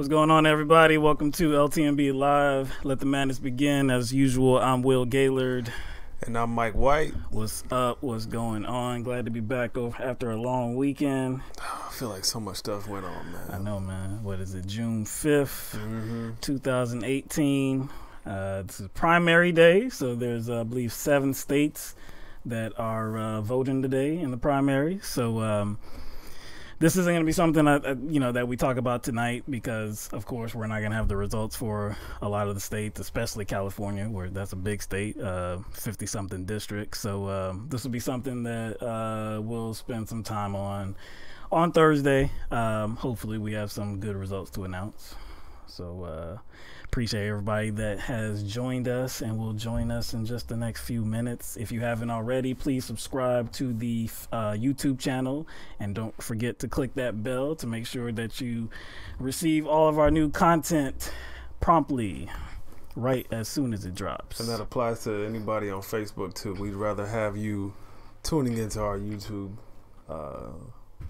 What's going on, everybody? Welcome to LTMB Live. Let the madness begin. As usual, I'm Will Gaillard. And I'm Mike White. What's up? What's going on? Glad to be back after a long weekend. I feel like so much stuff went on, man. I know, man. What is it? June 5th, 2018. It's a primary day, so there's, I believe, 7 states that are voting today in the primary. So, this isn't going to be something that we talk about tonight because, of course, we're not going to have the results for a lot of the states, especially California, where that's a big state, 50-something districts. So this will be something that we'll spend some time on Thursday. Hopefully, we have some good results to announce. So appreciate everybody that has joined us and will join us in just the next few minutes. If you haven't already, please subscribe to the YouTube channel and don't forget to click that bell to make sure that you receive all of our new content promptly right as soon as it drops. And that applies to anybody on Facebook too. We'd rather have you tuning into our YouTube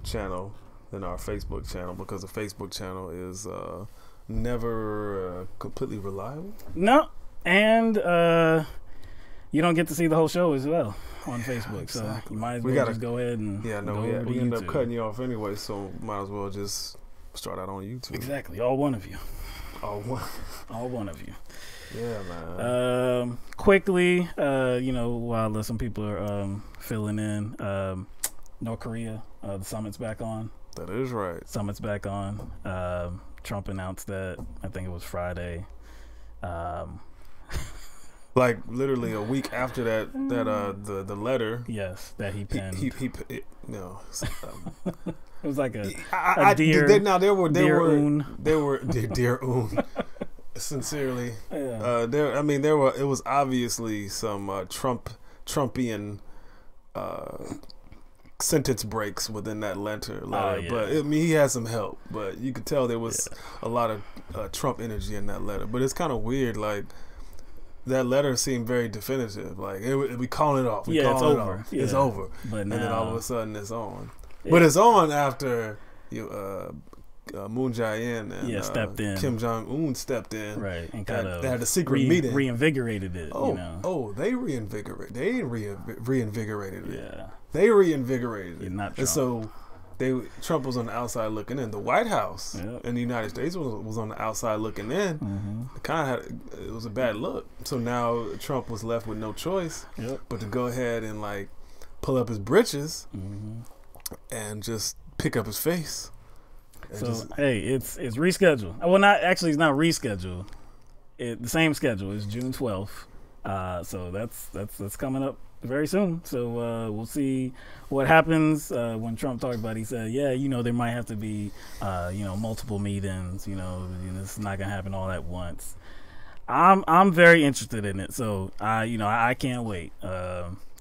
channel than our Facebook channel, because the Facebook channel is never completely reliable. No, and you don't get to see the whole show as well on Facebook. Exactly. So you might as well just go ahead and we end up cutting you off anyway, so might as well just start out on YouTube. Exactly, all one of you. All one of you. Yeah, man. Quickly, while some people are filling in, North Korea, the summit's back on. That is right. Summit's back on. Trump announced that, I think it was Friday. Like literally a week after that the letter. Yes, that he penned. It was like a dear. Dear Un. Sincerely, yeah. It was obviously some Trumpian sentence breaks within that letter, yeah. But he had some help. But you could tell there was a lot of Trump energy in that letter. But it's kind of weird, like that letter seemed very definitive. Like we calling it off. It's over. Yeah. It's over. But and now, then all of a sudden it's on. But it's on after Moon Jae-in and stepped in. Kim Jong-un stepped in. Right, and kind of they had a secret meeting. Reinvigorated it. They reinvigorated it. Yeah. They reinvigorated it. Not Trump. And so Trump was on the outside looking in. The White House in the United States was on the outside looking in. Mm-hmm. It was a bad look. So now Trump was left with no choice but to go ahead and like pull up his britches and just pick up his face. So it's rescheduled. Well, it's not rescheduled. The same schedule is June 12th. So that's coming up very soon. So we'll see what happens. When Trump talked about it, he said, there might have to be multiple meetings. It's not gonna happen all at once. I'm very interested in it. So I can't wait.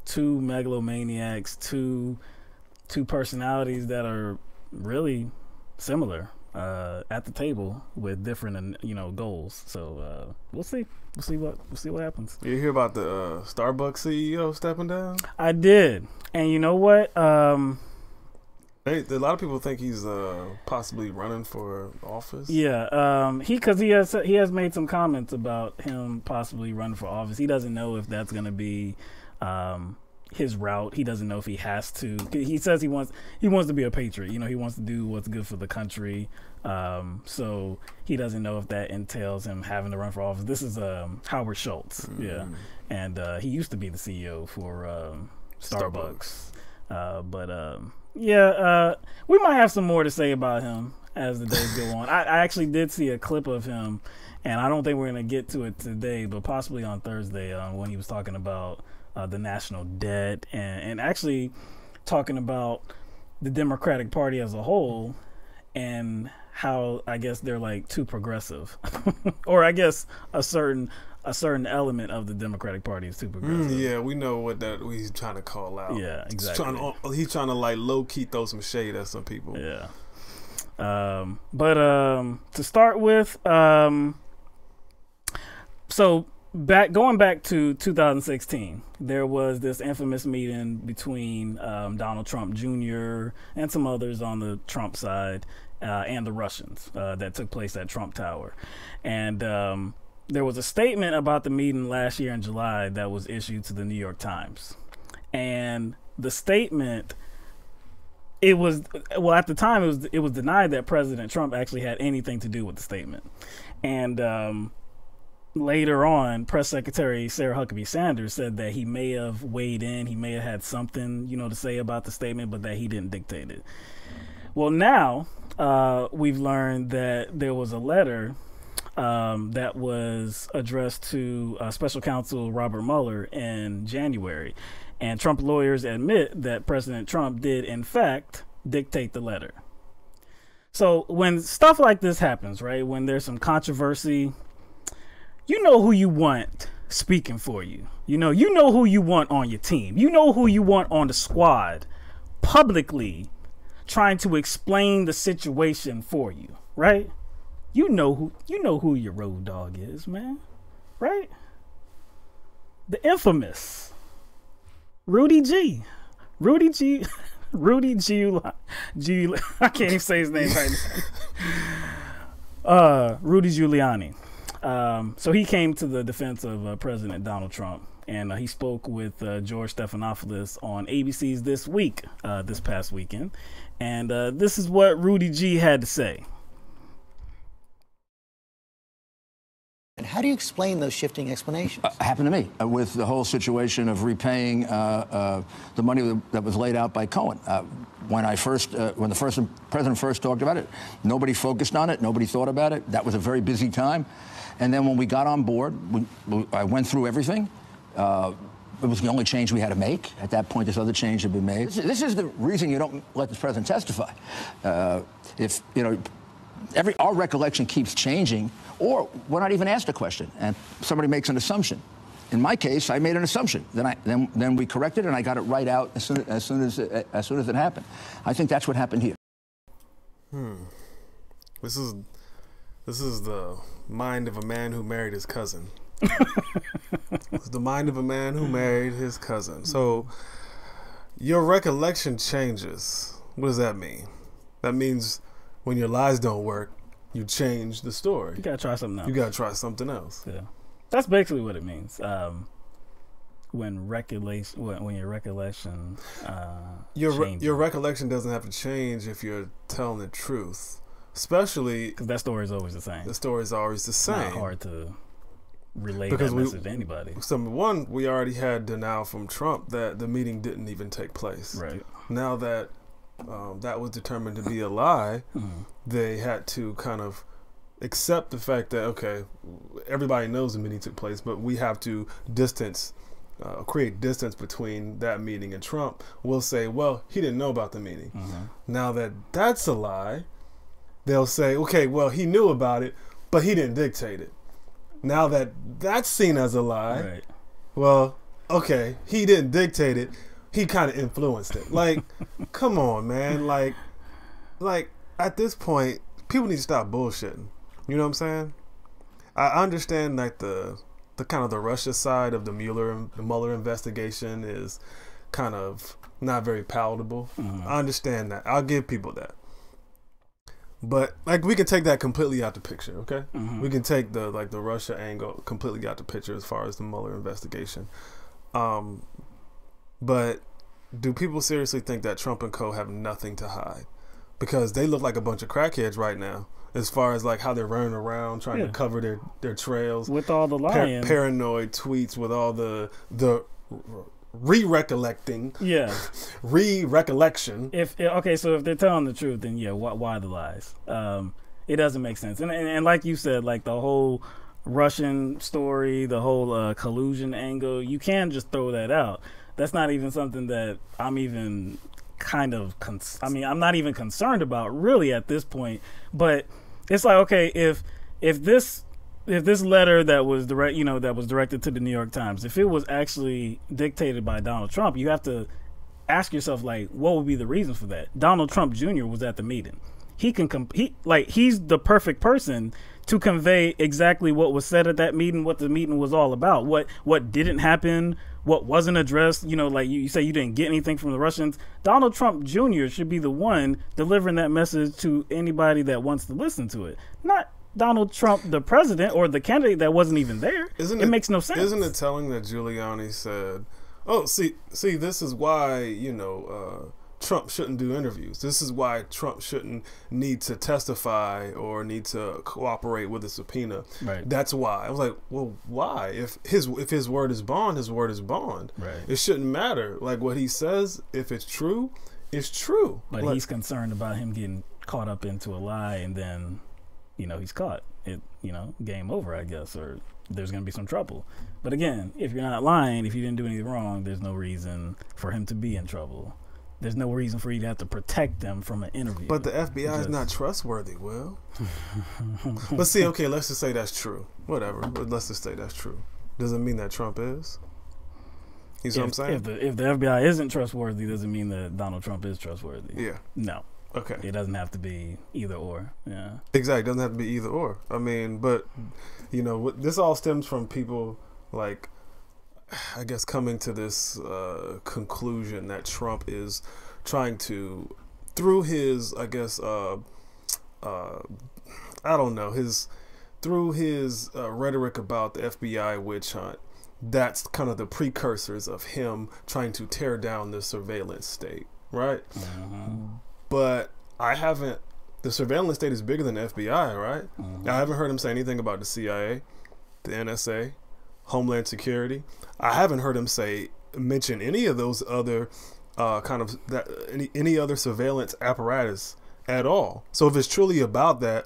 Two megalomaniacs, two personalities that are really similar at the table with different goals. So we'll see what happens. You hear about the Starbucks CEO stepping down? I did, and you know what? A lot of people think he's possibly running for office. Yeah, because he has made some comments about him possibly running for office. He doesn't know if that's going to be his route. He doesn't know if he has to. He says he wants to be a patriot. He wants to do what's good for the country. So he doesn't know if that entails him having to run for office. This is Howard Schultz. And he used to be the CEO for Starbucks. We might have some more to say about him as the days go on. I actually did see a clip of him, and I don't think we're going to get to it today, but possibly on Thursday when he was talking about the national debt and actually talking about the Democratic Party as a whole and how I guess they're like too progressive or I guess a certain element of the Democratic Party is too progressive. We know what he's trying to call out. Yeah, exactly. He's trying to like low key throw some shade at some people. Yeah. But to start with, so going back to 2016, there was this infamous meeting between Donald Trump Jr. and some others on the Trump side and the Russians that took place at Trump Tower. And there was a statement about the meeting last year in July that was issued to the New York Times. And the statement, at the time it was denied that President Trump actually had anything to do with the statement. And later on, Press Secretary Sarah Huckabee Sanders said that he may have weighed in, he may have had something, to say about the statement, but that he didn't dictate it. Well, now we've learned that there was a letter that was addressed to Special Counsel Robert Mueller in January, and Trump lawyers admit that President Trump did, in fact, dictate the letter. So when stuff like this happens, right, when there's some controversy, you know who you want speaking for you. You know who you want on your team. You know who you want on the squad publicly trying to explain the situation for you, right? You know who your road dog is, man. Right? The infamous Rudy Giuliani. I can't even say his name right now. Rudy Giuliani. So he came to the defense of President Donald Trump, and he spoke with George Stephanopoulos on ABC's this past weekend. And this is what Rudy G had to say. And how do you explain those shifting explanations? Happened to me with the whole situation of repaying the money that was laid out by Cohen. When the president first talked about it, nobody focused on it, nobody thought about it. That was a very busy time. And then when we got on board, I went through everything. It was the only change we had to make. At that point, this other change had been made. This is the reason you don't let the president testify. Our recollection keeps changing, or we're not even asked a question, and somebody makes an assumption. In my case, I made an assumption. Then we corrected it, and I got it right out as soon as it happened. I think that's what happened here. This is the mind of a man who married his cousin. It's the mind of a man who married his cousin. So your recollection changes. What does that mean? That means when your lies don't work, you change the story. You gotta try something else. You gotta try something else. Yeah, that's basically what it means. When your recollection changes. Your recollection doesn't have to change if you're telling the truth, especially because that story is always the same. The story is always the same. It's not hard to relay that message to anybody. One, we already had denial from Trump that the meeting didn't even take place. Right. Now that that was determined to be a lie, they had to kind of accept the fact that, okay, everybody knows the meeting took place, but we have to create distance between that meeting and Trump. We'll say, well, he didn't know about the meeting. Now that that's a lie, they'll say, okay, well, he knew about it, but he didn't dictate it. Now that that's seen as a lie, right. Well, okay, he didn't dictate it. He kind of influenced it. Like, come on, man. Like at this point, people need to stop bullshitting. You know what I'm saying? I understand like the kind of the Russia side of the Mueller investigation is kind of not very palatable. I understand that. I'll give people that. But like we can take that completely out the picture, okay? We can take the Russia angle completely out the picture as far as the Mueller investigation. But do people seriously think that Trump and co have nothing to hide? Because they look like a bunch of crackheads right now, as far as like how they're running around trying to cover their trails with all the lying, paranoid tweets, with all the re-recollecting, re-recollection. Okay, so if they're telling the truth, then why the lies? It doesn't make sense. And like you said, like the whole Russian story, the whole collusion angle, you can't just throw that out. That's not even something that I'm even kind of I'm not even concerned about really at this point. But it's like, okay, if this letter that was directed to the New York Times, if it was actually dictated by Donald Trump, you have to ask yourself, like, what would be the reason for that? Donald Trump Jr. was at the meeting. He's the perfect person to convey exactly what was said at that meeting, what the meeting was all about, what didn't happen, what wasn't addressed. Like you say you didn't get anything from the Russians. Donald Trump Jr. should be the one delivering that message to anybody that wants to listen to it, not Donald Trump, the president, or the candidate that wasn't even there. It makes no sense. Isn't it telling that Giuliani said, "Oh, see, this is why Trump shouldn't do interviews. This is why Trump shouldn't need to testify or need to cooperate with a subpoena." Right. That's why. I was like, well, why? If his word is bond, his word is bond. Right. It shouldn't matter. Like what he says, if it's true, it's true. But he's concerned about him getting caught up into a lie, and then he's caught. Game over, I guess, or there's going to be some trouble. But again, if you're not lying, if you didn't do anything wrong, there's no reason for him to be in trouble. There's no reason for you to have to protect them from an interview. But the FBI is not trustworthy, Will. But see, okay, let's just say that's true. Whatever. But let's just say that's true. Doesn't mean that Trump is. You see what I'm saying? If the FBI isn't trustworthy, doesn't mean that Donald Trump is trustworthy. Yeah. No. Okay. It doesn't have to be either or. Yeah. Exactly. It doesn't have to be either or. I mean, but, this all stems from people like, I guess, coming to this conclusion that Trump is trying to, through his, I guess, through his rhetoric about the FBI witch hunt, that's kind of the precursors of him trying to tear down the surveillance state, right? But the surveillance state is bigger than the FBI, right? I haven't heard him say anything about the CIA, the NSA, Homeland Security. I haven't heard him mention any of those other any other surveillance apparatus at all. So if it's truly about that,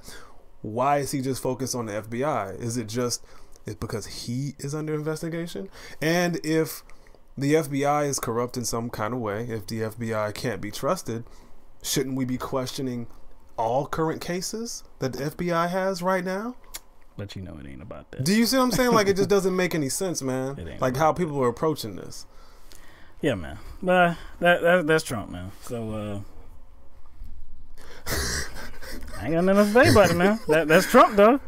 why is he just focused on the FBI? Is it because he is under investigation? And if the FBI is corrupt in some kind of way, if the FBI can't be trusted, shouldn't we be questioning all current cases that the FBI has right now? But it ain't about that. Do you see what I'm saying? Like, it just doesn't make any sense, man. Like how people are approaching this. Yeah, man. But that's Trump, man. So I ain't got nothing to say about it, man. That's Trump, though.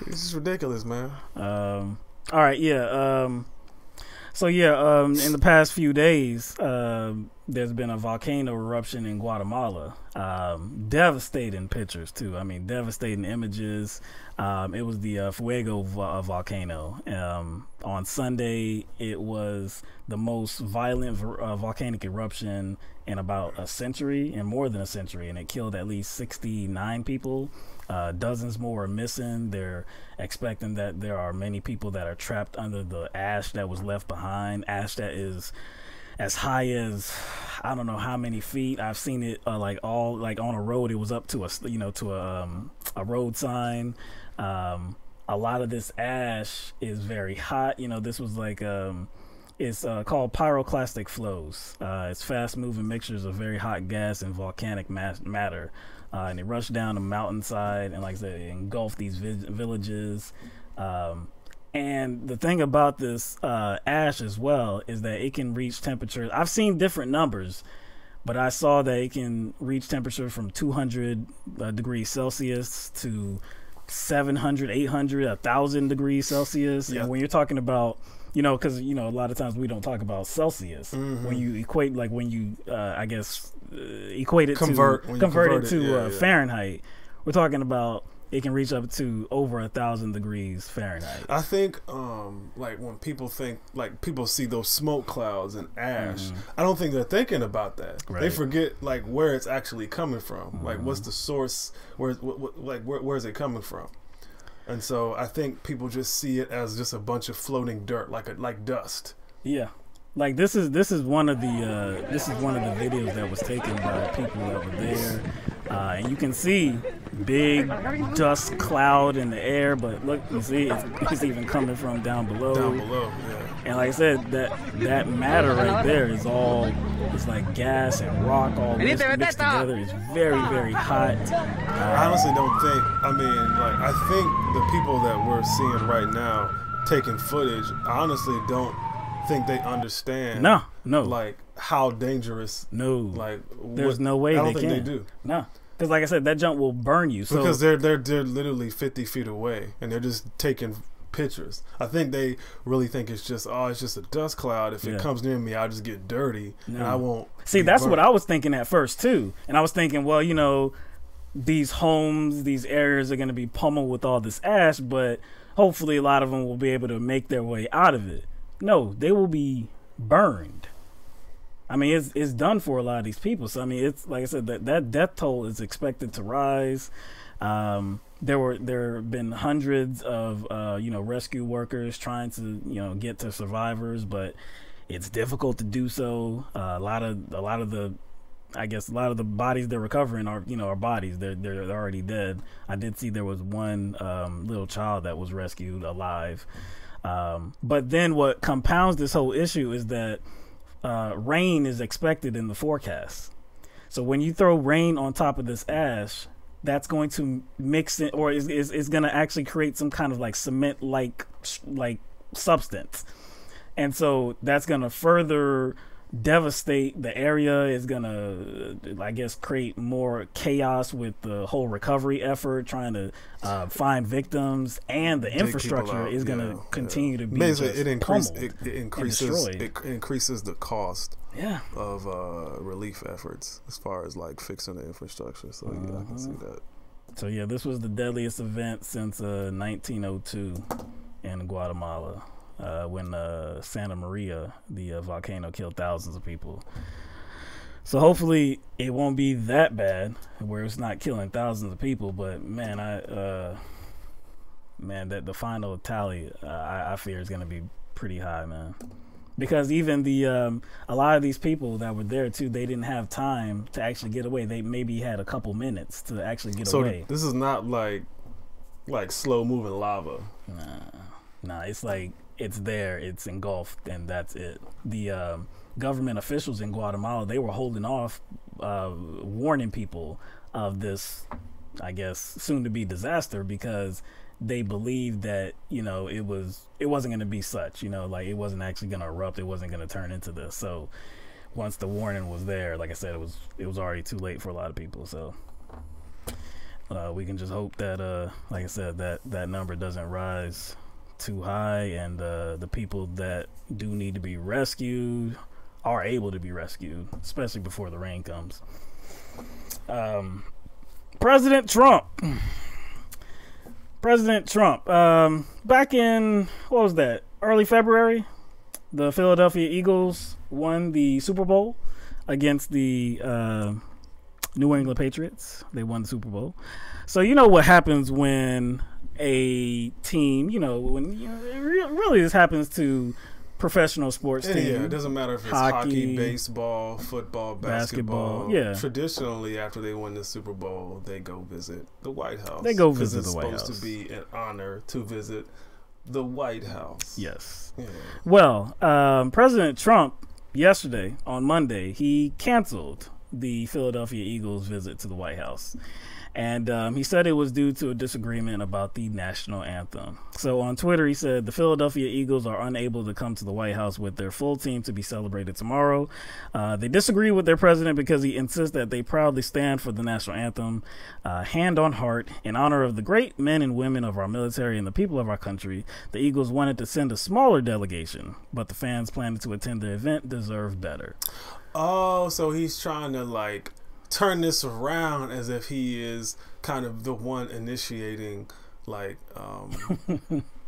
It's just ridiculous, man. All right, yeah. So yeah, in the past few days, there's been a volcano eruption in Guatemala. Devastating pictures too. I mean, devastating images. It was the Fuego volcano. On Sunday, it was the most violent volcanic eruption in about a century, and more than a century, and it killed at least 69 people. Dozens more are missing. They're expecting that there are many people that are trapped under the ash that was left behind. Ash that is as high as I don't know how many feet. I've seen it like on a road. It was up to a road sign. A lot of this ash is very hot. This was like it's called pyroclastic flows. It's fast moving mixtures of very hot gas and volcanic matter. And it rushed down the mountainside and, like I said, it engulfed these villages. And the thing about this ash as well is that it can reach temperatures. I've seen different numbers, but I saw that it can reach temperature from 200 degrees Celsius to 700, 800, 1,000 degrees Celsius. Yeah. And when you're talking about, because, a lot of times we don't talk about Celsius. When you equate, like when you, equate it convert it to Fahrenheit, we're talking about it can reach up to over 1,000 degrees Fahrenheit. I think, like when people see those smoke clouds and ash, I don't think they're thinking about that. Right. They forget like where it's actually coming from. Like what's the source? Where's it coming from? And so I think people just see it as just a bunch of floating dirt, like dust. Yeah. Like this is one of the videos that was taken by people that were there, and you can see big dust cloud in the air. But look, you see it's even coming from down below. Down below, yeah. And like I said, that matter right there is it's like gas and rock all mixed together. It's very, very hot. I honestly don't think. I think the people that we're seeing right now taking footage, I honestly don't think they understand like how dangerous there's no way I don't think they do because like I said, that jump will burn you because they're literally 50 feet away and they're just taking pictures. I think they really think it's just a dust cloud. If it comes near me, I'll just get dirty and I won't see. That's burnt. What I was thinking at first too, and I was thinking, well, these homes, these areas are going to be pummeled with all this ash, but hopefully a lot of them will be able to make their way out of it. No, they will be burned. I mean, it's done for a lot of these people. So I mean, it's like I said, that death toll is expected to rise. There have been hundreds of rescue workers trying to get to survivors, but it's difficult to do so. A lot of the bodies they're recovering are bodies. They're already dead. I did see there was one little child that was rescued alive. But then what compounds this whole issue is that rain is expected in the forecast. So when you throw rain on top of this ash, that's going to mix it, or is going to actually create some kind of like cement like substance. And so that's going to further devastate the area. Is gonna, I guess, create more chaos with the whole recovery effort, trying to find victims, and the infrastructure is gonna continue to be basically it increases the cost of relief efforts as far as like fixing the infrastructure. So I can see that. So this was the deadliest event since 1902 in Guatemala. When Santa Maria, the volcano, killed thousands of people. So hopefully it won't be that bad where it's not killing thousands of people. But man, that the final tally I fear is going to be pretty high, man. Because even a lot of these people that were there too, they didn't have time to actually get away. They maybe had a couple minutes to actually get away. So this is not like slow moving lava. Nah, it's like it's there, it's engulfed, and that's it. The government officials in Guatemala, they were holding off, warning people of this, I guess, soon-to-be disaster, because they believed that it wasn't going to be such. Like it wasn't actually going to erupt. It wasn't going to turn into this. So once the warning was there, like I said, it was already too late for a lot of people. So we can just hope that, like I said, that number doesn't rise too high, and the people that do need to be rescued are able to be rescued, especially before the rain comes. President Trump. Back in, what was that, early February, the Philadelphia Eagles won the Super Bowl against the New England Patriots. They won the Super Bowl. So you know what happens when a team, really this happens to professional sports teams. Yeah, it doesn't matter if it's hockey, baseball, football, basketball. Yeah. Traditionally, after they win the Super Bowl, they go visit the White House. They go visit the White House. It's supposed to be an honor to visit the White House. Yes. Yeah. Well, President Trump, yesterday, on Monday, he canceled the Philadelphia Eagles' visit to the White House. And he said it was due to a disagreement about the national anthem. So on Twitter, he said the Philadelphia Eagles are unable to come to the White House with their full team to be celebrated tomorrow. They disagree with their president because he insists that they proudly stand for the national anthem, hand on heart, in honor of the great men and women of our military and the people of our country. The Eagles wanted to send a smaller delegation, but the fans planning to attend the event deserve better. Oh, so he's trying to turn this around as if he is kind of the one initiating, you know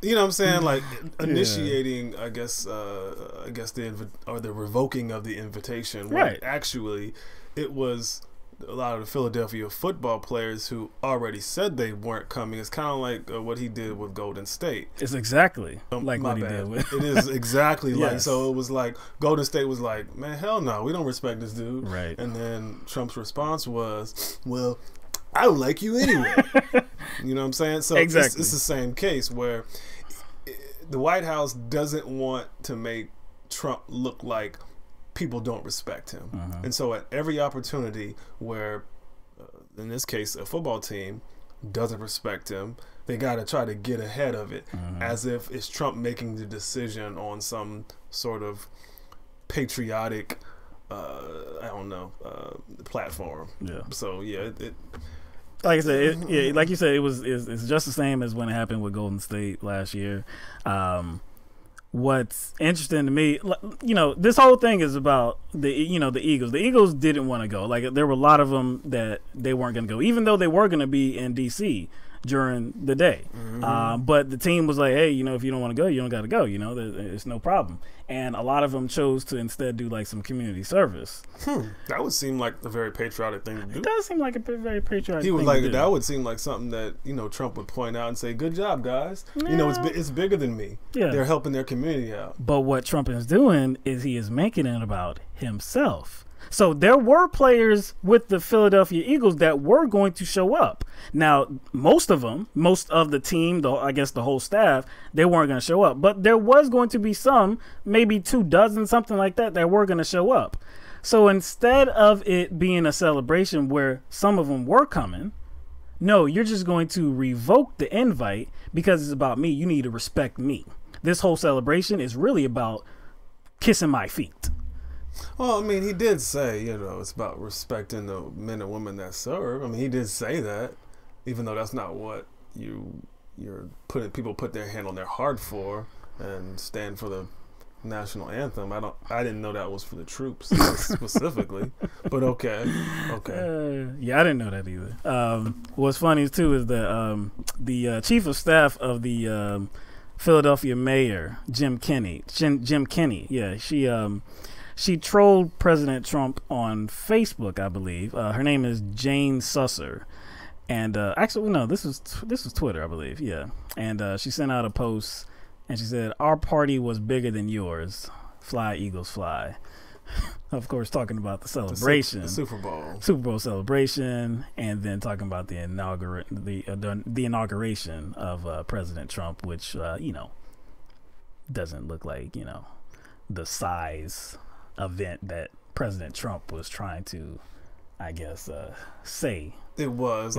what I'm saying, initiating, I guess the revoking of the invitation. Right. Actually, it was a lot of the Philadelphia football players who already said they weren't coming. It's kind of like what he did with Golden State. It's exactly like what he did with. It is exactly Yes. like, so it was like Golden State was like, man, hell no, we don't respect this dude. Right. And then Trump's response was, well, I don't like you anyway. You know what I'm saying? So exactly. It's the same case where the White House doesn't want to make Trump look like people don't respect him. And so at every opportunity where, in this case, a football team doesn't respect him, they got to try to get ahead of it, as if it's Trump making the decision on some sort of patriotic, platform. Yeah. So yeah, like I said, like you said, it's just the same as when it happened with Golden State last year. What's interesting to me, this whole thing is about the Eagles. The Eagles didn't want to go. Like, there were a lot of them that they weren't going to go, even though they were going to be in DC during the day. But the team was like, hey, if you don't want to go, you don't got to go. It's no problem. And a lot of them chose to instead do some community service. That would seem like a very patriotic thing to do. It does seem like a very patriotic thing to do. That would seem like something that Trump would point out and say, good job, guys. It's bigger than me. Yeah. They're helping their community out. But what Trump is doing is he is making it about himself. So there were players with the Philadelphia Eagles that were going to show up. Now, most of the team, I guess the whole staff, they weren't going to show up. But there was going to be some, maybe 24, something like that were going to show up. So instead of it being a celebration where some of them were coming, no, you're just going to revoke the invite because it's about me. You need to respect me. This whole celebration is really about kissing my feet. Well, I mean, he did say, it's about respecting the men and women that serve. I mean, he did say that, even though that's not what people put their hand on their heart for and stand for the national anthem. I didn't know that was for the troops specifically, but okay. Yeah, I didn't know that either. What's funny too is that the chief of staff of the Philadelphia mayor, Jim Kenney. Yeah, she trolled President Trump on Facebook, I believe. Her name is Jane Susser. And actually, no, this was Twitter, I believe. Yeah. And she sent out a post and she said, "Our party was bigger than yours. Fly, Eagles, fly." Of course, talking about the celebration. The Super Bowl. Super Bowl celebration. And then talking about the inauguration of President Trump, which, doesn't look like, the size event that President Trump was trying to, I guess, say. It was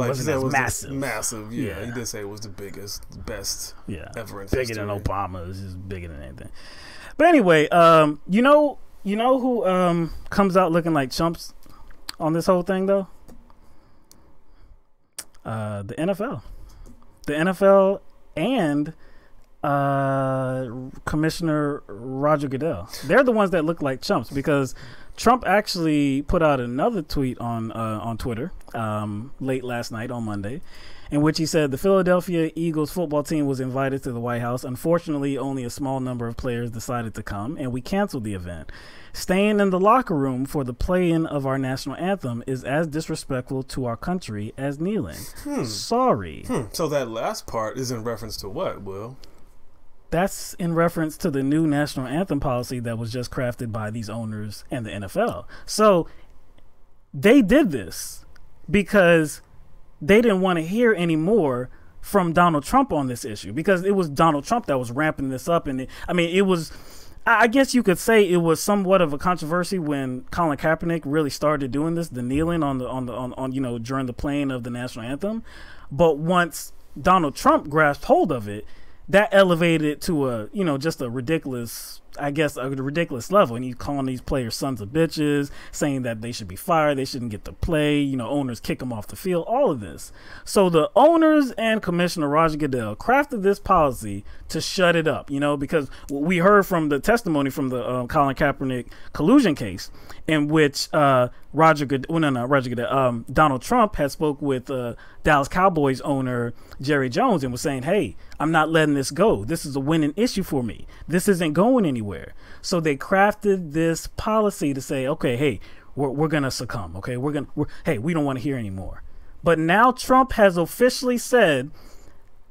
massive. Yeah, he did say it was the biggest, best ever in history. Bigger than Obama. It's just bigger than anything. But anyway, you know who comes out looking like chumps on this whole thing though? The NFL. The NFL and Commissioner Roger Goodell. They're the ones that look like chumps because Trump actually put out another tweet on Twitter late last night on Monday, in which he said the Philadelphia Eagles football team was invited to the White House. Unfortunately, only a small number of players decided to come, and we canceled the event. Staying in the locker room for the play-in of our national anthem is as disrespectful to our country as kneeling. Sorry. So that last part is in reference to what, Will? That's in reference to the new national anthem policy that was just crafted by these owners and the NFL. So they did this because they didn't want to hear any more from Donald Trump on this issue, because it was Donald Trump that was ramping this up. And it was, I guess you could say it was somewhat of a controversy when Colin Kaepernick really started doing this, the kneeling on during the playing of the national anthem. But once Donald Trump grasped hold of it, that elevated it to just a ridiculous level. And he's calling these players sons of bitches, saying that they should be fired, they shouldn't get to play, owners kick them off the field, all of this. So the owners and Commissioner Roger Goodell crafted this policy to shut it up, because we heard from the testimony from the Colin Kaepernick collusion case, in which Donald Trump had spoke with Dallas Cowboys owner Jerry Jones and was saying, hey, I'm not letting this go. This is a winning issue for me. This isn't going anywhere. So they crafted this policy to say, okay, hey, we're going to succumb. Okay, we don't want to hear anymore. But now Trump has officially said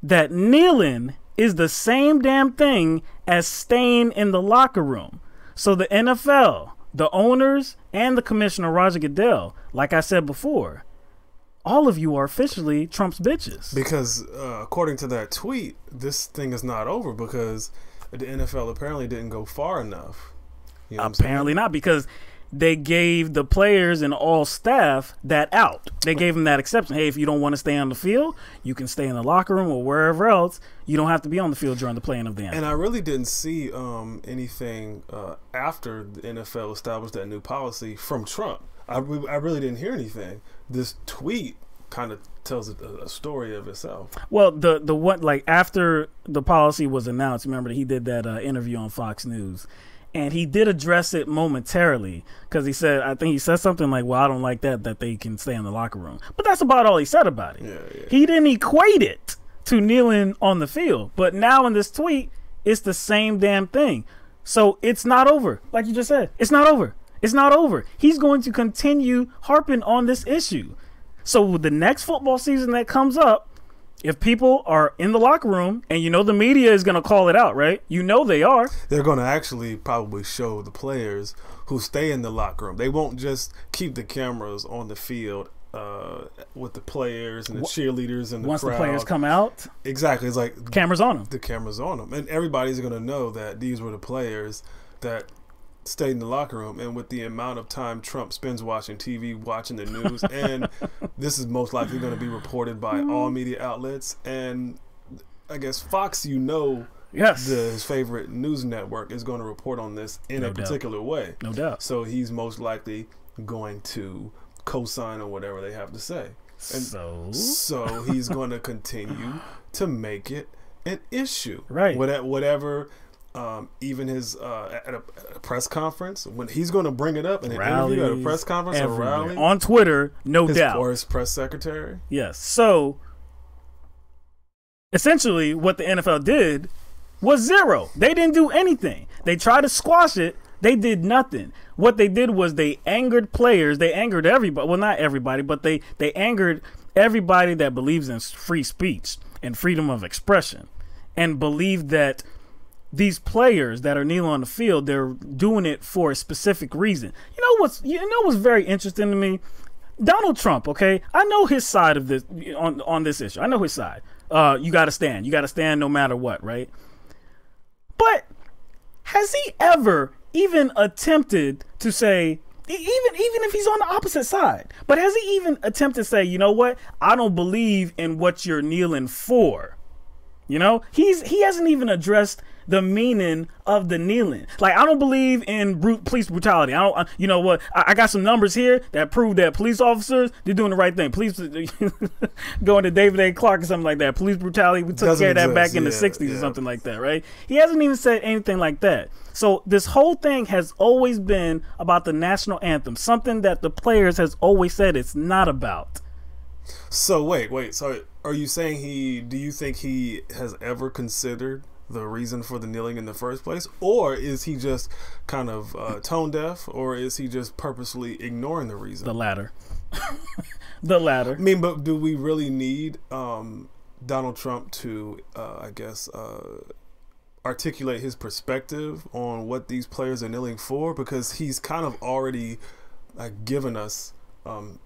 that kneeling is the same damn thing as staying in the locker room. So the NFL, the owners, and the Commissioner Roger Goodell, like I said before, all of you are officially Trump's bitches. Because according to that tweet, this thing is not over because the NFL apparently didn't go far enough. Apparently not, because they gave the players and all staff that out. They gave them that exception. Hey, if you don't want to stay on the field, you can stay in the locker room or wherever else. You don't have to be on the field during the playing of the anthem. And I really didn't see anything after the NFL established that new policy from Trump. I really didn't hear anything. This tweet kind of tells a story of itself. Well, the what, like, after the policy was announced, remember that he did that interview on Fox News, and he did address it momentarily, because he said something like, well, I don't like that they can stay in the locker room. But that's about all he said about it. Yeah. He didn't equate it to kneeling on the field. But now in this tweet, it's the same damn thing. So it's not over. Like you just said, it's not over. It's not over. He's going to continue harping on this issue. So the next football season that comes up, if people are in the locker room, and the media is going to call it out, right? They are. They're going to actually probably show the players who stay in the locker room. They won't just keep the cameras on the field with the players and the cheerleaders and the Once crowd. the players come out, exactly, it's like cameras on them. The cameras on them, and everybody's going to know that these were the players that stayed in the locker room. And with the amount of time Trump spends watching TV, watching the news, and this is most likely going to be reported by all media outlets, and I guess Fox, yes, his favorite news network, is going to report on this in a particular way. No doubt. So he's most likely going to co-sign on whatever they have to say. And so he's going to continue to make it an issue. Right. Whatever. Even his at a press conference, when he's going to bring it up in an interview at a press conference or rally on Twitter, no doubt, or his press secretary. Yes. So essentially, what the NFL did was zero. They didn't do anything. They tried to squash it. They did nothing. What they did was they angered players. They angered everybody. Well, not everybody, but they angered everybody that believes in free speech and freedom of expression, and believed that these players that are kneeling on the field, they're doing it for a specific reason. What's very interesting to me? Donald Trump, okay? I know his side of this on this issue. I know his side. You got to stand. You got to stand no matter what, right? But has he ever even attempted to say, even if he's on the opposite side, but has he even attempted to say, you know what? I don't believe in what you're kneeling for. You know, he hasn't even addressed the meaning of the kneeling. Like, I don't believe in police brutality. You know what? I got some numbers here that prove that police officers, they're doing the right thing. Police going to David A. Clark or something like that. Police brutality, we took care of that back in the 60s or something like that, right? He hasn't even said anything like that. So this whole thing has always been about the national anthem, something that the players has always said it's not about. So wait. So are you saying do you think he has ever considered the reason for the kneeling in the first place, or is he just kind of tone deaf, or is he just purposely ignoring the reason? The latter. The latter. I mean, but do we really need Donald Trump to, I guess, articulate his perspective on what these players are kneeling for? Because he's kind of already given us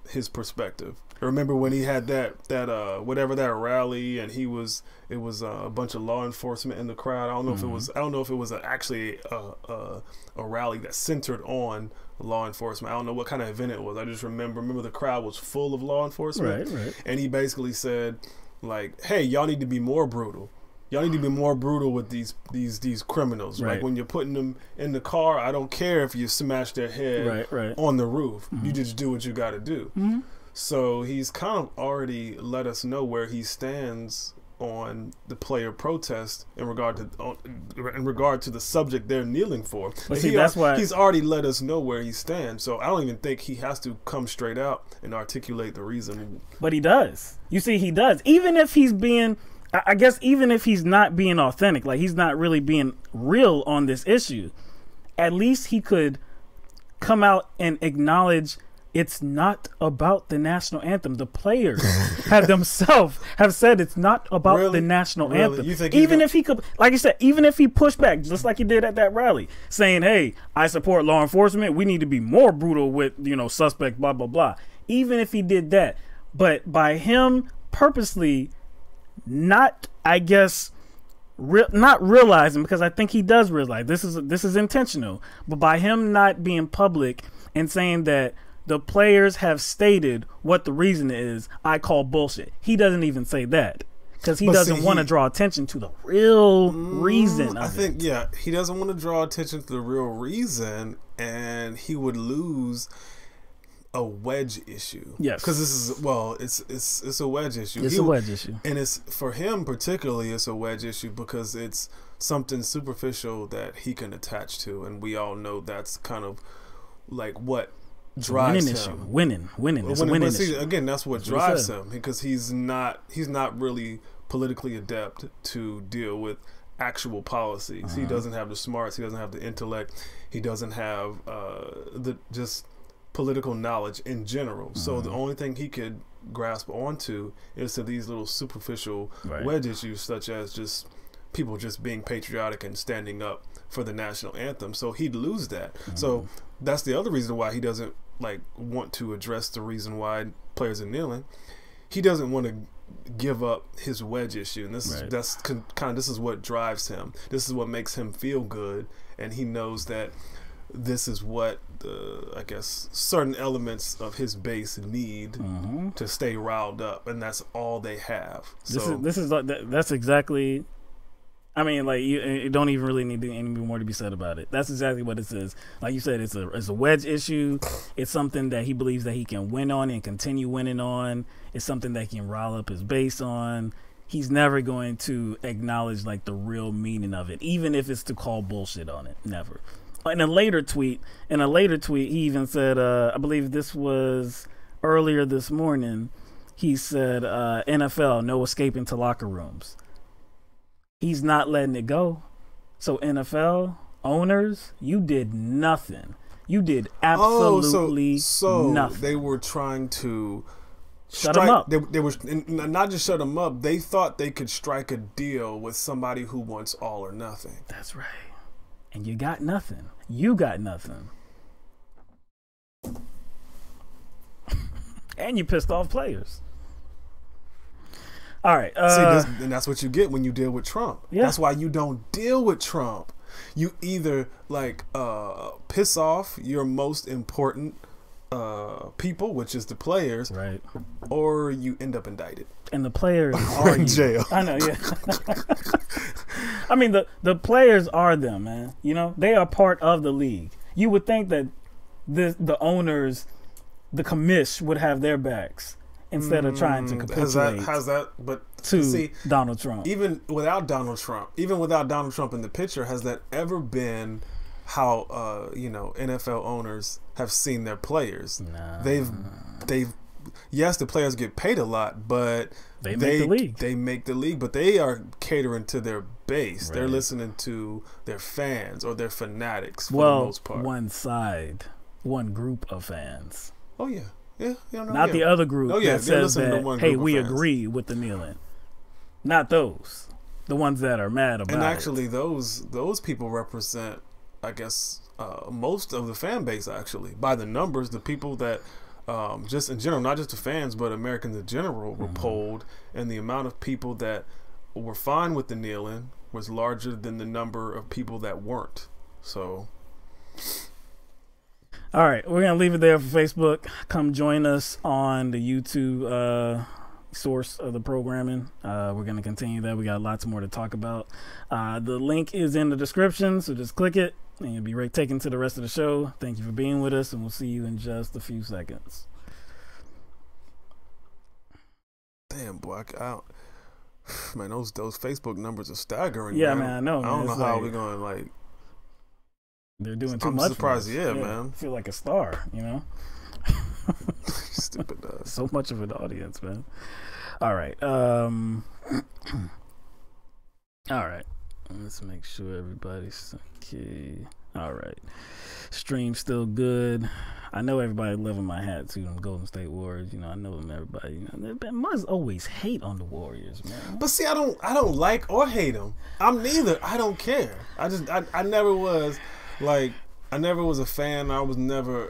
his perspective. Remember when he had that whatever that rally, and it was a bunch of law enforcement in the crowd. I don't know if it was actually a rally that centered on law enforcement. I don't know what kind of event it was. I just remember the crowd was full of law enforcement, right. And he basically said, like, hey, y'all need to be more brutal. Y'all need to be more brutal with these criminals. Right. Like, when you're putting them in the car, I don't care if you smash their head on the roof. You just do what you got to do. So he's kind of already let us know where he stands on the player protest in regard to the subject they're kneeling for. But see, that's why he's already let us know where he stands. So I don't even think he has to come straight out and articulate the reason. But he does. You see, he does. Even if he's being, I guess, even if he's not being authentic, like he's not really being real on this issue, at least he could come out and acknowledge it's not about the national anthem. The players themselves have said it's not about the national anthem. You think even if he could, like you said, even if he pushed back, just like he did at that rally, saying, hey, I support law enforcement. We need to be more brutal with, suspect, blah, blah, blah. Even if he did that. But by him purposely not, I guess, not realizing, because I think he does realize this is intentional, but by him not being public and saying that the players have stated what the reason is, I call bullshit. He doesn't even say that because he doesn't want to draw attention to the real reason. I think, he doesn't want to draw attention to the real reason, and he would lose a wedge issue. Yes, because this is it's a wedge issue. It's a wedge issue, and it's for him particularly. It's a wedge issue because it's something superficial that he can attach to, and we all know that's kind of like what drives him. Winning. It's a winning issue. Again, that's what drives him, because he's not really politically adept to deal with actual policies. He doesn't have the smarts. He doesn't have the intellect. He doesn't have the just political knowledge in general. So the only thing he could grasp onto is to these little superficial wedge issues, such as just people just being patriotic and standing up for the national anthem. So he'd lose that. So that's the other reason why he doesn't want to address the reason why players are kneeling. He doesn't want to give up his wedge issue, and this is what drives him. This is what makes him feel good, and he knows that this is what I guess certain elements of his base need to stay riled up, and that's all they have. That's exactly. I mean, you don't even really need any more to be said about it. That's exactly what it says. Like you said, it's a wedge issue. It's something that he believes that he can win on and continue winning on. It's something that he can rile up his base on. He's never going to acknowledge the real meaning of it, even if it's to call bullshit on it. Never. In a later tweet, he even said, I believe this was earlier this morning, he said, NFL, no escaping to locker rooms. He's not letting it go. So NFL owners, you did nothing. You did absolutely nothing. They were trying to shut him up. They were not just shut him up. They thought they could strike a deal with somebody who wants all or nothing. That's right. And you got nothing. You got nothing. And you pissed off players. All right. And that's what you get when you deal with Trump. Yeah. That's why you don't deal with Trump. You either piss off your most important people, which is the players, right, or you end up indicted. And the players or are in jail. I know, yeah. I mean, the players are them, man. You know, they are part of the league. You would think that the owners, the commish, would have their backs instead of trying to capitulate. But to see, Donald Trump. Even without Donald Trump in the picture, has that ever been how NFL owners have seen their players? Nah. They've yes, the players get paid a lot, but they make the league. They make the league, but they are catering to their base. Right. They're listening to their fans or their fanatics for the most part. One group of fans. Oh yeah. Yeah, not the other group that says that, hey, we agree with the kneeling. Not those. The ones that are mad about it. And actually, those people represent, I guess, most of the fan base, actually. By the numbers, the people that, just in general, not just the fans, but Americans in general, were polled. And the amount of people that were fine with the kneeling was larger than the number of people that weren't. So... All right, we're going to leave it there for Facebook. Come join us on the YouTube source of the programming. We're going to continue that. We got lots more to talk about. The link is in the description, so just click it, and you'll be right taken to the rest of the show. Thank you for being with us, and we'll see you in just a few seconds. Damn, boy, man, those Facebook numbers are staggering. Yeah, man, I know. I don't know how we're going to, like... They're doing too much. I'm surprised, yeah, man. I feel like a star, you know? Stupid. So much of an audience, man. All right. All right. Let's make sure everybody's okay. All right. Stream's still good. I know everybody loving my hat too. Them Golden State Warriors. You know, I know them. Everybody. You know, they must always hate on the Warriors, man. But see, I don't like or hate them. I'm neither. I don't care. I never was. Like, I never was a fan. I was never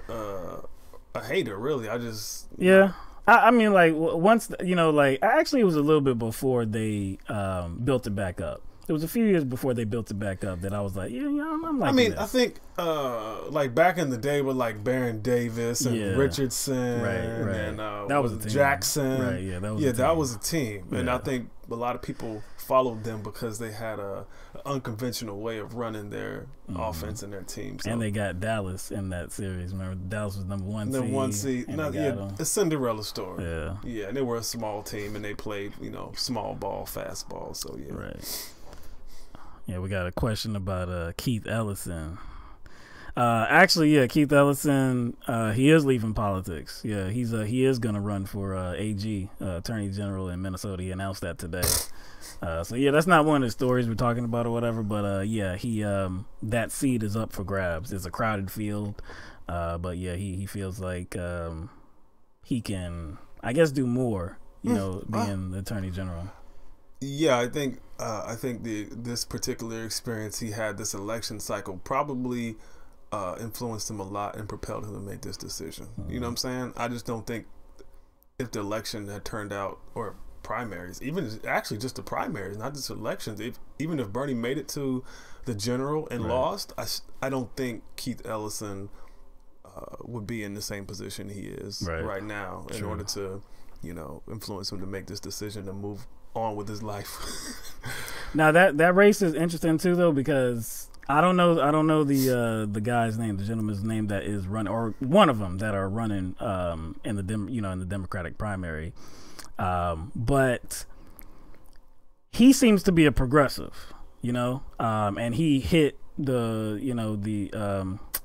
a hater, really. I just... Yeah. I mean, like, once, you know, like, actually it was a little bit before they built it back up. It was a few years before they built it back up that I was like, yeah, I'm like, I mean, I think, like, back in the day with, like, Baron Davis and Richardson and that was a team. Jackson. Right, yeah, that was a team. Yeah. And I think a lot of people followed them because they had a unconventional way of running their offense and their team. So. And they got Dallas in that series. Remember, Dallas was number one seed. A Cinderella story. Yeah. Yeah, and they were a small team, and they played, small ball, fast ball. So, yeah. Right. Yeah, we got a question about Keith Ellison. Actually, yeah, Keith Ellison, he is leaving politics. Yeah, he is going to run for AG, Attorney General in Minnesota. He announced that today. So yeah, that's not one of the stories we're talking about or whatever. But yeah, he that seat is up for grabs. It's a crowded field, but yeah, he feels like he can, I guess, do more. Being the Attorney General. Yeah, I think this particular experience he had this election cycle probably influenced him a lot and propelled him to make this decision. You know what I'm saying? I just don't think if the election had turned out, or primaries, even actually just the primaries, not just elections, even if Bernie made it to the general and lost, I don't think Keith Ellison would be in the same position he is right now in order to, influence him to make this decision to move on with his life. Now that race is interesting too, though, because I don't know the guy's name, the gentleman's name that is running, or one of them that are running in the Democratic primary, but he seems to be a progressive, and he hit the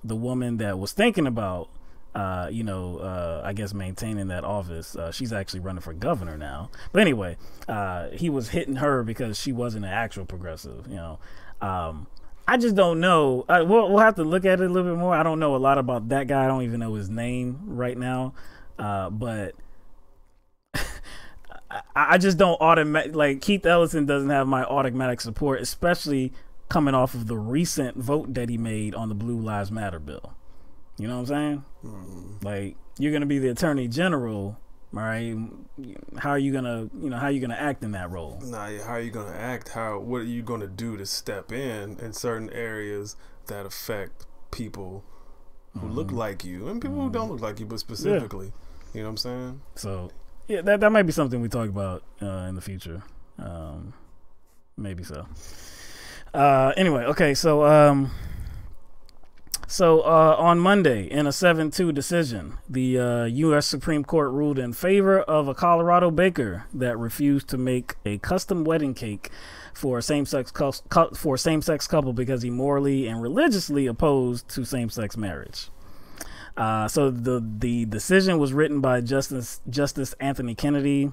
woman that was thinking about I guess maintaining that office. She's actually running for governor now. But anyway, he was hitting her because she wasn't an actual progressive, I just don't know. We'll have to look at it a little bit more. I don't know a lot about that guy. I don't even know his name right now. But I just don't like Keith Ellison doesn't have my automatic support, especially coming off of the recent vote that he made on the Blue Lives Matter bill. You know what I'm saying? Like, you're going to be the Attorney General, right? How are you going to act in that role? Nah, how are you going to act? What are you going to do to step in certain areas that affect people who look like you, and people who don't look like you, but specifically, you know what I'm saying? So, yeah, that might be something we talk about in the future. Maybe so. Anyway, okay, so on Monday, in a 7-2 decision, the U.S. Supreme Court ruled in favor of a Colorado baker that refused to make a custom wedding cake for a same-sex couple because he morally and religiously opposed to same-sex marriage. So the decision was written by Justice Anthony Kennedy,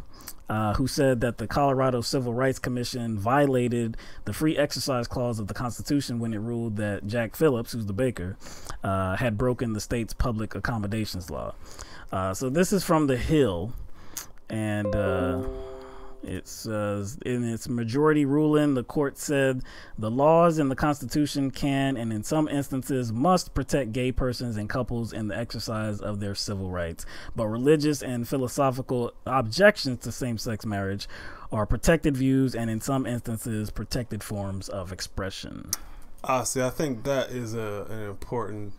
who said that the Colorado Civil Rights Commission violated the free exercise clause of the Constitution when it ruled that Jack Phillips, who's the baker, had broken the state's public accommodations law. So this is from The Hill, and it's in its majority ruling, the court said the laws in the Constitution can and in some instances must protect gay persons and couples in the exercise of their civil rights, but religious and philosophical objections to same-sex marriage are protected views and in some instances protected forms of expression. See, I think that is an important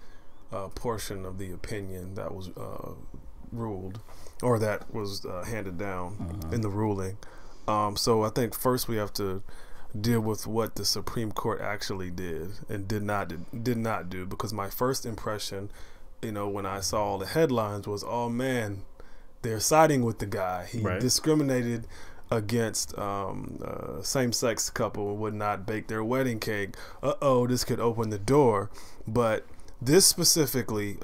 portion of the opinion that was ruled, or that was handed down in the ruling. So I think first we have to deal with what the Supreme Court actually did and did not do, because my first impression, when I saw all the headlines was, oh man, they're siding with the guy. He discriminated against same-sex couple and would not bake their wedding cake. This could open the door. But this specifically,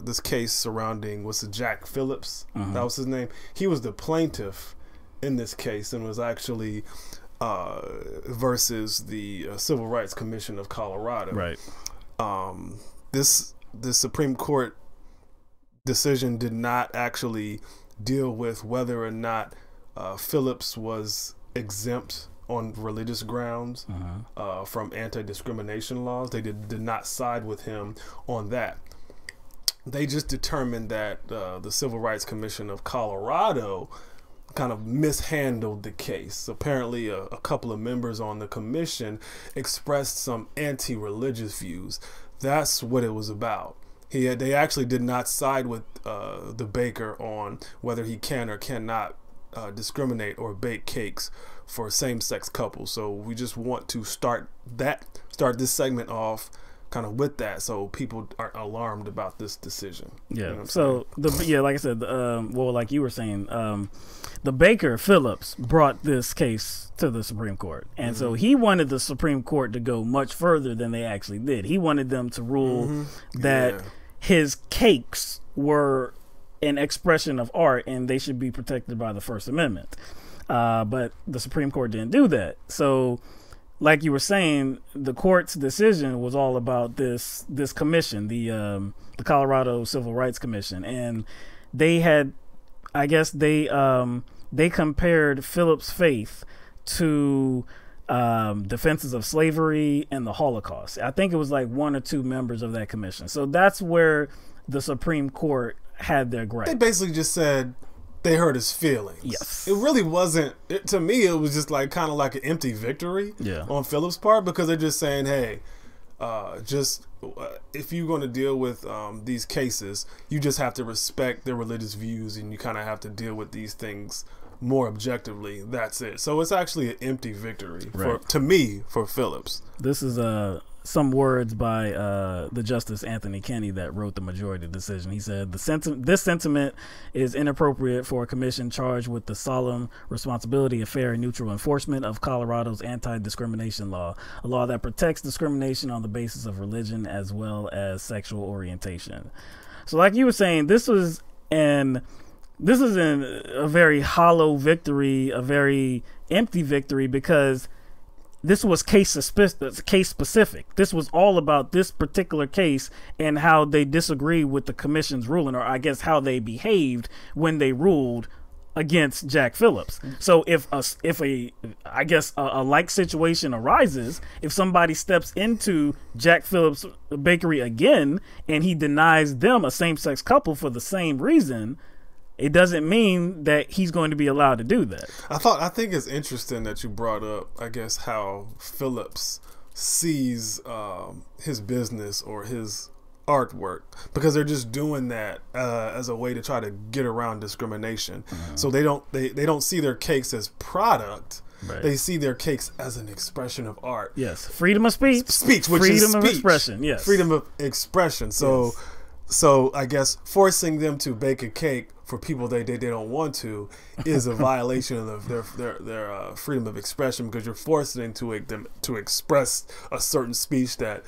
this case surrounding, what's it, Jack Phillips? That was his name. He was the plaintiff in this case and was actually versus the Civil Rights Commission of Colorado. Right. This Supreme Court decision did not actually deal with whether or not Phillips was exempt on religious grounds from anti-discrimination laws. They did not side with him on that. They just determined that the Civil Rights Commission of Colorado kind of mishandled the case. Apparently a couple of members on the commission expressed some anti-religious views. That's what it was about. They actually did not side with the baker on whether he can or cannot discriminate or bake cakes for same-sex couples. So we just want to start this segment off kind of with that, so people aren't alarmed about this decision. Yeah. You know so like I said, like you were saying, the baker Phillips brought this case to the Supreme Court, and so he wanted the Supreme Court to go much further than they actually did. He wanted them to rule that his cakes were an expression of art and they should be protected by the First Amendment. But the Supreme Court didn't do that. So, like you were saying, the court's decision was all about this commission, the Colorado Civil Rights Commission, and they had, I guess they compared Phillips' faith to defenses of slavery and the Holocaust. I think it was like one or two members of that commission. So that's where the Supreme Court had their gripe. They basically just said they hurt his feelings. Yes. It really wasn't, to me, it was just like kind of like an empty victory on Phillips' part, because they're just saying, hey, if you're going to deal with these cases, you just have to respect their religious views and you kind of have to deal with these things more objectively. That's it. So it's actually an empty victory to me for Phillips. This is some words by the Justice Anthony Kennedy that wrote the majority decision. He said, this sentiment is inappropriate for a commission charged with the solemn responsibility of fair and neutral enforcement of Colorado's anti-discrimination law, a law that protects discrimination on the basis of religion as well as sexual orientation. So like you were saying, this is a very hollow victory, a very empty victory, because this was case specific. This was all about this particular case and how they disagree with the commission's ruling, or I guess how they behaved when they ruled against Jack Phillips. So if a like situation arises, if somebody steps into Jack Phillips' bakery again and he denies them a same-sex couple for the same reason, it doesn't mean that he's going to be allowed to do that. I think it's interesting that you brought up, I guess, how Phillips sees his business or his artwork because they're just doing that as a way to try to get around discrimination. So they don't see their cakes as product. Right. They see their cakes as an expression of art. Yes, freedom of speech, which freedom is of speech. expression. Yes, freedom of expression. So, so I guess forcing them to bake a cake for people they don't want to is a violation of their freedom of expression, because you're forcing them to express a certain speech that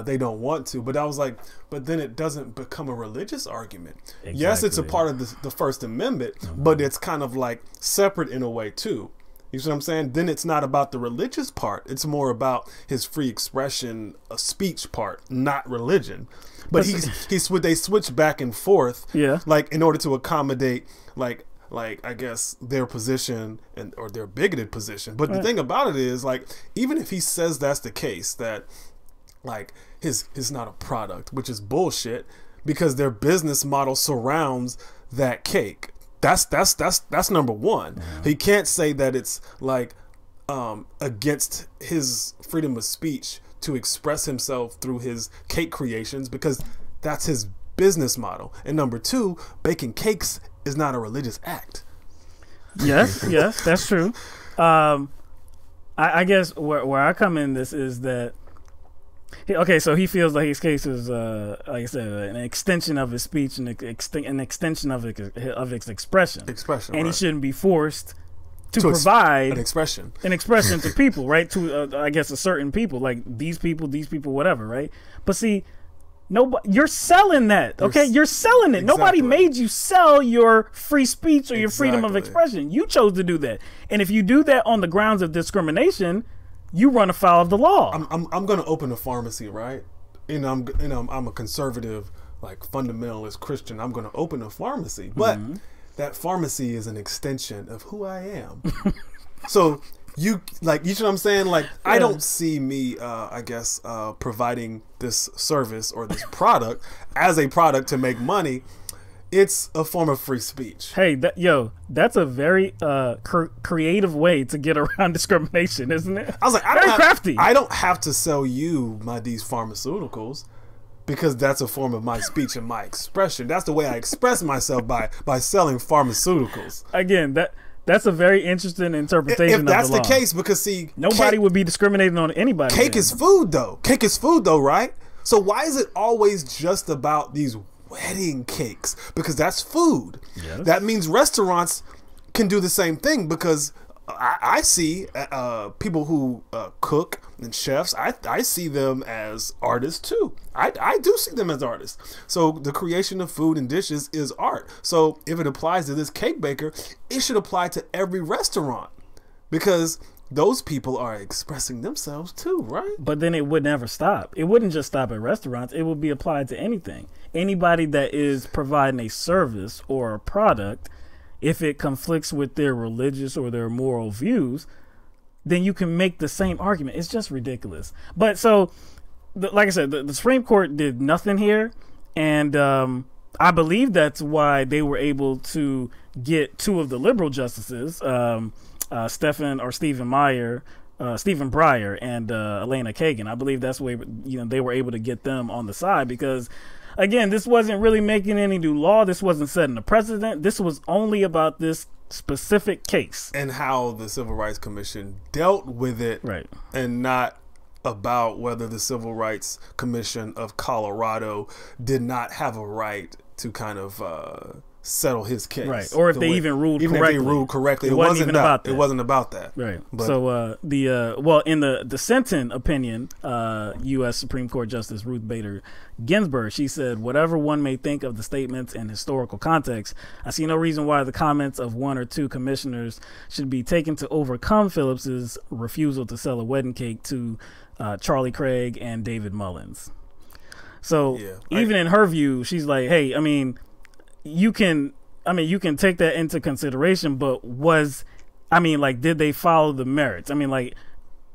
they don't want to. But I was like, but then it doesn't become a religious argument. Exactly. Yes, it's a part of the First Amendment, but it's kind of like separate in a way too. You see what I'm saying? Then it's not about the religious part. It's more about his free expression, a speech part, not religion. But they switch back and forth, like in order to accommodate, like I guess their position or their bigoted position. But the thing about it is, like, even if he says that's the case, that like his not a product, which is bullshit, because their business model surrounds that cake. That's number one. He can't say that it's like against his freedom of speech to express himself through his cake creations, because that's his business model. And number two, baking cakes is not a religious act. Yes, that's true. I guess where I come in this is that so he feels like his case is, like I said, an extension of his speech and an extension of its expression. And he shouldn't be forced to provide an expression to people, right? To I guess a certain people, like these people, whatever, right? But see, you're selling that, okay? You're selling it. Exactly. Nobody made you sell your free speech or your freedom of expression. You chose to do that, and if you do that on the grounds of discrimination, you run afoul of the law. I'm going to open a pharmacy, right? And I'm a conservative, like fundamentalist Christian. I'm going to open a pharmacy, but that pharmacy is an extension of who I am. So you know what I'm saying? Like, I don't see me, I guess, providing this service or this product as a product to make money. It's a form of free speech. Hey, that's a very creative way to get around discrimination, isn't it? I was like, crafty. I don't have to sell you these pharmaceuticals, because that's a form of my speech and my expression. That's the way I express myself, by selling pharmaceuticals. Again, that's a very interesting interpretation. If that's of the the case, because see, nobody would be discriminating on anybody. Cake is food, though. Cake is food, though, right? So why is it always just about these wedding cakes? Because that's food. Yes. That means restaurants can do the same thing, because I see people who cook and chefs, I see them as artists too. I do see them as artists. So the creation of food and dishes is art. So if it applies to this cake baker, it should apply to every restaurant, because those people are expressing themselves too, right? But then it would never stop. It wouldn't just stop at restaurants. It would be applied to anything. Anybody that is providing a service or a product, if it conflicts with their religious or their moral views, then you can make the same argument. It's just ridiculous. But so, like I said, the Supreme Court did nothing here. And I believe that's why they were able to get two of the liberal justices, Stephen Breyer and Elena Kagan. I believe that's why they were able to get them on the side, because again, this wasn't really making any new law. This wasn't setting a precedent. This was only about this specific case and how the Civil Rights Commission dealt with it, right? And not about whether the Civil Rights Commission of Colorado did not have a right to kind of settle his case, right? Or if they even ruled correctly. It wasn't about that. It wasn't about that, right? But, so in the dissenting opinion, U.S. Supreme Court Justice Ruth Bader Ginsburg, she said, "Whatever one may think of the statements in historical context, I see no reason why the comments of one or two commissioners should be taken to overcome Phillips's refusal to sell a wedding cake to Charlie Craig and David Mullins." So even in her view, she's like, "Hey, I mean, you can take that into consideration, but did they follow the merits? I mean, like,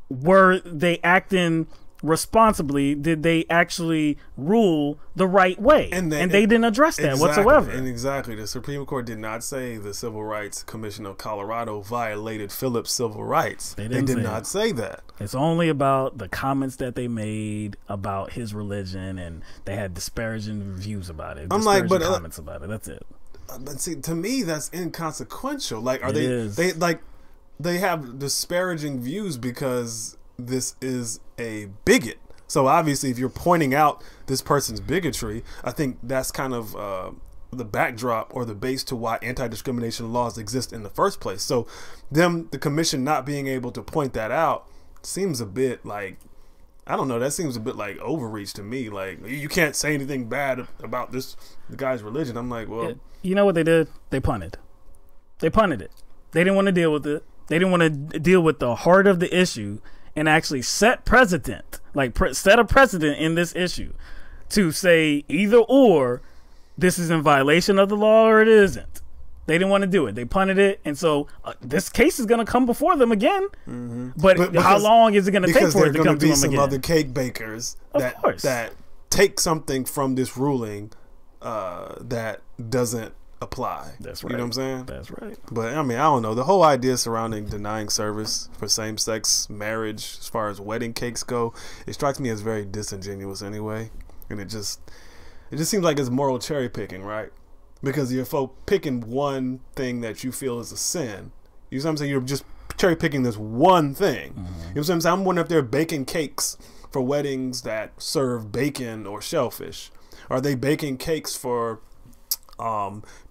were they acting responsibly did they actually rule the right way? And they didn't address that whatsoever. And exactly, the Supreme Court did not say the Civil Rights Commission of Colorado violated Phillips' civil rights. They did not say that. It's only about the comments that they made about his religion, and they had disparaging views about it. I'm like, but comments about it. That's it. But see, to me, that's inconsequential. Like, are they have disparaging views because this is a bigot. So obviously, if you're pointing out this person's bigotry, I think that's kind of the backdrop or the base to why anti-discrimination laws exist in the first place. So the commission not being able to point that out seems a bit like, I don't know, that seems a bit like overreach to me. Like, you can't say anything bad about the guy's religion. I'm like, well, you know what they did? They punted. They punted it. They didn't want to deal with it. They didn't want to deal with the heart of the issue and actually set precedent, set a precedent in this issue to say either or, this is in violation of the law or it isn't. They didn't want to do it. They punted it. And so this case is going to come before them again. Mm-hmm. But how long is it going to take for it to come to them again? Because there are going to be some other cake bakers that take something from this ruling that doesn't apply. That's right. You know what I'm saying? That's right. But I mean, I don't know. The whole idea surrounding denying service for same-sex marriage, as far as wedding cakes go, it strikes me as very disingenuous anyway. And it just seems like it's moral cherry picking, right? Because you're picking one thing that you feel is a sin. You know what I'm saying? You're just cherry picking this one thing. Mm-hmm. You know what I'm saying? I'm wondering if they're baking cakes for weddings that serve bacon or shellfish. Are they baking cakes for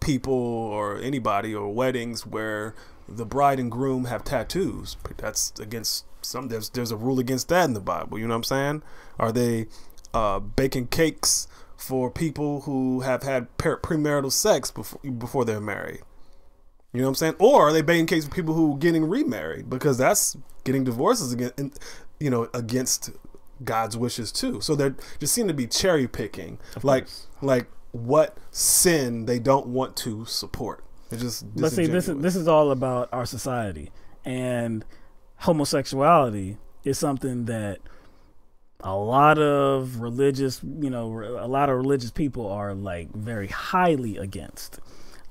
people or anybody, or weddings where the bride and groom have tattoos? That's against there's a rule against that in the Bible. You know what I'm saying? Are they baking cakes for people who have had premarital sex before they're married? You know what I'm saying? Or are they baking cakes for people who are getting remarried, because that's getting divorces against God's wishes too. So they just seem to be cherry picking, like what sin they don't want to support. It's just But see, this is all about our society, and homosexuality is something that a lot of religious people are like very highly against.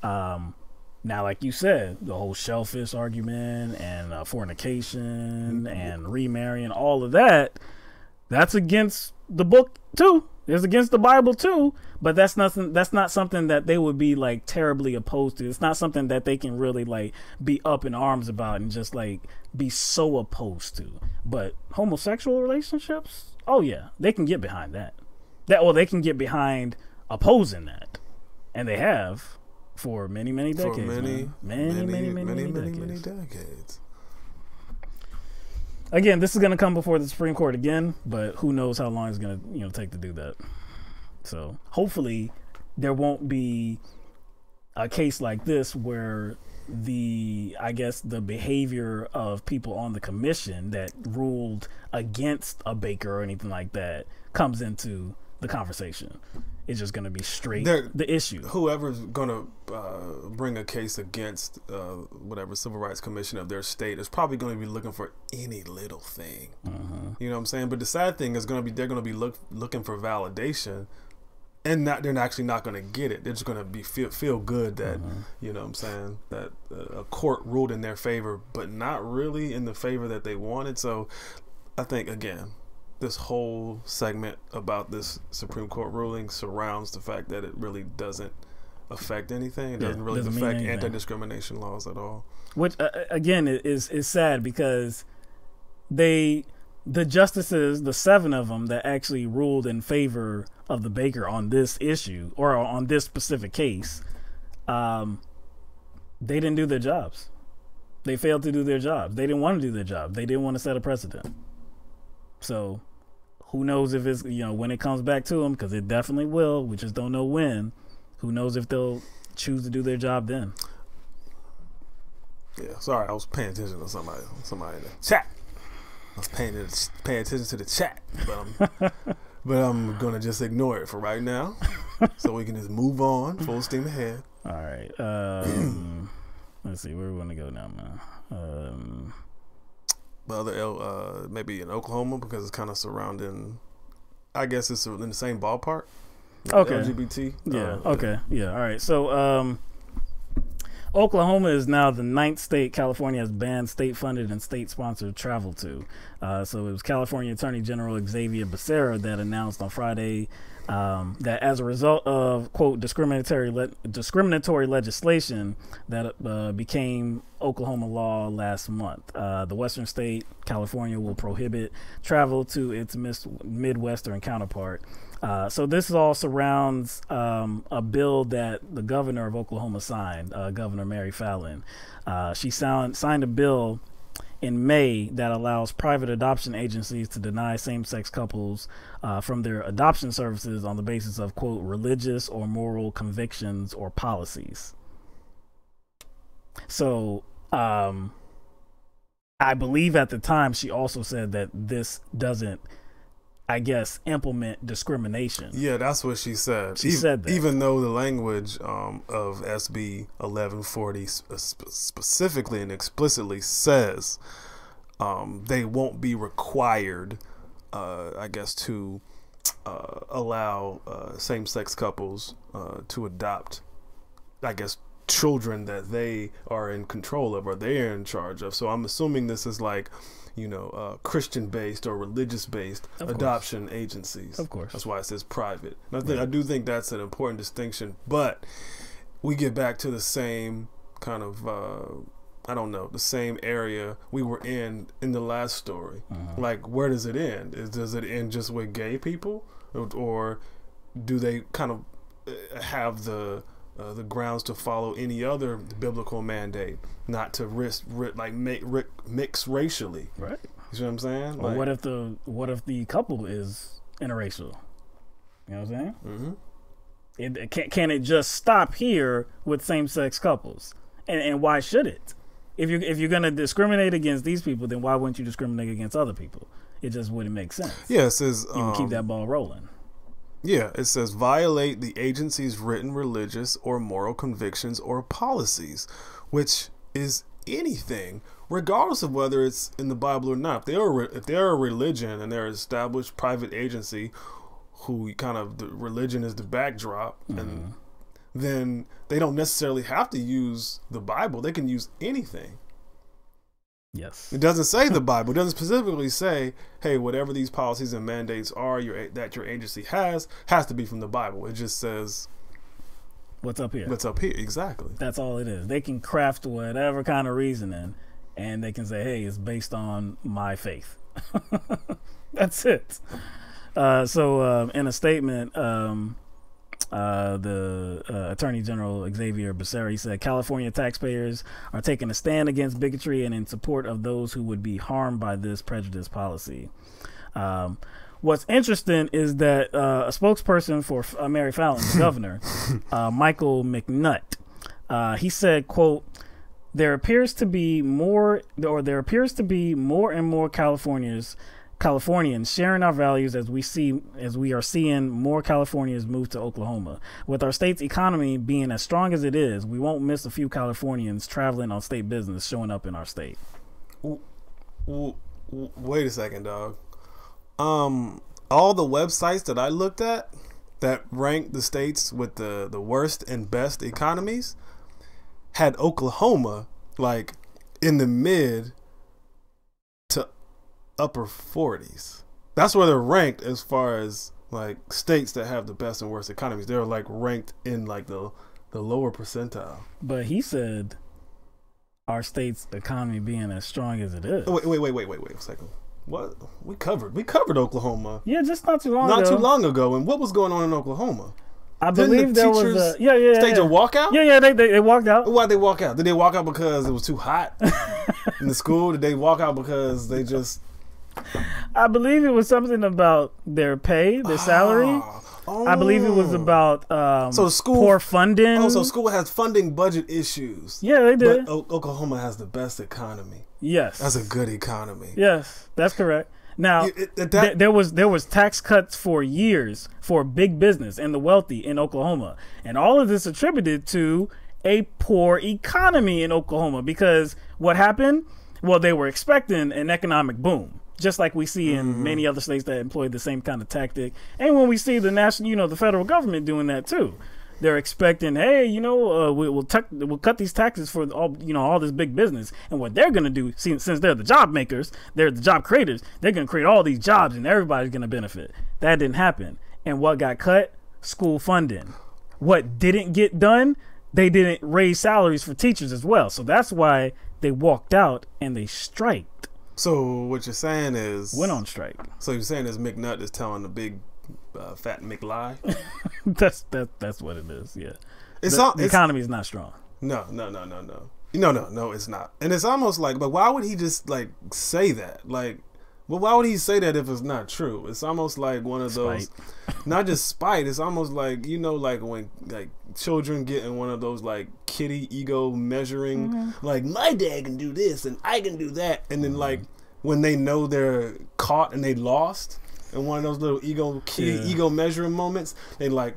Now, like you said, the whole shellfish argument and fornication and remarrying, all of that's against the book too. It's against the Bible too, but that's not something that they would be like terribly opposed to. It's not something that they can really like be up in arms about and just like be so opposed to. But homosexual relationships, oh yeah, they can get behind that. They can get behind opposing that, and they have for many decades. For many decades. Again, this is going to come before the Supreme Court again, but who knows how long it's going to take to do that. So hopefully there won't be a case like this where the behavior of people on the commission that ruled against a baker or anything like that comes into the conversation. It's just going to be straight the issue. Whoever's going to bring a case against whatever Civil Rights Commission of their state is probably going to be looking for any little thing. Mm-hmm. You know what I'm saying? But the sad thing is they're going to be looking for validation, and they're actually not going to get it. They're just going to be feel good that you know what I'm saying, that a court ruled in their favor, but not really in the favor that they wanted. So I think, again, this whole segment about this Supreme Court ruling surrounds the fact that it really doesn't affect anything. It doesn't really affect anti-discrimination laws at all. Which, again, is sad, because the justices, the 7 of them that actually ruled in favor of the baker on this issue or on this specific case, they didn't do their jobs. They failed to do their jobs. They didn't want to do their job. They didn't want to set a precedent. So who knows if it's, when it comes back to them, because it definitely will. We just don't know when. Who knows if they'll choose to do their job then. Yeah, sorry, I was paying attention to somebody in the chat. I was paying attention to the chat, but I'm going to just ignore it for right now, so we can just move on, full steam ahead. All right. Let's see, where we want to go now, man. maybe in Oklahoma because it's kind of surrounding. I guess it's in the same ballpark. Okay. LGBT. Yeah. Okay. Yeah. All right. So, Oklahoma is now the 9th state California has banned state-funded and state-sponsored travel to. So it was California Attorney General Xavier Becerra that announced on Friday that as a result of, quote, discriminatory legislation that became Oklahoma law last month, the western state, California, will prohibit travel to its Midwestern counterpart. So this all surrounds a bill that the governor of Oklahoma signed, Governor Mary Fallin. She signed a bill in May that allows private adoption agencies to deny same-sex couples from their adoption services on the basis of, quote, religious or moral convictions or policies. So I believe at the time she also said that this doesn't, I guess, implement discrimination. Yeah, that's what she said. She said that. Even though the language of SB 1140 specifically and explicitly says they won't be required, I guess, to allow same-sex couples to adopt, I guess, children that they are in control of or they're in charge of. So I'm assuming this is like, Christian-based or religious-based adoption agencies. Of course. That's why it says private. And I do think that's an important distinction. But we get back to the same kind of, the same area we were in the last story. Like, where does it end? Does it end just with gay people? Or do they kind of have the grounds to follow any other biblical mandate, not to mix racially? Right. You see what I'm saying? Well, what if the couple is interracial? You know what I'm saying? Mm-hmm. Can it just stop here with same-sex couples? And why should it? If you're gonna discriminate against these people, then why wouldn't you discriminate against other people? It just wouldn't make sense. Yeah, it says you can keep that ball rolling. Yeah, it says violate the agency's written religious or moral convictions or policies, which is anything, regardless of whether it's in the Bible or not. If they're a religion and they're an established private agency who kind of the religion is the backdrop, and then they don't necessarily have to use the Bible. They can use anything. Yes. It doesn't say the Bible. It doesn't specifically say, hey, whatever these policies and mandates are that your agency has to be from the Bible. It just says what's up here. What's up here, exactly. That's all it is. They can craft whatever kind of reasoning, and they can say, hey, it's based on my faith. That's it. So in a statement, the Attorney General Xavier Becerra said California taxpayers are taking a stand against bigotry and in support of those who would be harmed by this prejudice policy. What's interesting is that a spokesperson for Mary Fallin, the governor, Michael McNutt, he said, quote, there appears to be more and more Californians sharing our values as we are seeing more Californians move to Oklahoma. With our state's economy being as strong as it is, we won't miss a few Californians traveling on state business showing up in our state. Wait a second, dog. All the websites that I looked at that ranked the states with the worst and best economies had Oklahoma like in the mid to upper 40s. That's where they're ranked as far as like states that have the best and worst economies. They're like ranked in like the lower percentile. But he said our state's economy being as strong as it is. Wait a second. What we covered Oklahoma. Yeah, just not too long ago. Not too long ago. And what was going on in Oklahoma? I believe there was a stage a walkout. Yeah, they walked out. Why'd they walk out? Did they walk out because it was too hot in the school? Did they walk out because they just? I believe it was something about their pay, their salary. I believe it was about so school, poor funding. Oh, so school has funding budget issues. Yeah, they did. But Oklahoma has the best economy. Yes, that's a good economy. Yes, that's correct. Now, there was tax cuts for years for big business and the wealthy in Oklahoma, and all of this attributed to a poor economy in Oklahoma. Because what happened? Well, they were expecting an economic boom, just like we see in many other states that employ the same kind of tactic. And when we see the national, the federal government doing that too, they're expecting, hey, we'll cut these taxes for all this big business. And what they're going to do, since they're the job makers, they're the job creators, they're going to create all these jobs and everybody's going to benefit. That didn't happen. And what got cut? School funding. What didn't get done? They didn't raise salaries for teachers as well. So that's why they walked out and they striked. So what you're saying is... Went on strike. So you're saying is McNutt is telling the big fat McLie? That's what it is, yeah. The economy is not strong. No, it's not. And it's almost like, but why would he just like say that? Like, well, why would he say that if it's not true? It's almost like one of those, not just spite. It's almost like, like when like children get in one of those like kitty ego measuring, like my dad can do this and I can do that, and then like when they know they're caught and they lost in one of those little ego measuring moments, they like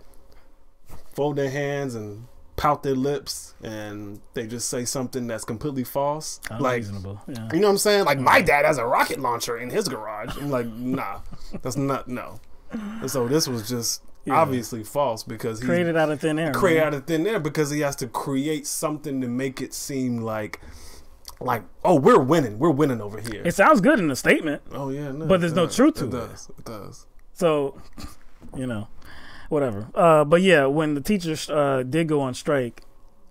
fold their hands and pout their lips and they just say something that's completely false. Unreasonable. Yeah. You know what I'm saying? Like, my dad has a rocket launcher in his garage. I'm like, nah, that's not, no. And so this was just obviously false because he created out of thin air. Out of thin air because he has to create something to make it seem like, oh, we're winning over here. It sounds good in the statement. Oh yeah, no, but there's no truth to it. It does. So, whatever. But yeah, when the teachers did go on strike,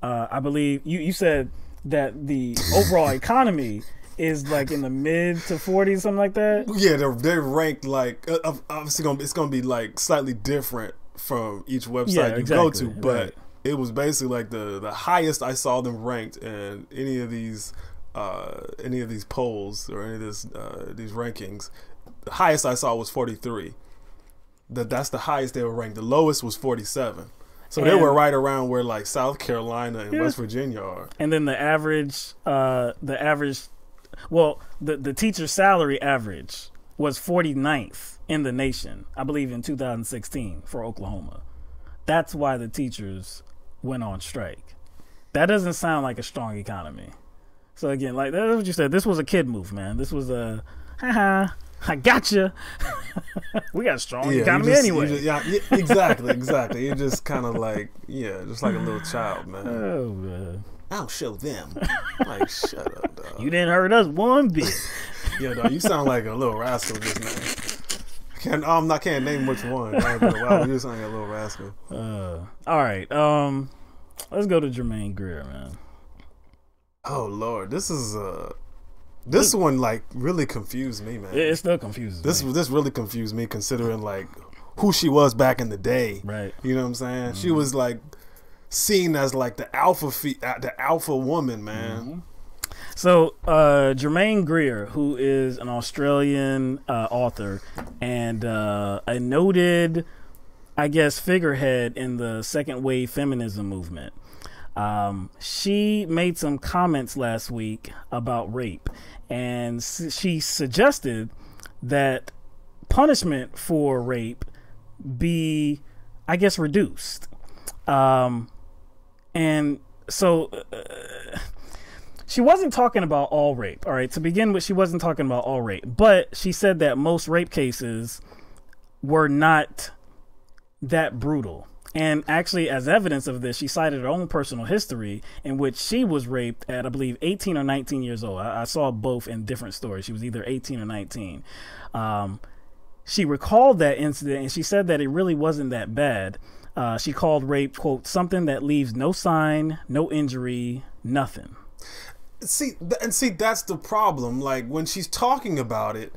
I believe you said that the overall economy is like in the mid to 40s, something like that. Yeah, they're ranked like obviously it's gonna be like slightly different from each website you go to, but it was basically like the highest I saw them ranked in any of these polls or any of these rankings. The highest I saw was 43. That's the highest they were ranked. The lowest was 47. So they were right around where like South Carolina and West Virginia are. And then the teacher salary average was 49th in the nation, I believe in 2016 for Oklahoma. That's why the teachers went on strike. That doesn't sound like a strong economy. So again, like that's what you said. This was a kid move, man. This was a I gotcha. We got a strong economy anyway. Exactly. You're just kind of like, just like a little child, man. Oh, man. I'll show them. Like, shut up, dog. You didn't hurt us one bit. Yeah, dog, you sound like a little rascal just now. I can't name which one. Wow, you sound like a little rascal. All right. Let's go to Germaine Greer, man. Oh, Lord. This one like really confused me, man. It still confuses me. This really confused me considering like who she was back in the day. Right. You know what I'm saying? Mm-hmm. She was like seen as like the alpha woman, man. Mm-hmm. So Germaine Greer, who is an Australian author and a noted, I guess, figurehead in the second wave feminism movement. She made some comments last week about rape, and she suggested that punishment for rape be, I guess, reduced. And so she wasn't talking about all rape. All right, to begin with, she wasn't talking about all rape, but she said that most rape cases were not that brutal. And actually, as evidence of this, she cited her own personal history in which she was raped at, I believe, 18 or 19 years old. I saw both in different stories. She was either 18 or 19. She recalled that incident, and she said that it really wasn't that bad. She called rape, quote, something that leaves no sign, no injury, nothing. See, that's the problem. Like, when she's talking about it,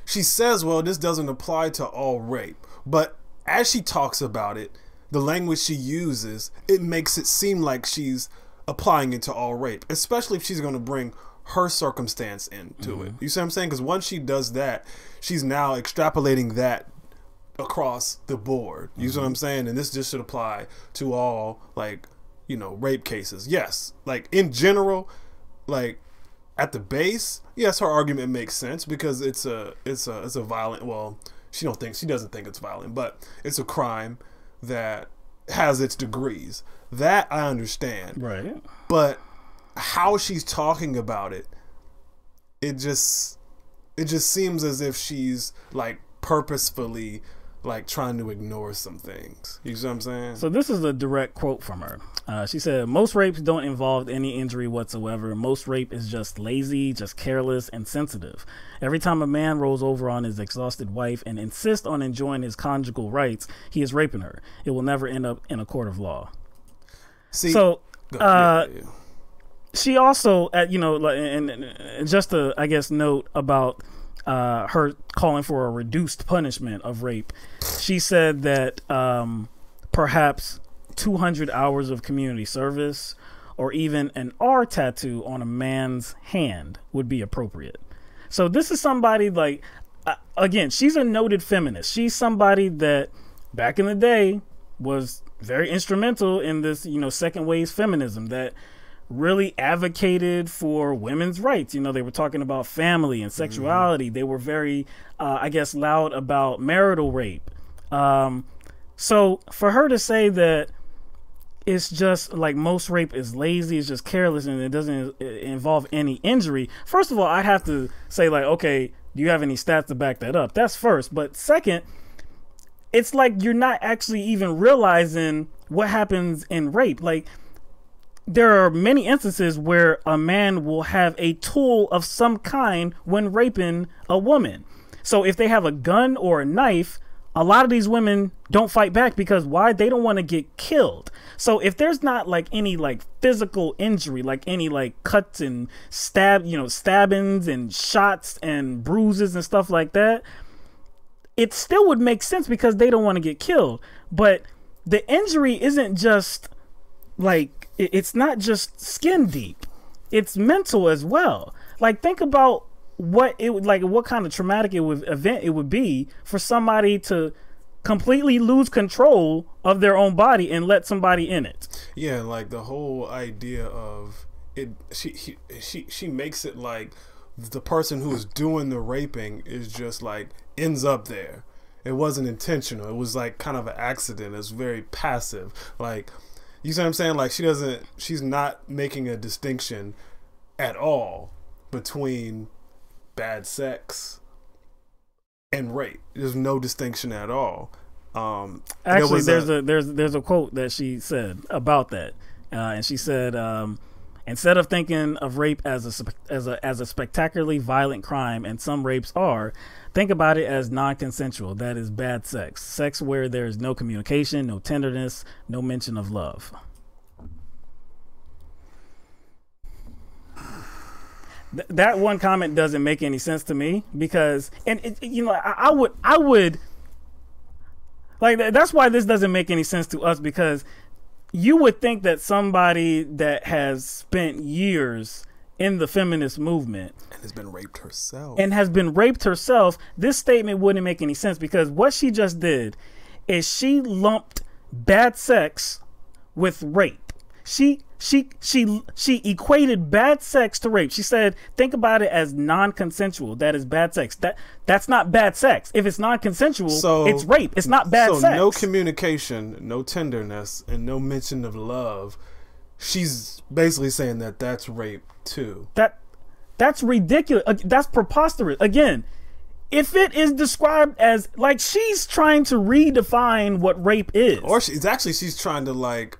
she says, well, this doesn't apply to all rape. But as she talks about it, the language she uses, it makes it seem like she's applying it to all rape, especially if she's going to bring her circumstance into it. You see what I'm saying? Because once she does that, she's now extrapolating that across the board. You see what I'm saying? And this just should apply to all, like, rape cases. Yes, like in general, like at the base, yes, her argument makes sense because it's a violent. Well, she doesn't think it's violent, but it's a crime that has its degrees. That I understand. Right. But how she's talking about it it just seems as if she's like purposefully like trying to ignore some things. You see what I'm saying? So this is a direct quote from her. She said, most rapes don't involve any injury whatsoever. Most rape is just lazy, just careless, and sensitive. Every time a man rolls over on his exhausted wife and insists on enjoying his conjugal rights, he is raping her. It will never end up in a court of law. See, so she also, and just to, I guess, note about her calling for a reduced punishment of rape. She said that perhaps 200 hours of community service or even an R tattoo on a man's hand would be appropriate. So this is somebody like, again, she's a noted feminist. She's somebody that back in the day was very instrumental in this, second wave feminism that really advocated for women's rights. They were talking about family and sexuality. They were very, loud about marital rape. So for her to say that it's just like most rape is lazy, it's just careless, and it doesn't involve any injury. First of all, I have to say, like, okay, do you have any stats to back that up? That's first. But second, it's like you're not actually even realizing what happens in rape. Like, there are many instances where a man will have a tool of some kind when raping a woman. So if they have a gun or a knife, a lot of these women don't fight back because why? They don't want to get killed. So if there's not like any like physical injury, like any like cuts and stabbings and shots and bruises and stuff like that, it still would make sense because they don't want to get killed. But the injury isn't just like, it's not just skin deep, it's mental as well. Like, think about what it would like, what kind of traumatic event it would be for somebody to completely lose control of their own body and let somebody in it. Yeah, like the whole idea of it, she makes it like the person who is doing the raping is just like ends up there. It wasn't intentional. It was like kind of an accident. It's very passive. Like, you see what I'm saying? Like, she's not making a distinction at all between bad sex and rape. There's no distinction at all. Actually, there's a quote that she said about that, and she said, instead of thinking of rape as a spectacularly violent crime, and some rapes are, think about it as non-consensual. That is bad sex where there is no communication, no tenderness, no mention of love. That one comment doesn't make any sense to me because, I would like, that's why this doesn't make any sense to us, because you would think that somebody that has spent years in the feminist movement and has been raped herself, this statement wouldn't make any sense, because what she just did is she lumped bad sex with rape. She equated bad sex to rape. She said, think about it as non-consensual. That is bad sex. That's not bad sex. If it's non-consensual, it's rape. It's not bad sex. So no communication, no tenderness, and no mention of love. She's basically saying that that's rape too. That's ridiculous. That's preposterous. Again, if it is described as, like, she's trying to redefine what rape is, or she's trying to like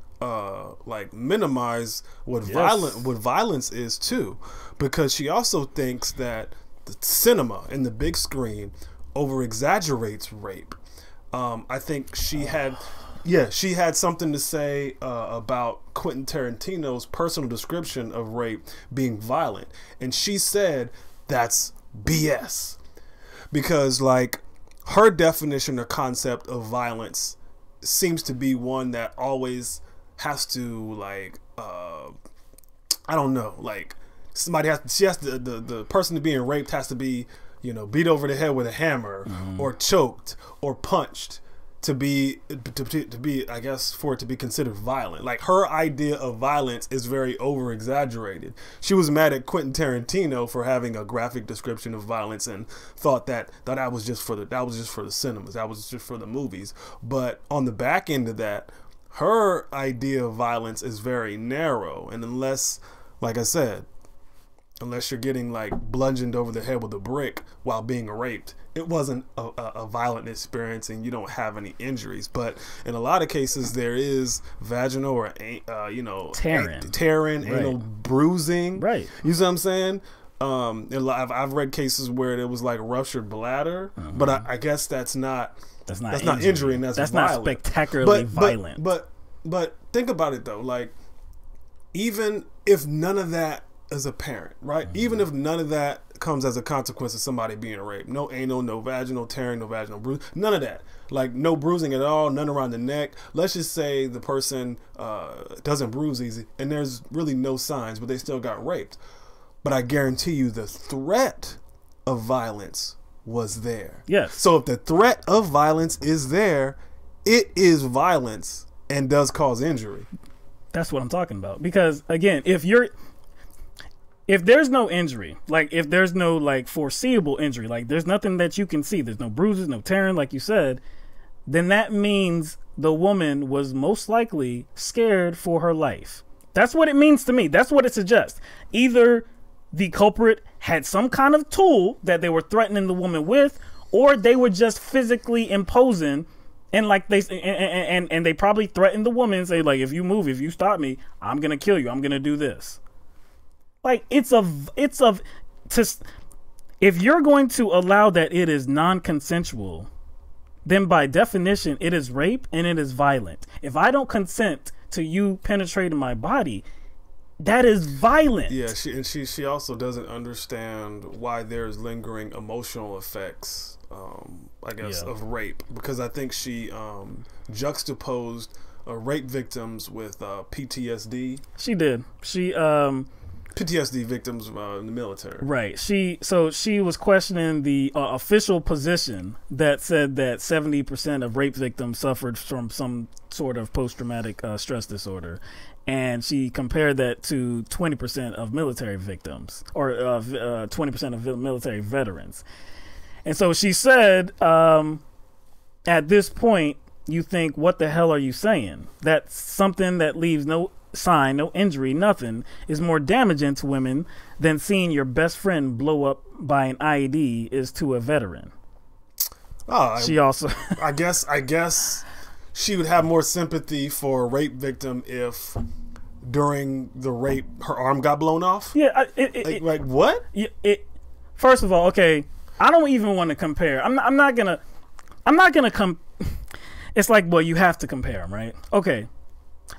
minimize what violence is too, because she also thinks that the cinema and the big screen over exaggerates rape. I think she had something to say about Quentin Tarantino's personal description of rape being violent, and she said that's BS, because like her definition or concept of violence seems to be one that always has to, like, I don't know, like, the person being raped has to be, beat over the head with a hammer, or choked or punched to be, I guess, for it to be considered violent. Like, her idea of violence is very over exaggerated. She was mad at Quentin Tarantino for having a graphic description of violence and thought that was just for the cinemas, that was just for the movies. But on the back end of that, her idea of violence is very narrow, and unless, like I said, unless you're getting like bludgeoned over the head with a brick while being raped, it wasn't a violent experience and you don't have any injuries. But in a lot of cases, there is vaginal or tearing, anal bruising. Right. You see what I'm saying? I've read cases where it was like ruptured bladder, but I guess that's not injury, and that's violent. Not spectacularly violent. But think about it though, like even if none of that is apparent, right? Even if none of that comes as a consequence of somebody being raped, no anal, no vaginal tearing, no vaginal bruise, none of that, like no bruising at all, none around the neck. Let's just say the person doesn't bruise easy, and there's really no signs, but they still got raped. But I guarantee you the threat of violence was there. Yes. So if the threat of violence is there, it is violence and does cause injury. That's what I'm talking about. Because again, if there's no injury, like if there's no like foreseeable injury, like there's nothing that you can see, there's no bruises, no tearing, like you said, then that means the woman was most likely scared for her life. That's what it means to me. That's what it suggests. Either the culprit had some kind of tool that they were threatening the woman with, or they were just physically imposing, and like and they probably threatened the woman and say, like, if you move, if you stop me, I'm gonna kill you, I'm gonna do this. Like if you're going to allow that it is non-consensual, then by definition it is rape and it is violent. If I don't consent to you penetrating my body, that is violent. Yeah, she also doesn't understand why there's lingering emotional effects, I guess, of rape, because I think she juxtaposed rape victims with PTSD. She did. PTSD victims in the military. Right. She was questioning the official position that said that 70% of rape victims suffered from some sort of post-traumatic stress disorder. And she compared that to 20% of military victims, or 20% of military veterans. And so she said, at this point, you think, what the hell are you saying? That something that leaves no sign, no injury, nothing, is more damaging to women than seeing your best friend blow up by an IED is to a veteran. She also I guess she would have more sympathy for a rape victim if during the rape her arm got blown off. Yeah, like what? First of all, okay, I don't even want to compare. I'm not gonna It's like, well, you have to compare them, right? Okay,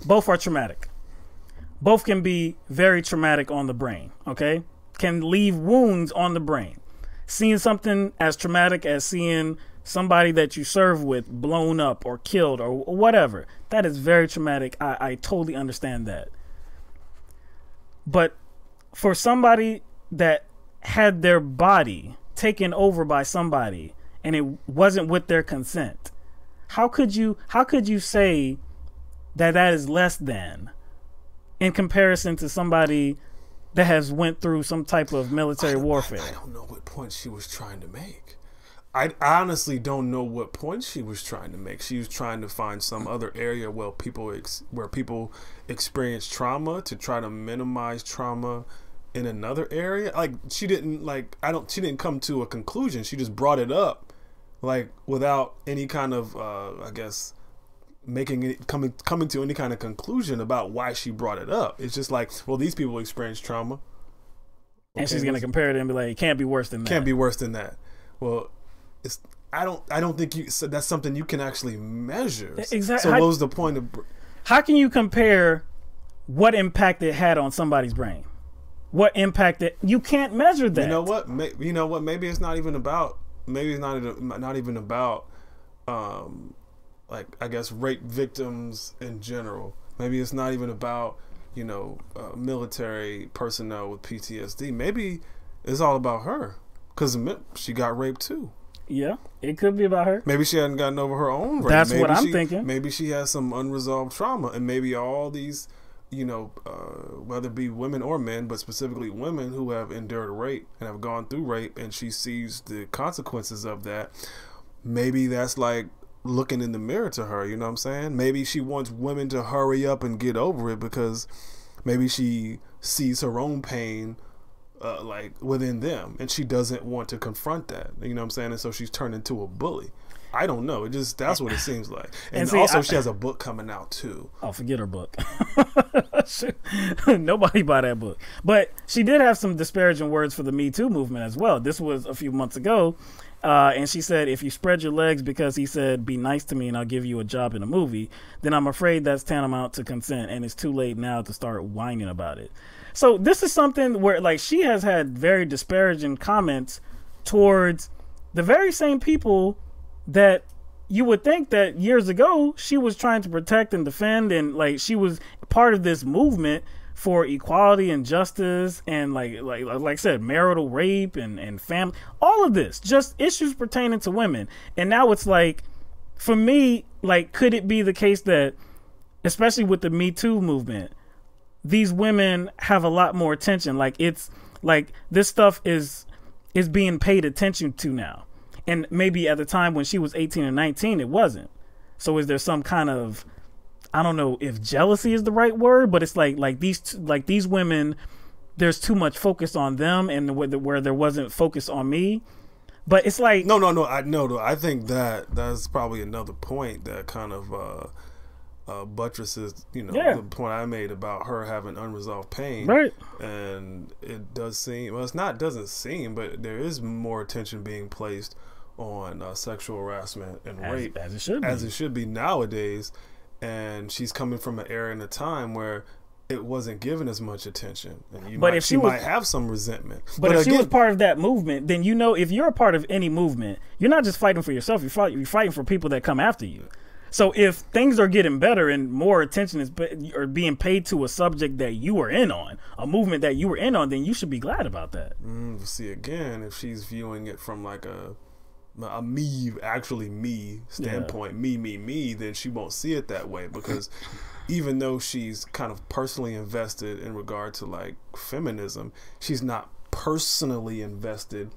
both are traumatic. Both can be very traumatic on the brain, okay? Can leave wounds on the brain. Seeing something as traumatic as seeing somebody that you serve with blown up or killed or whatever, that is very traumatic. I totally understand that. But for somebody that had their body taken over by somebody and it wasn't with their consent, how could you say that is less than in comparison to somebody that has went through some type of military warfare? I don't know what point she was trying to make. I honestly don't know what point she was trying to make. She was trying to find some other area where people experience trauma to try to minimize trauma in another area. Like she didn't come to a conclusion. She just brought it up, like without any kind of I guess coming to any kind of conclusion about why she brought it up. It's just like, well, these people experience trauma, and she's gonna compare it and be like, it can't be worse than that. Can't be worse than that. Well, I don't think that's something you can actually measure. Exactly. So what was the point of? How can you compare what impact it had on somebody's brain? What impact you can't measure that. You know what? Maybe it's not even about. Maybe it's not even about. Like, I guess, rape victims in general. Maybe it's not even about, military personnel with PTSD. Maybe it's all about her, because she got raped too. Yeah, it could be about her. Maybe she hadn't gotten over her own rape. That's what I'm thinking. Maybe she has some unresolved trauma, and maybe all these, whether it be women or men, but specifically women who have endured rape and have gone through rape, and she sees the consequences of that. Maybe that's like looking in the mirror to her, you know what I'm saying? Maybe she wants women to hurry up and get over it because maybe she sees her own pain like within them, and she doesn't want to confront that. You know what I'm saying? And so she's turned into a bully. I don't know. That's what it seems like. And see, also, she has a book coming out too. Oh, forget her book. Nobody buy that book. But she did have some disparaging words for the Me Too movement as well. This was a few months ago. And she said, if you spread your legs because he said, be nice to me and I'll give you a job in a movie, then I'm afraid that's tantamount to consent and it's too late now to start whining about it. So this is something where, like, she has had very disparaging comments towards the very same people that you would think that years ago she was trying to protect and defend, and like she was part of this movement for equality and justice and like I said, marital rape and family, all of this, just issues pertaining to women. And now it's like, for me, like, could it be the case that, especially with the Me Too movement, these women have a lot more attention? Like, it's like this stuff is being paid attention to now. And maybe at the time when she was 18 or 19, it wasn't. So is there some kind of, I don't know if jealousy is the right word, but it's like these women, there's too much focus on them and where there wasn't focus on me. But it's like, no. I think that's probably another point that kind of buttresses, the point I made about her having unresolved pain. Right. And it does seem, well, doesn't seem, but there is more attention being placed on sexual harassment and rape as it should be nowadays. And she's coming from an era and a time where it wasn't given as much attention, and she might have some resentment. But if she was part of that movement, then if you're a part of any movement, you're not just fighting for yourself. You're fighting for people that come after you. So if things are getting better and more attention is being paid to a subject that you were in on, a movement that you were in on, then you should be glad about that. See, again, if she's viewing it from like a me standpoint, me, then she won't see it that way, because even though she's kind of personally invested in regard to like feminism, she's not personally invested,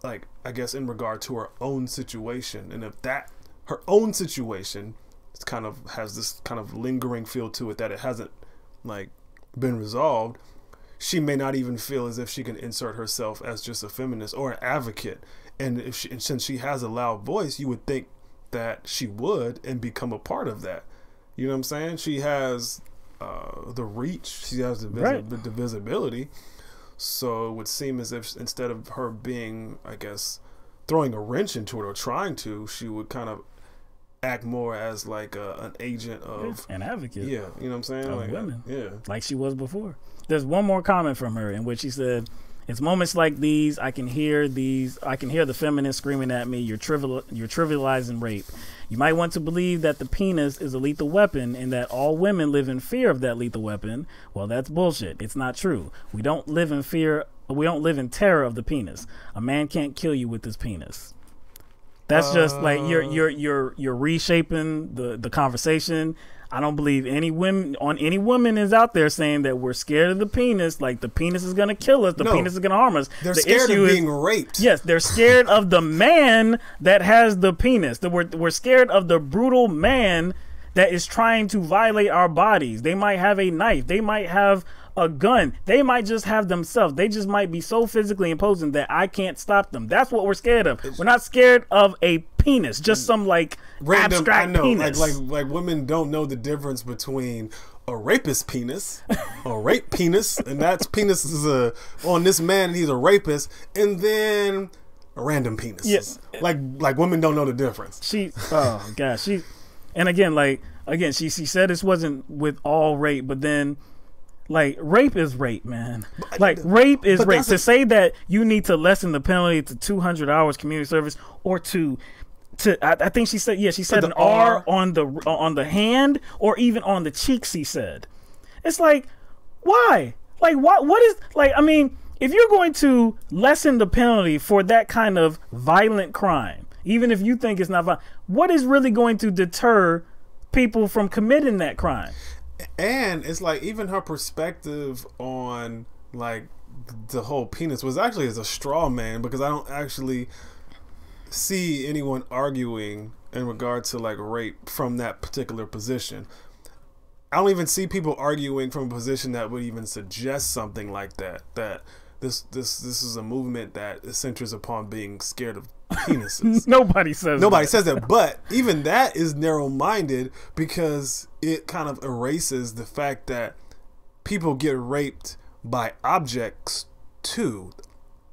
like, I guess, in regard to her own situation. And if her own situation has this kind of lingering feel to it that it hasn't like been resolved, she may not even feel as if she can insert herself as just a feminist or an advocate. And since she has a loud voice, you would think that she would and become a part of that. You know what I'm saying? She has the reach. She has the visibility. So it would seem as if instead of her being, I guess, throwing a wrench into it or trying to, she would kind of act more as like an agent of an advocate. Yeah, you know what I'm saying? Of like women. Yeah, like she was before. There's one more comment from her in which she said, "It's moments like these I can hear the feminists screaming at me, you're trivializing rape. You might want to believe that the penis is a lethal weapon and that all women live in fear of that lethal weapon. Well, that's bullshit. It's not true. We don't live in terror of the penis. A man can't kill you with his penis." That's just like you're reshaping the conversation. I don't believe any woman is out there saying that we're scared of the penis, like the penis is going to kill us, the penis is going to harm us. They're scared of being raped. Yes, they're scared of the man that has the penis. We're scared of the brutal man that is trying to violate our bodies. They might have a knife. They might have a gun. They might just have themselves. They just might be so physically imposing that I can't stop them. That's what we're scared of. We're not scared of a penis, just some like random, abstract penis. Like women don't know the difference between a rapist penis, a rape penis, and that's penis is on this man and he's a rapist, and then a random penis. Yes, like women don't know the difference. She said this wasn't with all rape, but then, like, rape is rape, man. Like, rape is rape. To say that you need to lessen the penalty to 200 hours community service, or I think she said an R on the hand, or even on the cheeks, he said. It's like, why? Like, what is, like, I mean, if you're going to lessen the penalty for that kind of violent crime, even if you think it's not violent, what is really going to deter people from committing that crime? And it's like, even her perspective on like the whole penis was actually as a straw man, because I don't actually see anyone arguing in regard to like rape from that particular position. I don't even see people arguing from a position that would even suggest something like that this is a movement that centers upon being scared of penises. Nobody says that. But even that is narrow-minded because it kind of erases the fact that people get raped by objects too.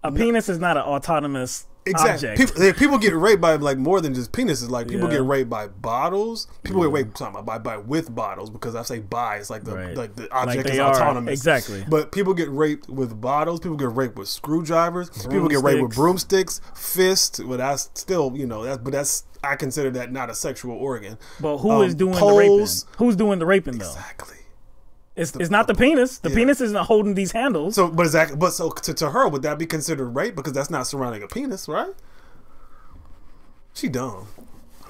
A penis is not an autonomous object. People get raped by like more than just penises. Like people get raped by bottles. People get raped by with bottles, because I say by, it's like the object is autonomous. Exactly. But people get raped with bottles. People get raped with screwdrivers. People get raped with broomsticks, fists. Well, that's still, that's I consider that not a sexual organ. But who is doing the raping? Who's doing the raping though? Exactly. It's not the penis. The penis isn't holding these handles. So, to her, would that be considered rape? Because that's not surrounding a penis, right? She dumb,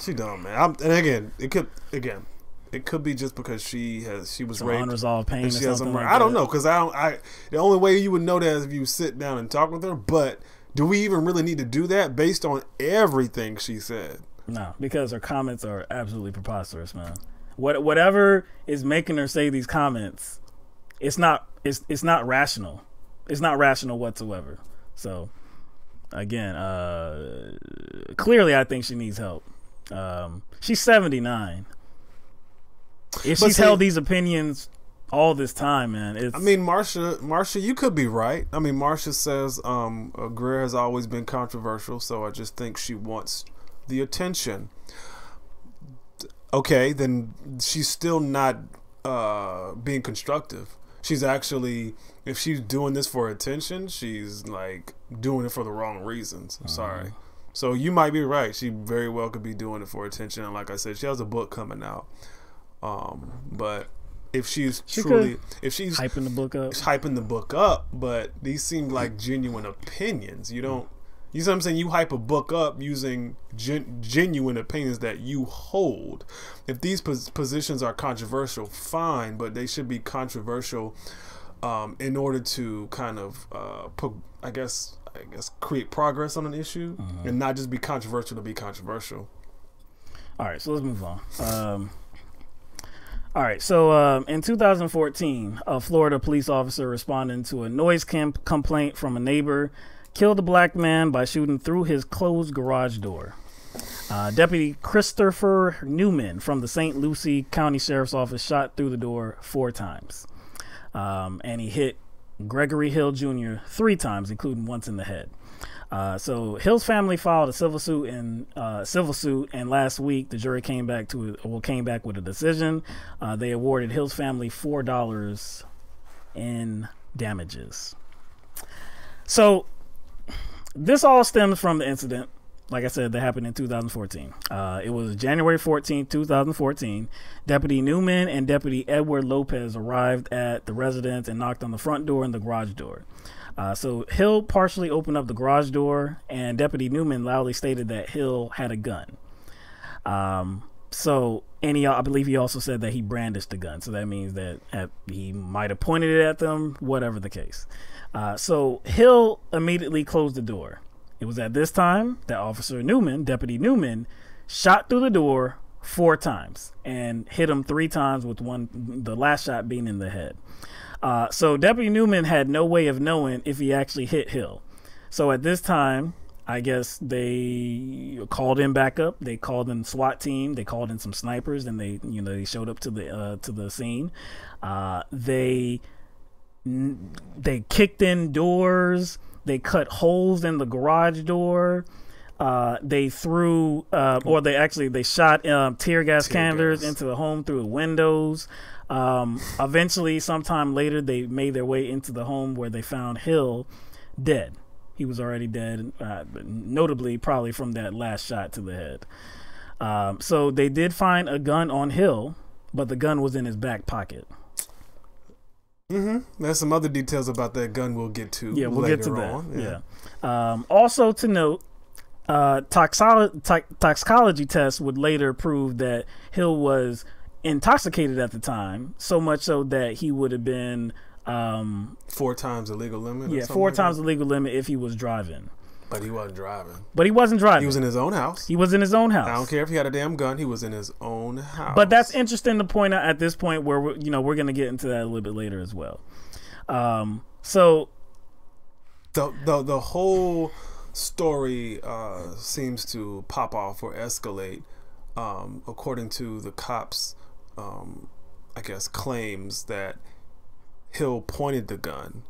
man. It could be just because she was some raped, unresolved pain, or something like I don't know, because the only way you would know that is if you sit down and talk with her. But do we even really need to do that based on everything she said? No, because her comments are absolutely preposterous, man. Whatever is making her say these comments, it's not rational. It's not rational whatsoever. So, again, clearly I think she needs help. She's 79. If she's held these opinions all this time, man, Marsha, you could be right. Marsha says Greer has always been controversial, so I just think she wants the attention. Okay, then she's still not being constructive. She's actually, if she's doing this for attention, she's like doing it for the wrong reasons. I'm sorry. So you might be right. She very well could be doing it for attention. And like I said, she has a book coming out. But if she's hyping the book up, but these seem like genuine opinions. You know what I'm saying? You hype a book up using genuine opinions that you hold. If these positions are controversial, fine, but they should be controversial in order to kind of, I guess, create progress on an issue, and not just be controversial to be controversial. All right, so let's move on. All right, so in 2014, a Florida police officer responding to a noise complaint from a neighbor killed a black man by shooting through his closed garage door. Deputy Christopher Newman from the St. Lucie County Sheriff's Office shot through the door 4 times. And he hit Gregory Hill Jr. 3 times, including once in the head. So Hill's family filed a civil suit, and last week the jury came back with a decision. They awarded Hill's family $4 in damages. So this all stems from the incident, like I said, that happened in 2014. It was January 14, 2014. Deputy Newman and Deputy Edward Lopez arrived at the residence and knocked on the front door and the garage door. So Hill partially opened up the garage door, and Deputy Newman loudly stated that Hill had a gun. I believe he also said that he brandished the gun. So that means that he might have pointed it at them, whatever the case. So Hill immediately closed the door. It was at this time that Deputy Newman, shot through the door 4 times and hit him 3 times with the last shot being in the head. So Deputy Newman had no way of knowing if he actually hit Hill. So at this time, I guess they called him back up. They called in SWAT team. They called in some snipers, and they showed up to the scene. They kicked in doors. They cut holes in the garage door. They shot tear gas cannons into the home through the windows. Eventually, sometime later, they made their way into the home where they found Hill dead. He was already dead, notably probably from that last shot to the head. So they did find a gun on Hill, but the gun was in his back pocket. There's some other details about that gun we'll get to. Yeah, we'll get to that. Yeah. Also to note, toxicology tests would later prove that Hill was intoxicated at the time, so much so that he would have been 4 times the legal limit. Yeah, 4 times the legal limit if he was driving. But he wasn't driving. He was in his own house. He was in his own house. I don't care if he had a damn gun. He was in his own house. But that's interesting to point out at this point, where we're going to get into that a little bit later as well. So The whole story seems to pop off or escalate according to the cops, I guess, claims that Hill pointed the gun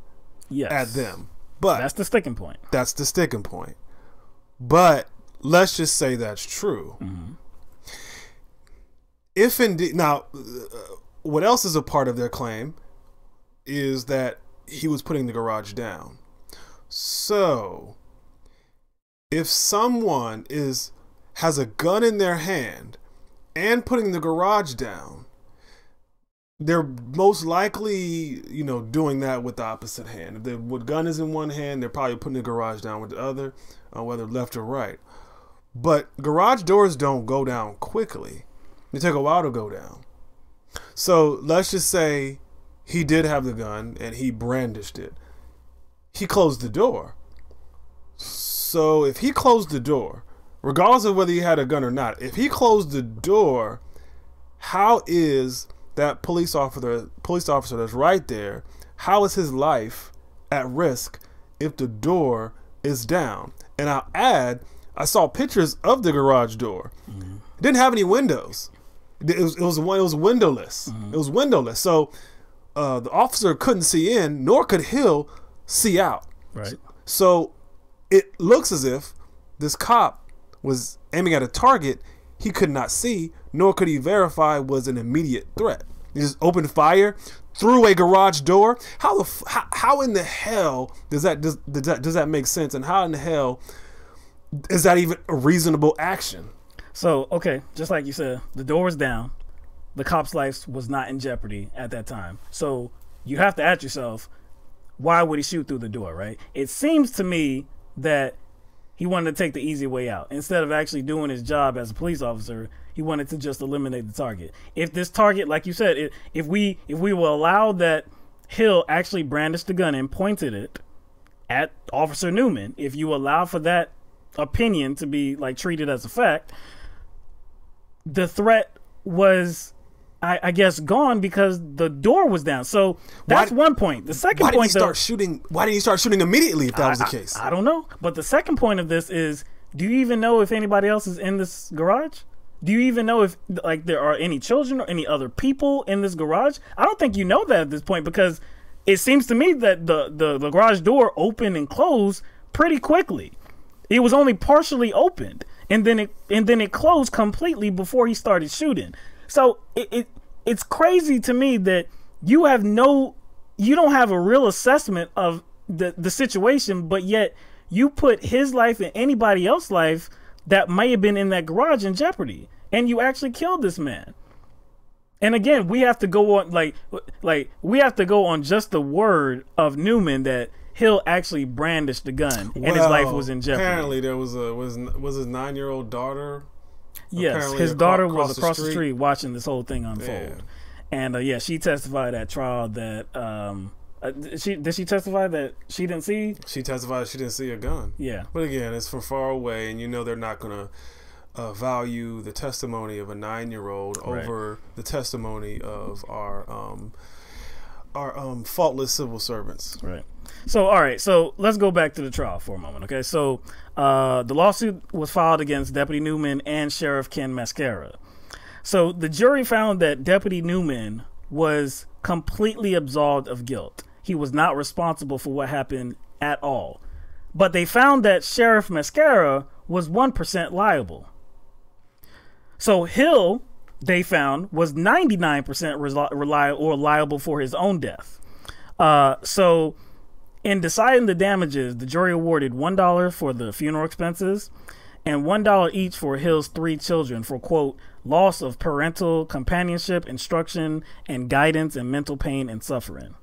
at them. But that's the sticking point. That's the sticking point. But let's just say that's true. Mm-hmm. If indeed, now, what else is a part of their claim is that he was putting the garage down. So, if someone has a gun in their hand and putting the garage down, they're most likely, doing that with the opposite hand. If the gun is in one hand, they're probably putting the garage down with the other, whether left or right. But garage doors don't go down quickly. They take a while to go down. So let's just say he did have the gun and he brandished it. He closed the door. So if he closed the door, regardless of whether he had a gun or not, if he closed the door, how is that police officer that's right there, how is his life at risk if the door is down? And I'll add, I saw pictures of the garage door. Mm-hmm. It didn't have any windows. It was windowless. Mm-hmm. It was windowless. So the officer couldn't see in, nor could Hill see out. Right. So it looks as if this cop was aiming at a target he could not see, nor could he verify was an immediate threat. He just opened fire through a garage door. How in the hell does that make sense? And how in the hell is that even a reasonable action? So, okay, just like you said, the door was down. The cop's life was not in jeopardy at that time. So you have to ask yourself, why would he shoot through the door, right? It seems to me that he wanted to take the easy way out. Instead of actually doing his job as a police officer, he wanted to just eliminate the target. If this target, like you said, if we will allow that Hill actually brandished the gun and pointed it at Officer Newman, if you allow for that opinion to be like treated as a fact, the threat was, I guess, gone because the door was down. So that's one point. The second point, why didn't he start shooting immediately if that was the case? I don't know. But the second point of this is, do you even know if anybody else is in this garage? Do you even know if there are any children or any other people in this garage? I don't think you know that at this point, because it seems to me that the garage door opened and closed pretty quickly. It was only partially opened, and then it closed completely before he started shooting. So it's crazy to me that you don't have a real assessment of the situation, but yet you put his life and anybody else's life that may have been in that garage in jeopardy, and you actually killed this man. And again, we have to go on we have to go on just the word of Newman that Hill actually brandished the gun and his life was in jeopardy. Apparently, there was his 9-year-old daughter. Yes, his daughter was across the street watching this whole thing unfold, and she testified at trial that did she testify that she didn't see? She testified she didn't see a gun. Yeah, but again, it's from far away, and they're not gonna value the testimony of a 9-year-old over the testimony of our faultless civil servants. Right. So, all right. So let's go back to the trial for a moment. Okay. So the lawsuit was filed against Deputy Newman and Sheriff Ken Mascara. So the jury found that Deputy Newman was completely absolved of guilt. He was not responsible for what happened at all. But they found that Sheriff Mascara was 1% liable. So Hill, they found, was 99% liable for his own death. So in deciding the damages, the jury awarded $1 for the funeral expenses and $1 each for Hill's 3 children for, quote, loss of parental companionship, instruction, and guidance, and mental pain and suffering.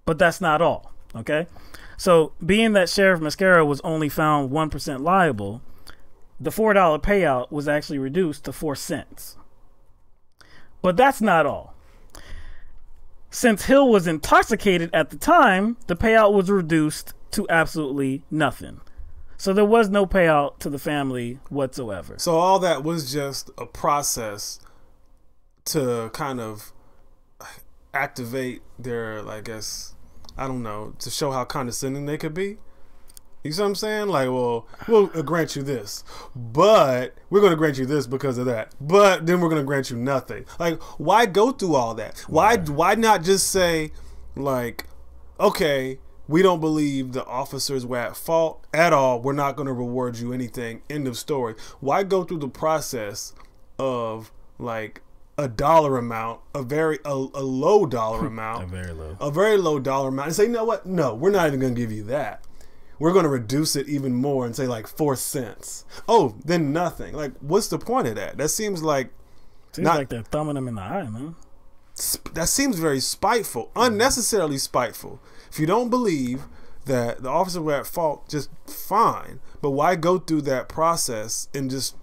But that's not all, okay? So being that Sheriff Mascara was only found 1% liable, the $4 payout was actually reduced to 4 cents. But that's not all. Since Hill was intoxicated at the time, the payout was reduced to absolutely nothing. So there was no payout to the family whatsoever. So all that was just a process to kind of activate their, I guess, I don't know, to show how condescending they could be. You see what I'm saying? Like, well, we'll grant you this, but we're going to grant you this because of that. But then we're going to grant you nothing. Like, why go through all that? Why not just say, like, okay, we don't believe the officers were at fault at all. We're not going to reward you anything. End of story. Why go through the process of, like, a dollar amount, a low dollar amount, a very low dollar amount, and say, you know what? No, we're not even going to give you that. We're going to reduce it even more and say like 4 cents. Oh, then nothing. Like, what's the point of that? That seems like like they're thumbing them in the eye, man. That seems very spiteful, unnecessarily spiteful. If you don't believe that the officers were at fault, just fine. But why go through that process and just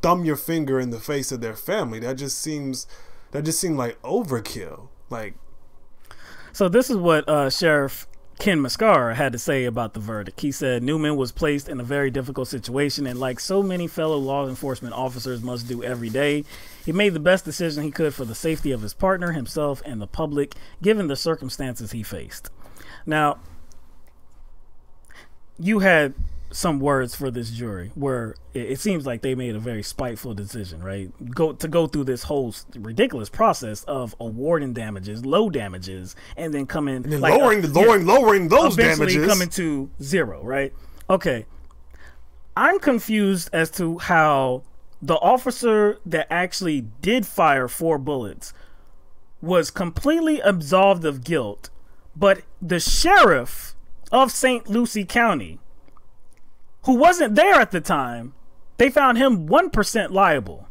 thumb your finger in the face of their family? That just seemed like overkill. Like, so this is what Sheriff Ken Mascara had to say about the verdict. He said Newman was placed in a very difficult situation, and like so many fellow law enforcement officers must do every day, he made the best decision he could for the safety of his partner, himself, and the public, given the circumstances he faced. Now, you had some words for this jury where it seems like they made a very spiteful decision, right? Go through this whole ridiculous process of awarding damages, low damages, and then coming and then like, lowering those eventually damages, coming to zero, right? Okay, I'm confused as to how the officer that actually did fire 4 bullets was completely absolved of guilt, but the sheriff of St. Lucie County, who wasn't there at the time, they found him 1% liable.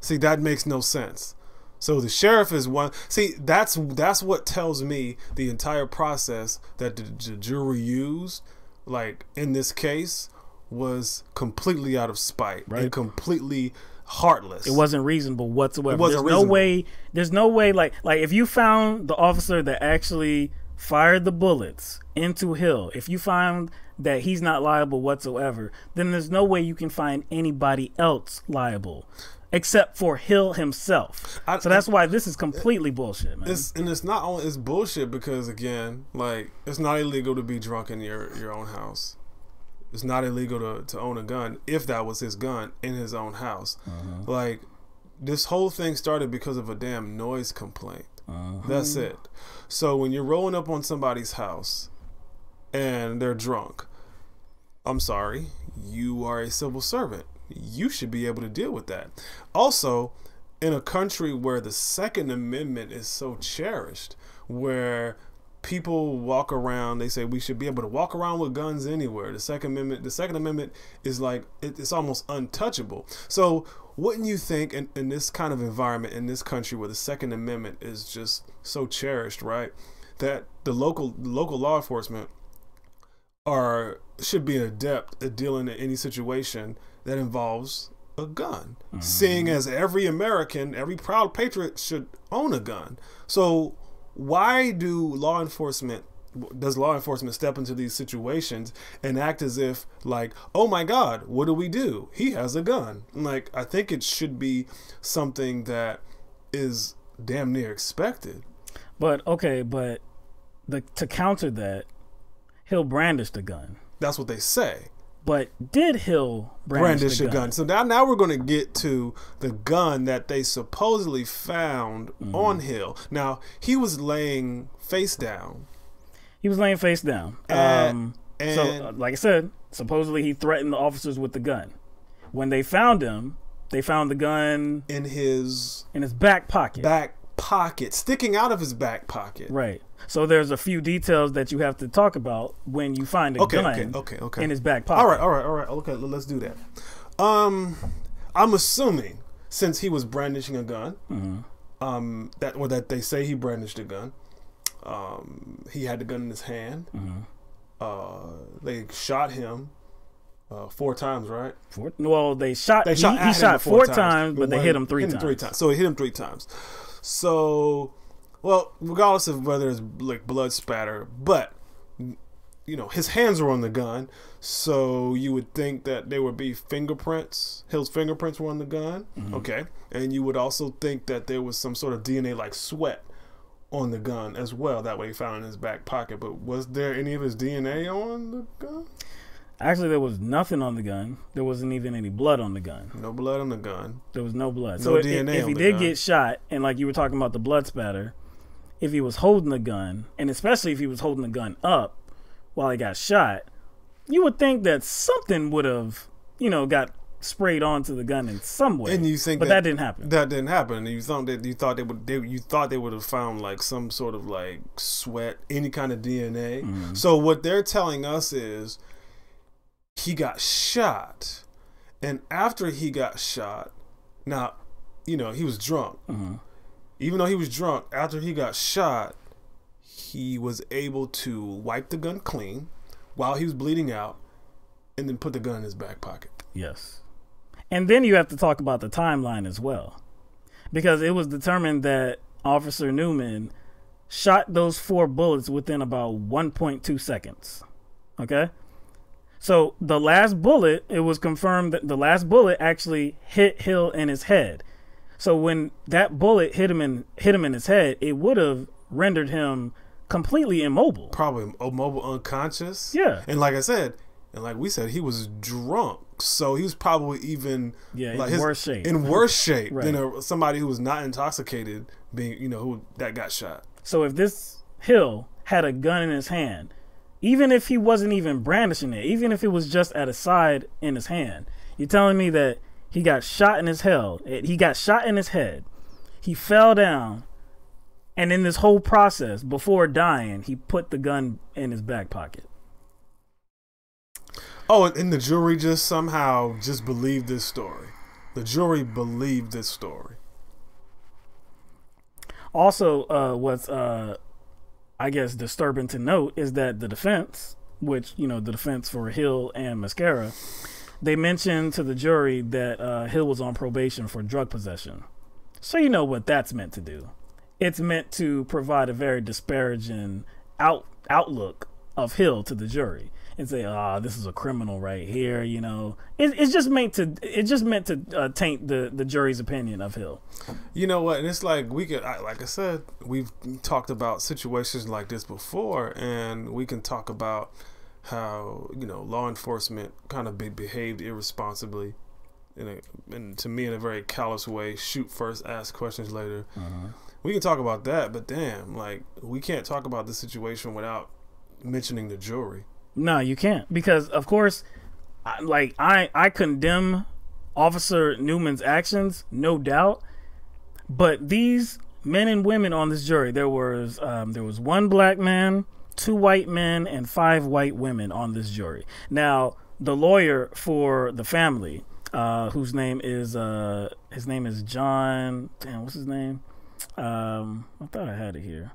See, that makes no sense. So the sheriff is one. See, that's what tells me the entire process that the jury used, like in this case, was completely out of spite, right, and completely heartless. It wasn't reasonable whatsoever. It wasn't reasonable. There's no way. Like if you found the officer that actually fired the bullets into Hill, if you found that he's not liable whatsoever, then there's no way you can find anybody else liable except for Hill himself. So that's why this is completely bullshit, man. It's not only, it's bullshit because, again, like, it's not illegal to be drunk in your own house. It's not illegal to own a gun, if that was his gun, in his own house. Like, this whole thing started because of a damn noise complaint. That's it. So when you're rolling up on somebody's house and they're drunk, I'm sorry, you are a civil servant. You should be able to deal with that. Also, in a country where the Second Amendment is so cherished, where people walk around, they say we should be able to walk around with guns anywhere. The Second Amendment is like, it's almost untouchable. So wouldn't you think in this kind of environment, in this country where the Second Amendment is just so cherished, right, that the local law enforcement should be an adept at dealing in any situation that involves a gun, seeing as every American, every proud patriot should own a gun. So why does law enforcement step into these situations and act as if, like, oh my God, what do? He has a gun. Like, I think it should be something that is damn near expected. But okay, to counter that, Hill brandished a gun. That's what they say. But did Hill brandish a gun? So now we're going to get to the gun that they supposedly found on Hill. Now, he was laying face down. So, like I said, supposedly he threatened the officers with the gun. When they found him, they found the gun in his back pocket. Sticking out of his back pocket. Right. So there's a few details that you have to talk about when you find a gun in his back pocket. All right. Okay, let's do that. I'm assuming, since he was brandishing a gun, that they say he brandished a gun, he had the gun in his hand. They shot him 4 times, right? He shot 4 times, but they hit him 3 times. So he hit him 3 times. So, well, regardless of whether it's like blood spatter, but his hands were on the gun, so you would think that there would be fingerprints. Hill's fingerprints were on the gun. Okay, and you would also think that there was some sort of DNA, like sweat, on the gun as well. That way he found in his back pocket. But was there any of his DNA on the gun? Actually, there was nothing on the gun. There wasn't even any blood on the gun. No blood on the gun. There was no blood. No So DNA if on he the did gun. get shot, and like you were talking about the blood spatter, if he was holding the gun, and especially if he was holding the gun up while he got shot, you would think that something would have, you know, got sprayed onto the gun in some way. And you think but that didn't happen. That didn't happen. And you thought they would have found like some sort of like sweat, any kind of DNA. Mm-hmm. So what they're telling us is he got shot, and after he got shot, now, you know, he was drunk. Mm-hmm. Even though he was drunk, after he got shot, he was able to wipe the gun clean while he was bleeding out, and then put the gun in his back pocket. Yes. And then you have to talk about the timeline as well, because it was determined that Officer Newman shot those 4 bullets within about 1.2 seconds. Okay? So the last bullet, it was confirmed that the last bullet actually hit Hill in his head. So when that bullet hit him in his head, it would have rendered him completely immobile. Probably immobile, unconscious. Yeah. And like I said, and like we said, he was drunk. So he was probably even like in worse shape. In worse shape Right. than somebody who was not intoxicated being, you know, who that got shot. So if this Hill had a gun in his hand, even if he wasn't even brandishing it, even if it was just at a side in his hand, you're telling me that he got shot in his head. He got shot in his head. He fell down, and in this whole process, before dying, he put the gun in his back pocket. Oh, and the jury just somehow just believed this story. The jury believed this story. Also, what's I guess disturbing to note is that the defense, which, you know, the defense for Hill and Mascara, they mentioned to the jury that Hill was on probation for drug possession. So you know what that's meant to do. It's meant to provide a very disparaging outlook of Hill to the jury and say, this is a criminal right here. You know, it's just meant to taint the jury's opinion of Hill. You know what? And it's like like I said, we've talked about situations like this before, and we can talk about how, you know, law enforcement kind of behaved irresponsibly, and to me in a very callous way. Shoot first, ask questions later. We can talk about that, but damn, like, we can't talk about this situation without mentioning the jury. No, you can't, because of course, I condemn Officer Newman's actions, no doubt, but these men and women on this jury, there was 1 black man, 2 white men, and 5 white women on this jury. Now, the lawyer for the family, whose name is John. Damn, what's his name? I thought I had it here.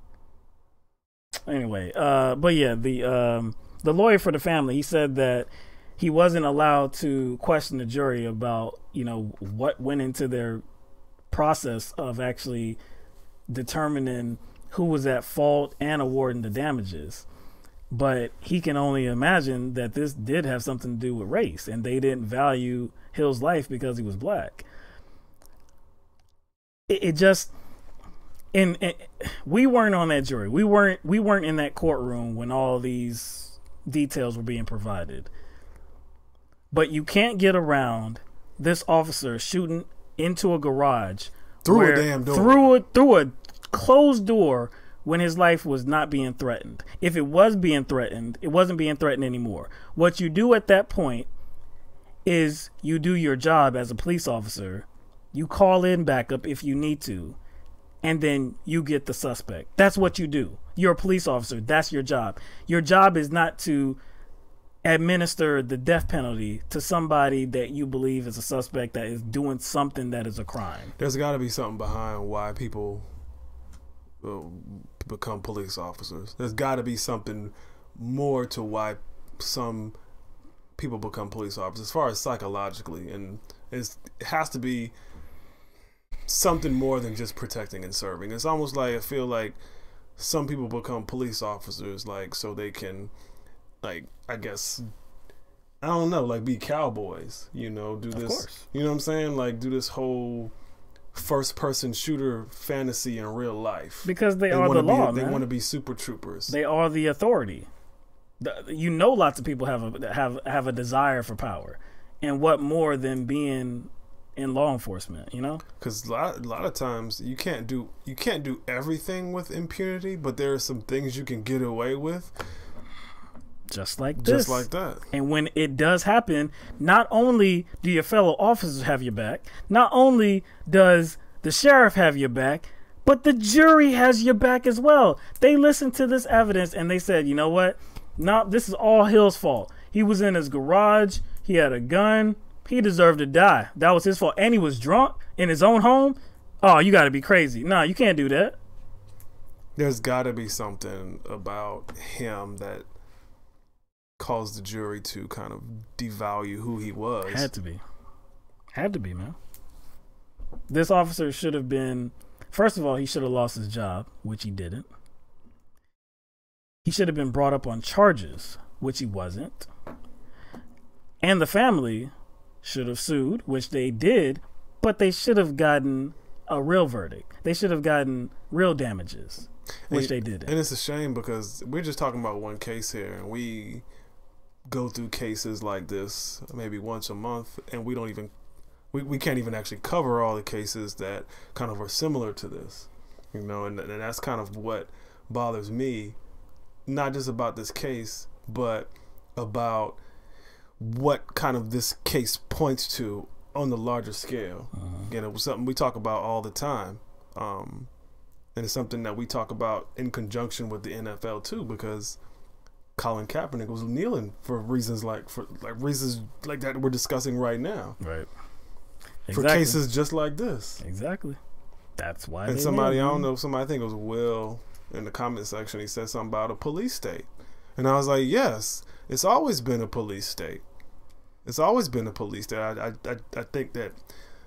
Anyway, but yeah, the lawyer for the family, he said that he wasn't allowed to question the jury about, you know, what went into their process of actually determining who was at fault and awarding the damages. But he can only imagine that this did have something to do with race, and they didn't value Hill's life because he was black. We weren't on that jury. We weren't in that courtroom when all these details were being provided. But you can't get around this officer shooting into a garage Through a damn door. Through a closed door when his life was not being threatened. If it was being threatened, it wasn't being threatened anymore. What you do at that point is you do your job as a police officer. You call in backup if you need to, and then you get the suspect. That's what you do. You're a police officer. That's your job. Your job is not to administer the death penalty to somebody that you believe is a suspect that is doing something that is a crime. There's got to be something behind why people become police officers. There's got to be something more to why some people become police officers, as far as psychologically, and it has to be something more than just protecting and serving. It's almost like, I feel like some people become police officers like so they can, like, I guess, I don't know, like, be cowboys, you know, do this, you know what I'm saying, like, do this whole first-person shooter fantasy in real life. Because they are the law, They man. want to be super troopers. They are the authority. You know, lots of people have a desire for power, and what more than being in law enforcement? You know, because a lot of times you can't do everything with impunity, but there are some things you can get away with. Just like this. Just like that. And when it does happen, not only do your fellow officers have your back, not only does the sheriff have your back, but the jury has your back as well. They listened to this evidence and they said, you know what? No, this is all Hill's fault. He was in his garage. He had a gun. He deserved to die. That was his fault. And he was drunk in his own home. Oh, you got to be crazy. Nah, you can't do that. There's got to be something about him that caused the jury to kind of devalue who he was. Had to be, man. This officer should have been, first of all, he should have lost his job, which he didn't. He should have been brought up on charges, which he wasn't. And the family should have sued, which they did, but they should have gotten a real verdict. They should have gotten real damages, which they didn't. And it's a shame because we're just talking about one case here, and we go through cases like this maybe once a month, and we can't even actually cover all the cases that kind of are similar to this, you know, and that's kind of what bothers me, not just about this case, but about what kind of this case points to on the larger scale. Again, it was something we talk about all the time, and it's something that we talk about in conjunction with the NFL too, because Colin Kaepernick was kneeling for reasons like that we're discussing right now. Right. For cases just like this. Exactly. That's why. And somebody, I don't know, somebody, I think it was Will in the comment section, he said something about a police state. And I was like, yes, it's always been a police state. It's always been a police state. I think that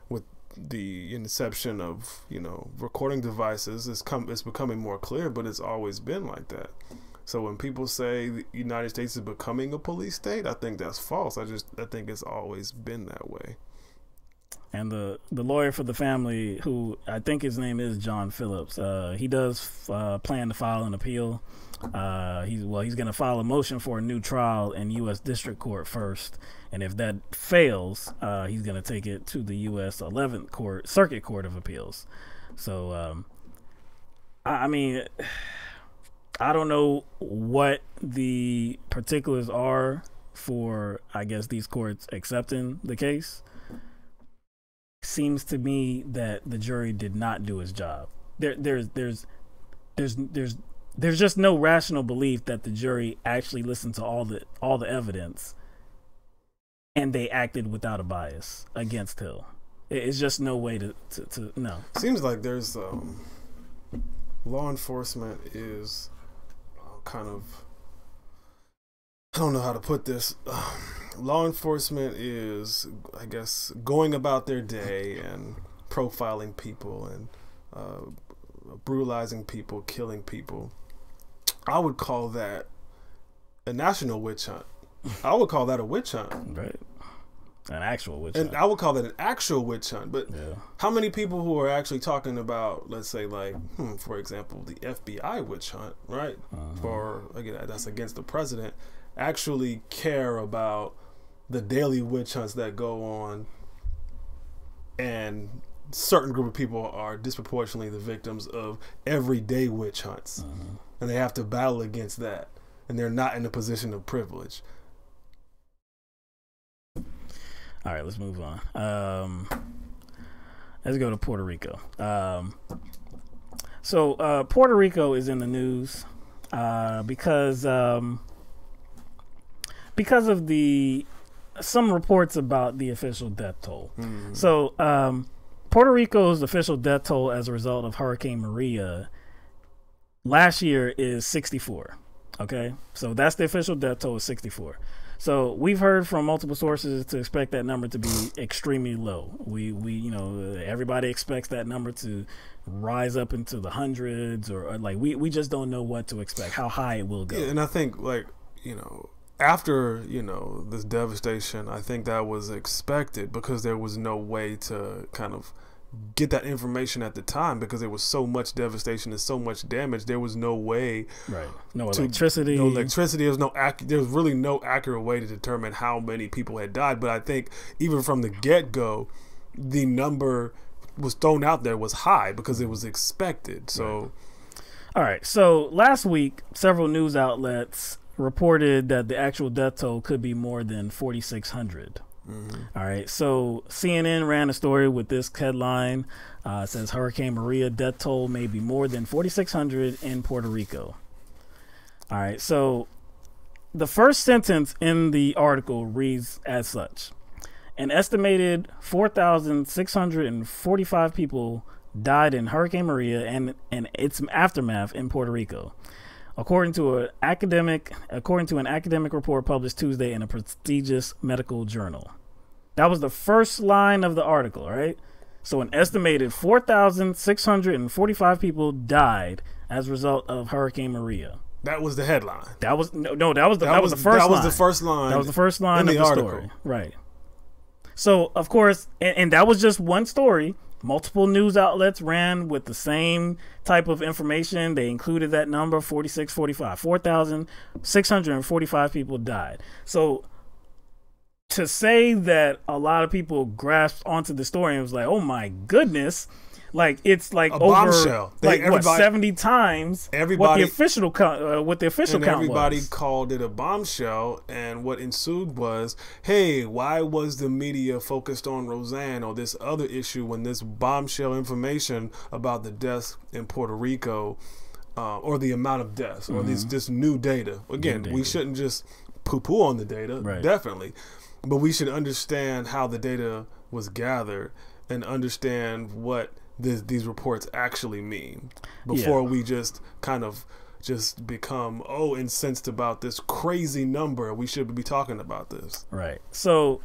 with the inception of, you know, recording devices, it's becoming more clear, but it's always been like that. So when people say the United States is becoming a police state, I think that's false. I think it's always been that way. And the lawyer for the family, who I think his name is John Phillips, he does plan to file an appeal. He's going to file a motion for a new trial in U.S. District Court first, and if that fails, he's going to take it to the U.S. 11th Circuit Court of Appeals. So, I mean, I don't know what the particulars are for, I guess, these courts accepting the case. Seems to me that the jury did not do its job. There's just no rational belief that the jury actually listened to all the evidence and they acted without a bias against Hill. It's just no way to no. Seems like there's law enforcement is kind of, I don't know how to put this. Law enforcement is, I guess, going about their day and profiling people and brutalizing people, killing people. I would call that a national witch hunt. I would call that a witch hunt. Right. An actual witch hunt. And I would call that an actual witch hunt. But yeah. How many people who are actually talking about, let's say, like, for example, the FBI witch hunt, right? For, again, that's against the president, actually care about the daily witch hunts that go on, and certain group of people are disproportionately the victims of everyday witch hunts, and they have to battle against that, and they're not in a position of privilege. All right, let's move on. Let's go to Puerto Rico. So Puerto Rico is in the news because of some reports about the official death toll. So Puerto Rico's official death toll as a result of Hurricane Maria last year is 64. Okay, so that's the official death toll is 64. So we've heard from multiple sources to expect that number to be extremely low. We you know, everybody expects that number to rise up into the hundreds, or like we just don't know what to expect, how high it will go. Yeah, and I think, like, you know, after, you know, this devastation, I think that was expected because there was no way to kind of get that information at the time because there was so much devastation and so much damage. There was no way, right? No electricity. No electricity. There was really no accurate way to determine how many people had died. But I think even from the get-go, the number was thrown out there was high because it was expected. So, right. All right. So last week, several news outlets reported that the actual death toll could be more than 4,600. All right, so CNN ran a story with this headline. It says Hurricane Maria death toll may be more than 4,600 in Puerto Rico. All right, so the first sentence in the article reads as such: an estimated 4,645 people died in Hurricane Maria and its aftermath in Puerto Rico, according to an academic report published Tuesday in a prestigious medical journal. That was the first line of the article, right? So an estimated 4,645 people died as a result of Hurricane Maria. That was the headline. That was the first line. That was the first line. That was the first line in of the article. story. Right. So, of course, and that was just one story. Multiple news outlets ran with the same type of information. They included that number, 4,645. 4,645 people died. So to say that a lot of people grasped onto the story and was like, oh my goodness, like it's like a over bombshell. Like 70 times what the official count was. Everybody called it a bombshell, and what ensued was, hey, why was the media focused on Roseanne or this other issue when this bombshell information about the deaths in Puerto Rico or the amount of deaths or this new data? Again, we shouldn't just poo-poo on the data, definitely, but we should understand how the data was gathered and understand what these reports actually mean before we just kind of just become incensed about this crazy number. We should be talking about this. Right. So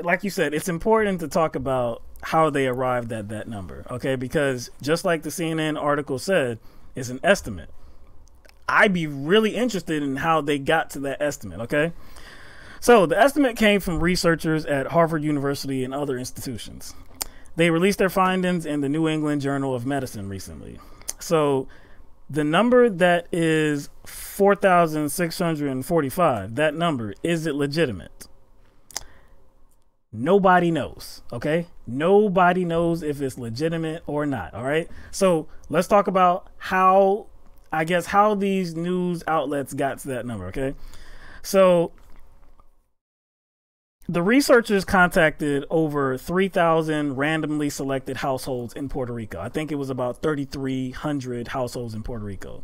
like you said, it's important to talk about how they arrived at that number, okay? Because just like the CNN article said, it's an estimate. I'd be really interested in how they got to that estimate, okay? So the estimate came from researchers at Harvard University and other institutions. They released their findings in the New England Journal of Medicine recently. So the number that is 4,645, that number, is it legitimate? Nobody knows, okay? Nobody knows if it's legitimate or not, all right? So let's talk about how these news outlets got to that number, okay? So the researchers contacted over 3,000 randomly selected households in Puerto Rico. I think it was about 3,300 households in Puerto Rico.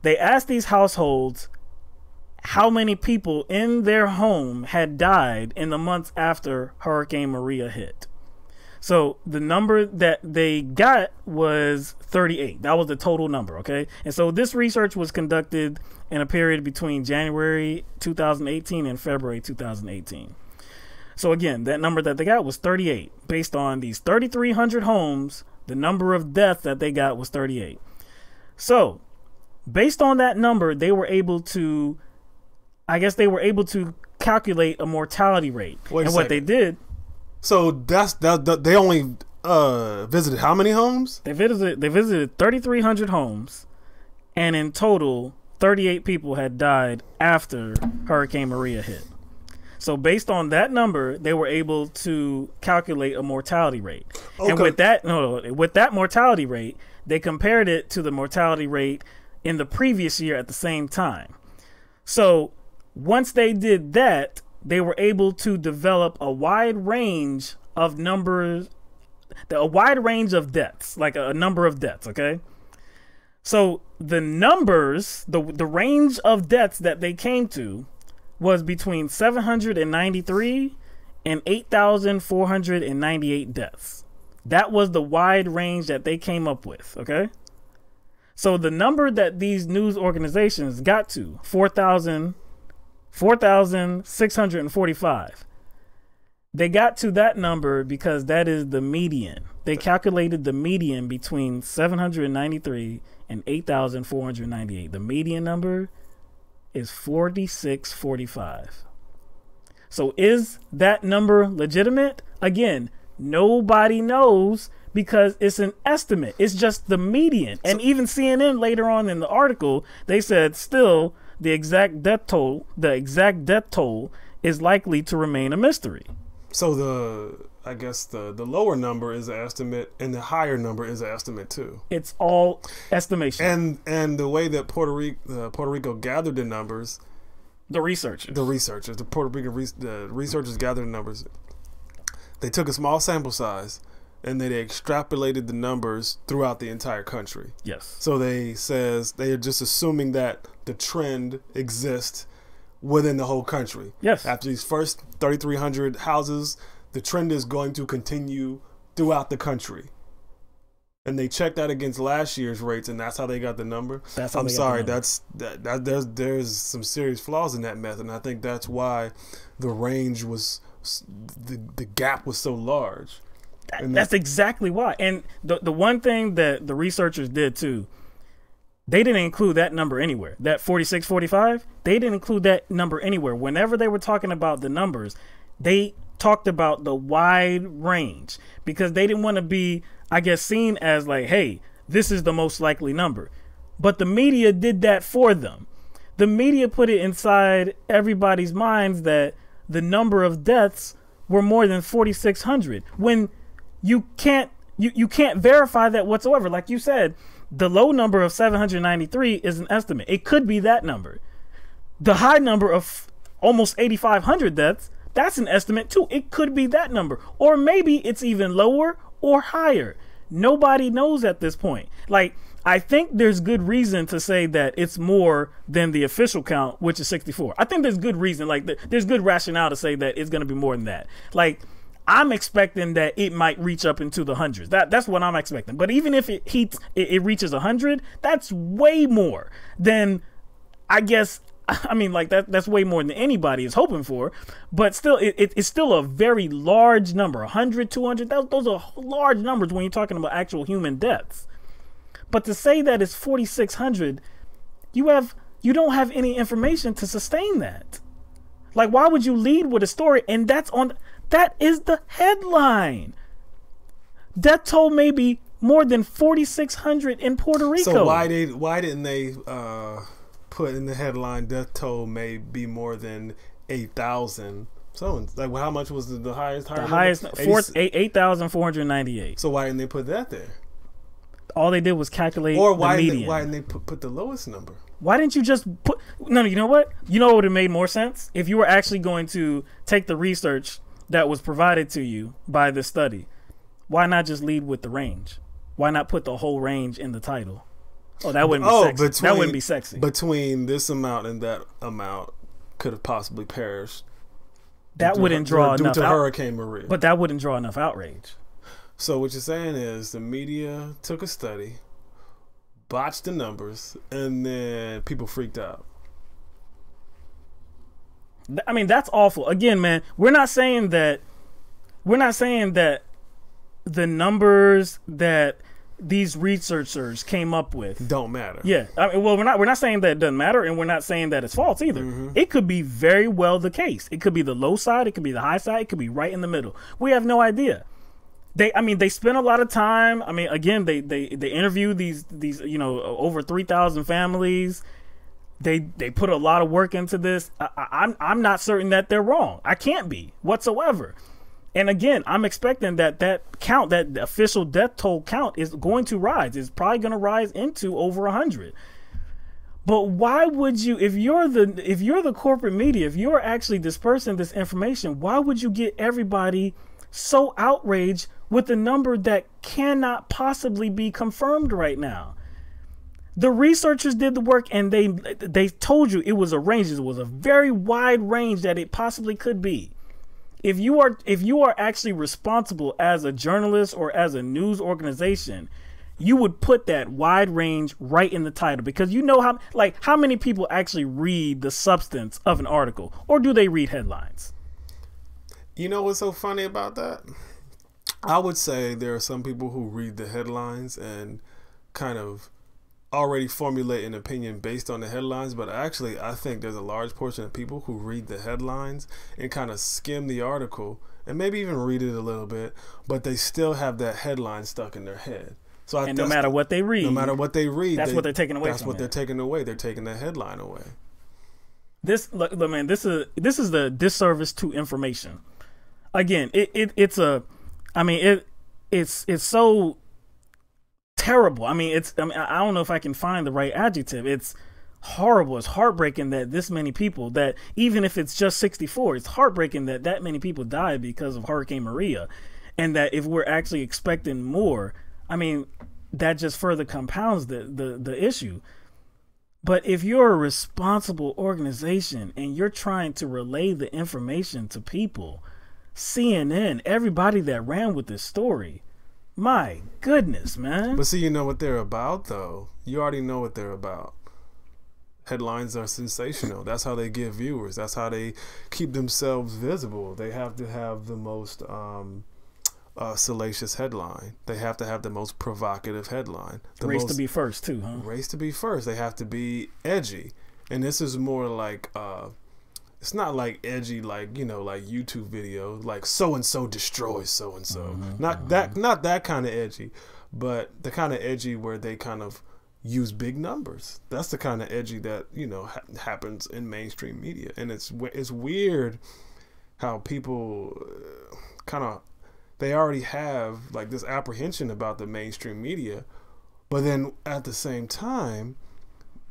They asked these households how many people in their home had died in the months after Hurricane Maria hit. So the number that they got was 38. That was the total number, okay? And so this research was conducted in a period between January 2018 and February 2018. So again, that number that they got was 38. Based on these 3,300 homes, the number of deaths that they got was 38. So based on that number, they were able to calculate a mortality rate. Wait and what they did. So they only visited how many homes? They visited 3,300 homes, and in total, 38 people had died after Hurricane Maria hit. So based on that number, they were able to calculate a mortality rate. Okay. And with that mortality rate, they compared it to the mortality rate in the previous year at the same time. So once they did that, they were able to develop a wide range of numbers, a wide range of deaths, like a number of deaths, okay? So the numbers, the range of deaths that they came to was between 793 and 8,498 deaths. That was the wide range that they came up with, okay? So the number that these news organizations got to, 4,645. They got to that number because that is the median. They calculated the median between 793 and 8,498. The median number is 4,645. So is that number legitimate? Again, Nobody knows because it's an estimate. It's just the median. And even CNN later on in the article, they said still the exact death toll is likely to remain a mystery. So I guess the lower number is an estimate and the higher number is an estimate too. It's all estimation. And the way that Puerto Rico gathered the numbers, the Puerto Rican researchers gathered the numbers. They took a small sample size and then they extrapolated the numbers throughout the entire country. Yes. So they are just assuming that the trend exists within the whole country. Yes. After these first 3,300 houses, the trend is going to continue throughout the country. And they checked that against last year's rates, and that's how they got the number. I'm sorry, there's some serious flaws in that method, and I think that's why the range was the gap was so large. That's exactly why. And the one thing that the researchers did too, they didn't include that number anywhere. That 46, 45, they didn't include that number anywhere. Whenever they were talking about the numbers, they talked about the wide range because they didn't want to be, I guess, seen as like, hey, this is the most likely number. But the media did that for them. The media put it inside everybody's minds that the number of deaths were more than 4,600 when you can't verify that whatsoever. Like you said, the low number of 793 is an estimate. It could be that number. The high number of almost 8,500 deaths, that's an estimate too. It could be that number. Or maybe it's even lower or higher. Nobody knows at this point. Like, I think there's good reason to say that it's more than the official count, which is 64. I think there's good reason. Like, there's good rationale to say that it's going to be more than that. Like, I'm expecting that it might reach up into the hundreds. That's what I'm expecting. But even if it reaches 100, that's way more than, I guess, I mean, like that's way more than anybody is hoping for. But still, it's still a very large number. 100, 200, those are large numbers when you're talking about actual human deaths. But to say that it's 4,600, you don't have any information to sustain that. Like, why would you lead with a story and that is the headline? Death toll may be more than 4,600 in Puerto Rico. So why didn't they put in the headline death toll may be more than 8,000? So like, how much was the highest? The highest 8,498. So why didn't they put that there? All they did was calculate or the median. Why didn't they put the lowest number? Why didn't you just put? No, you know what? You know what would have made more sense if you were actually going to take the research that was provided to you by this study. Why not just lead with the range? Why not put the whole range in the title? Oh, that wouldn't be sexy. That wouldn't be sexy. Between this amount and that amount could have possibly perished. That wouldn't draw enough. Due to Hurricane Maria. But that wouldn't draw enough outrage. So what you're saying is the media took a study, botched the numbers, and then people freaked out. I mean, that's awful. Again, man, we're not saying that the numbers that these researchers came up with don't matter. Yeah. I mean, well, we're not saying that it doesn't matter, and we're not saying that it's false either. Mm-hmm. It could be very well the case. It could be the low side, it could be the high side, it could be right in the middle. We have no idea. They spent a lot of time. I mean, again, they interviewed these over 3,000 families. They put a lot of work into this. I'm not certain that they're wrong. I can't be whatsoever. And again, I'm expecting that count, that the official death toll count, is going to rise. It's probably going to rise into over 100. But why would you, if you're the corporate media, if you're actually dispersing this information, why would you get everybody so outraged with a number that cannot possibly be confirmed right now? The researchers did the work, and they told you it was a range. It was a very wide range that it possibly could be. If you are actually responsible as a journalist or as a news organization, you would put that wide range right in the title, because you know how many people actually read the substance of an article, or do they read headlines? You know what's so funny about that? I would say there are some people who read the headlines and kind of already formulate an opinion based on the headlines, but actually I think there's a large portion of people who read the headlines and kind of skim the article and maybe even read it a little bit, but they still have that headline stuck in their head. So and no matter what they read, that's what they're taking away. That's what they're taking away. They're taking the headline away. This, look, man, this is the disservice to information. Again, it's so terrible. I don't know if I can find the right adjective. It's horrible. It's heartbreaking that this many people, that even if it's just 64, it's heartbreaking that many people died because of Hurricane Maria, and that if we're actually expecting more, that just further compounds the issue. But if you're a responsible organization and you're trying to relay the information to people, CNN, everybody that ran with this story, my goodness, man. But see, you know what they're about, though. You already know what they're about. Headlines are sensational. That's how they get viewers. That's how they keep themselves visible. They have to have the most salacious headline. They have to have the most provocative headline. Race to be first, too, huh? Race to be first. They have to be edgy. And this is more like... it's not like edgy, like, you know, like YouTube video, like so-and-so destroys so-and-so. Not that kind of edgy, but the kind of edgy where they kind of use big numbers. That's the kind of edgy that, you know, happens in mainstream media. And it's weird how people they already have like this apprehension about the mainstream media, but then at the same time,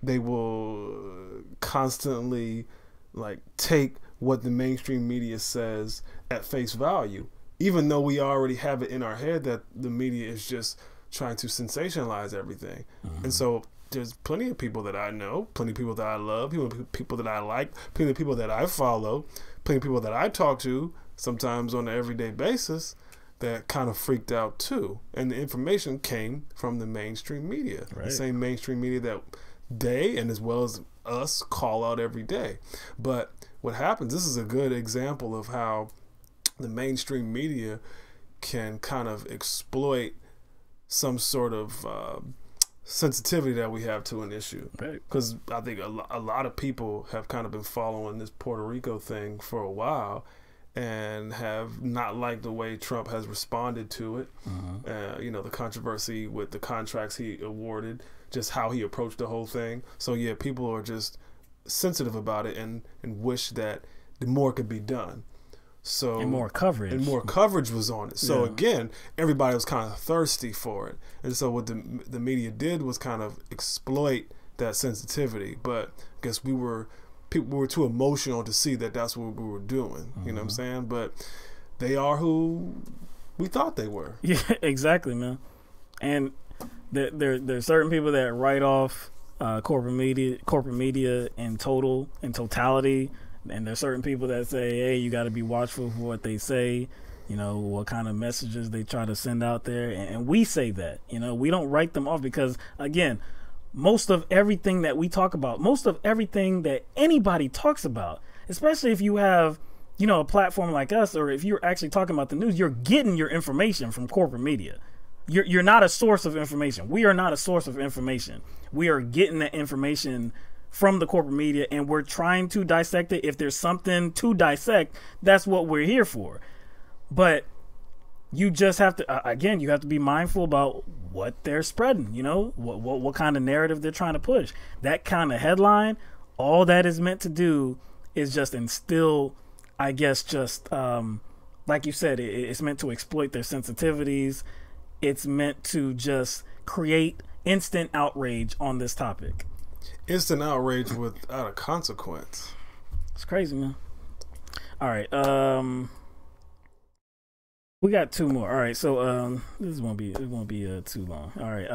they will constantly like take what the mainstream media says at face value, even though we already have it in our head that the media is just trying to sensationalize everything. And so there's plenty of people that I know, plenty of people that I love, people that I like, plenty of people that I follow, plenty of people that I talk to sometimes on an everyday basis that kind of freaked out too. And the information came from the mainstream media, right. The same mainstream media that they, and as well as us, call out every day. But what happens, this is a good example of how the mainstream media can kind of exploit some sort of sensitivity that we have to an issue. Because I think a lot of people have kind of been following this Puerto Rico thing for a while and have not liked the way Trump has responded to it. You know, the controversy with the contracts he awarded, just how he approached the whole thing. So yeah, people are just sensitive about it and wish that more could be done. So and more coverage was on it. So again, everybody was kind of thirsty for it. And so what the media did was kind of exploit that sensitivity. But I guess people were too emotional to see that that's what we were doing. You know what I'm saying? But they are who we thought they were. Yeah, exactly, man. And there's certain people that write off corporate media in totality, and there's certain people that say, hey, you got to be watchful for what they say, you know, what kind of messages they try to send out there, and we say that, you know, we don't write them off because, again, most of everything that we talk about, most of everything that anybody talks about, especially if you have, you know, a platform like us, or if you're actually talking about the news, you're getting your information from corporate media. You're not a source of information. We are not a source of information. We are getting that information from the corporate media, and we're trying to dissect it. If there's something to dissect, that's what we're here for. But you just have to, again, you have to be mindful about what they're spreading, you know, what kind of narrative they're trying to push. That kind of headline, all that is meant to do is just instill, I guess, just like you said, it's meant to exploit their sensitivities. It's meant to just create instant outrage on this topic. Instant outrage without a consequence. It's crazy, man. All right. We got two more. All right. So this won't be too long. All right.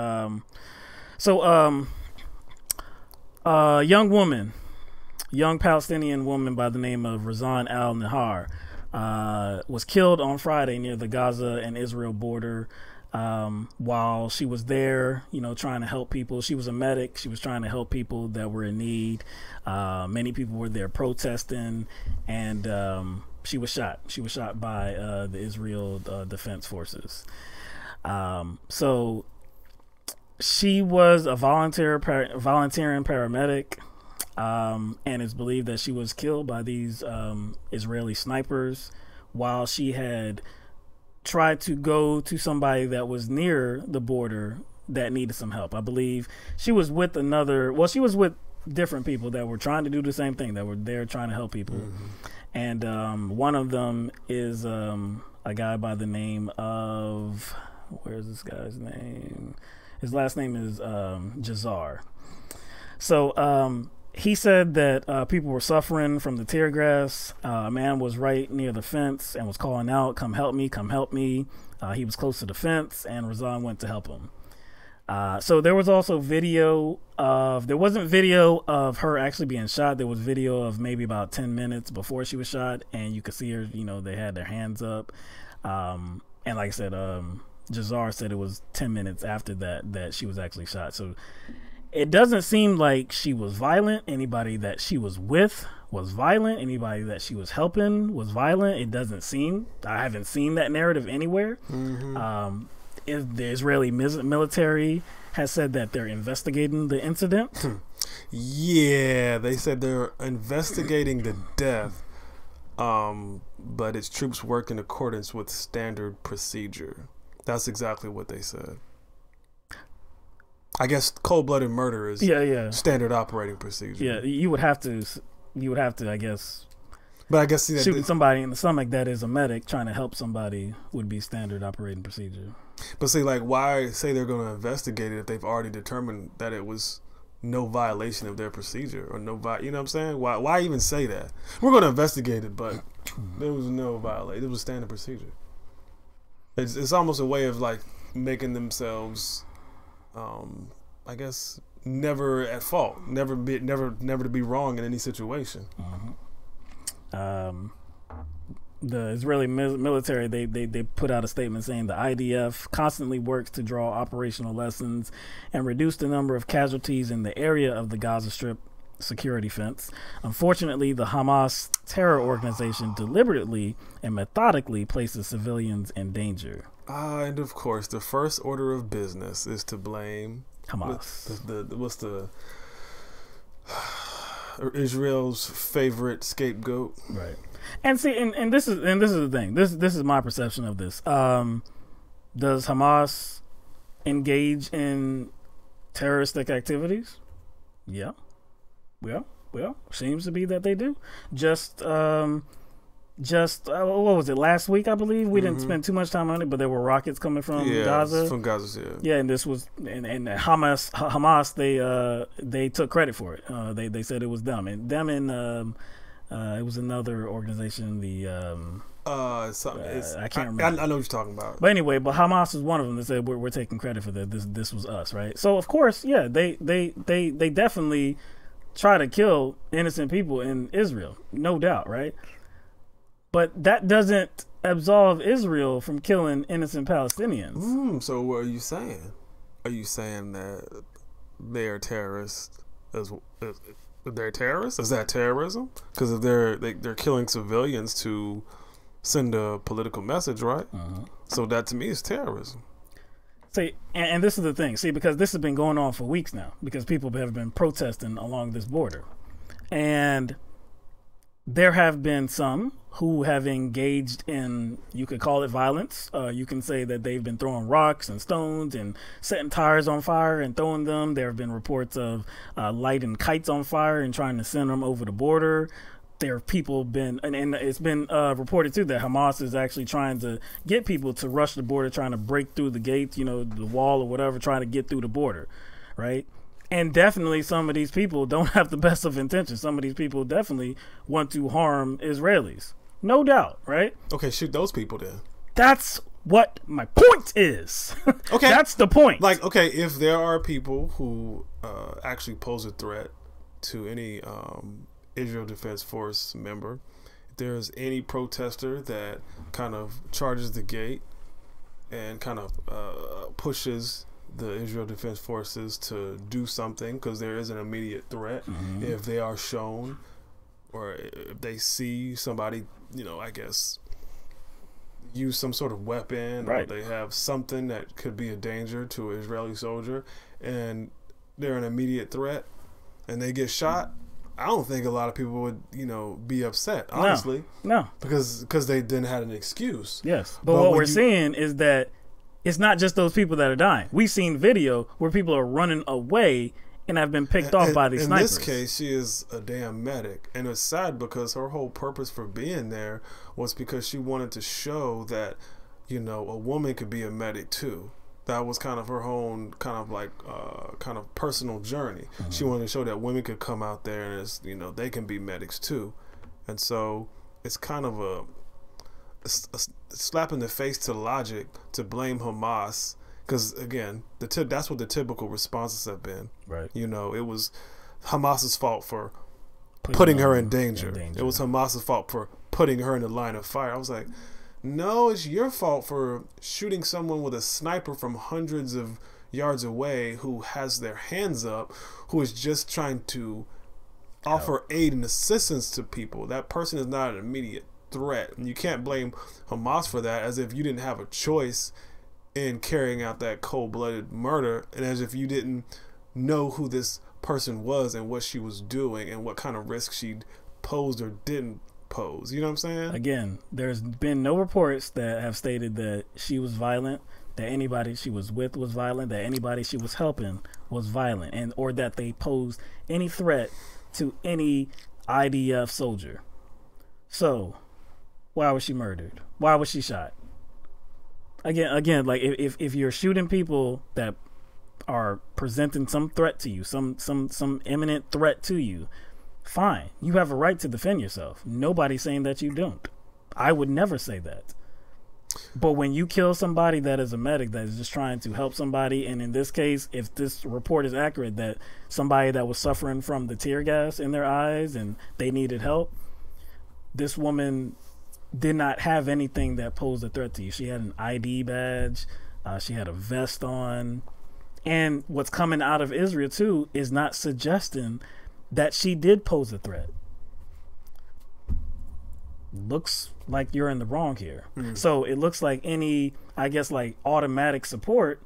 Young Palestinian woman by the name of Razan al-Nahar was killed on Friday near the Gaza and Israel border. While she was there, you know, trying to help people. She was a medic. She was trying to help people that were in need. Many people were there protesting, and she was shot. She was shot by the Israel Defense Forces. So She was a volunteering paramedic, and it's believed that she was killed by these Israeli snipers while she had tried to go to somebody that was near the border that needed some help. I believe she was with she was with different people that were trying to do the same thing, that were there trying to help people. And one of them is a guy by the name of, where's this guy's name? His last name is Jazar. So he said that people were suffering from the tear gas. A man was right near the fence and was calling out, "Come help me, come help me." He was close to the fence, and Razan went to help him. So there was also there wasn't video of her actually being shot. There was video of maybe about 10 minutes before she was shot, and you could see her, they had their hands up. And like I said, Jazar said it was 10 minutes after that she was actually shot. So it doesn't seem like she was violent. Anybody that she was with was violent. Anybody that she was helping was violent. It doesn't seem. I haven't seen that narrative anywhere. The Israeli military has said that they're investigating the incident. Yeah, they said they're investigating the death, but its troops work in accordance with standard procedure. That's exactly what they said. I guess cold-blooded murder is standard operating procedure. Yeah, you would have to, I guess. But I guess shooting somebody in the stomach that is a medic trying to help somebody would be standard operating procedure. But see, like, why say they're going to investigate it if they've already determined that it was no violation of their procedure or you know what I'm saying? Why even say that? We're going to investigate it, but there was no violation. It was standard procedure. It's almost a way of like making themselves, I guess, never at fault, never to be wrong in any situation. The Israeli military, they put out a statement saying the IDF constantly works to draw operational lessons and reduce the number of casualties in the area of the Gaza Strip security fence. Unfortunately, the Hamas terror organization deliberately and methodically places civilians in danger. And of course, the first order of business is to blame Hamas. What's the Israel's favorite scapegoat? Right. And see, and this is the thing. This is my perception of this. Does Hamas engage in terroristic activities? Yeah. Well, seems to be that they do. Just what was it, last week? I believe we didn't spend too much time on it, but there were rockets coming from Gaza. From Gaza, yeah. And this was and Hamas they took credit for it. They said it was them and it was another organization. I can't remember. I know what you're talking about. But anyway, Hamas is one of them that said we're taking credit for that. This was us, right? So of course, yeah, they definitely try to kill innocent people in Israel, no doubt, right? But that doesn't absolve Israel from killing innocent Palestinians. So what are you saying? Are you saying that they are terrorists they're terrorists? Is that terrorism? Because if they're killing civilians to send a political message, right? So that to me is terrorism. See, and this is the thing. See, because this has been going on for weeks now, because people have been protesting along this border, and there have been some who have engaged in, you could call it violence. You can say that they've been throwing rocks and stones and setting tires on fire and throwing them. There have been reports of lighting kites on fire and trying to send them over the border. There have people been, and it's been reported too that Hamas is actually trying to get people to rush the border, trying to break through the gates, the wall or whatever, trying to get through the border, right? And definitely some of these people don't have the best of intentions. Some of these people definitely want to harm Israelis. No doubt, right? Okay, shoot those people then. That's what my point is. Okay. That's the point. Like, okay, if there are people who actually pose a threat to any Israel Defense Force member, if there's any protester that kind of charges the gate and kind of pushes the Israel Defense Forces to do something because there is an immediate threat, if they are shown or if they see somebody, I guess, use some sort of weapon, right, or they have something that could be a danger to an Israeli soldier, and they're an immediate threat, and they get shot, I don't think a lot of people would, you know, be upset, honestly. No. Because they didn't have an excuse. Yes. But what we're seeing is that it's not just those people that are dying. We've seen video where people are running away and have been picked off by these snipers. In this case, she is a damn medic. And it's sad because her whole purpose for being there was because she wanted to show that, you know, a woman could be a medic too. That was kind of her own kind of personal journey. Mm-hmm. She wanted to show that women could come out there and, you know, they can be medics too. And so it's kind of a slap in the face to logic to blame Hamas. Because, again, that's what the typical responses have been. Right. You know, it was Hamas's fault for putting her in danger. It was Hamas's fault for putting her in the line of fire. I was like, no, it's your fault for shooting someone with a sniper from hundreds of yards away who has their hands up, who is just trying to offer aid and assistance to people. That person is not an immediate threat. And you can't blame Hamas for that, as if you didn't have a choice in carrying out that cold-blooded murder, and as if you didn't know who this person was and what she was doing and what kind of risk she posed or didn't pose. You know what I'm saying? Again, there's been no reports that have stated that she was violent, that anybody she was with was violent, that anybody she was helping was violent, and or that they posed any threat to any IDF soldier. So why was she murdered? Why was she shot? Again, like if you're shooting people that are presenting some threat to you, some imminent threat to you, fine. You have a right to defend yourself. Nobody's saying that you don't. I would never say that. But when you kill somebody that is a medic that is just trying to help somebody, and in this case, if this report is accurate, that somebody that was suffering from the tear gas in their eyes and they needed help, this woman did not have anything that posed a threat to you. She had an ID badge. She had a vest on. And what's coming out of Israel, too, is not suggesting that she did pose a threat. Looks like you're in the wrong here. Mm-hmm. So it looks like any, I guess, like automatic support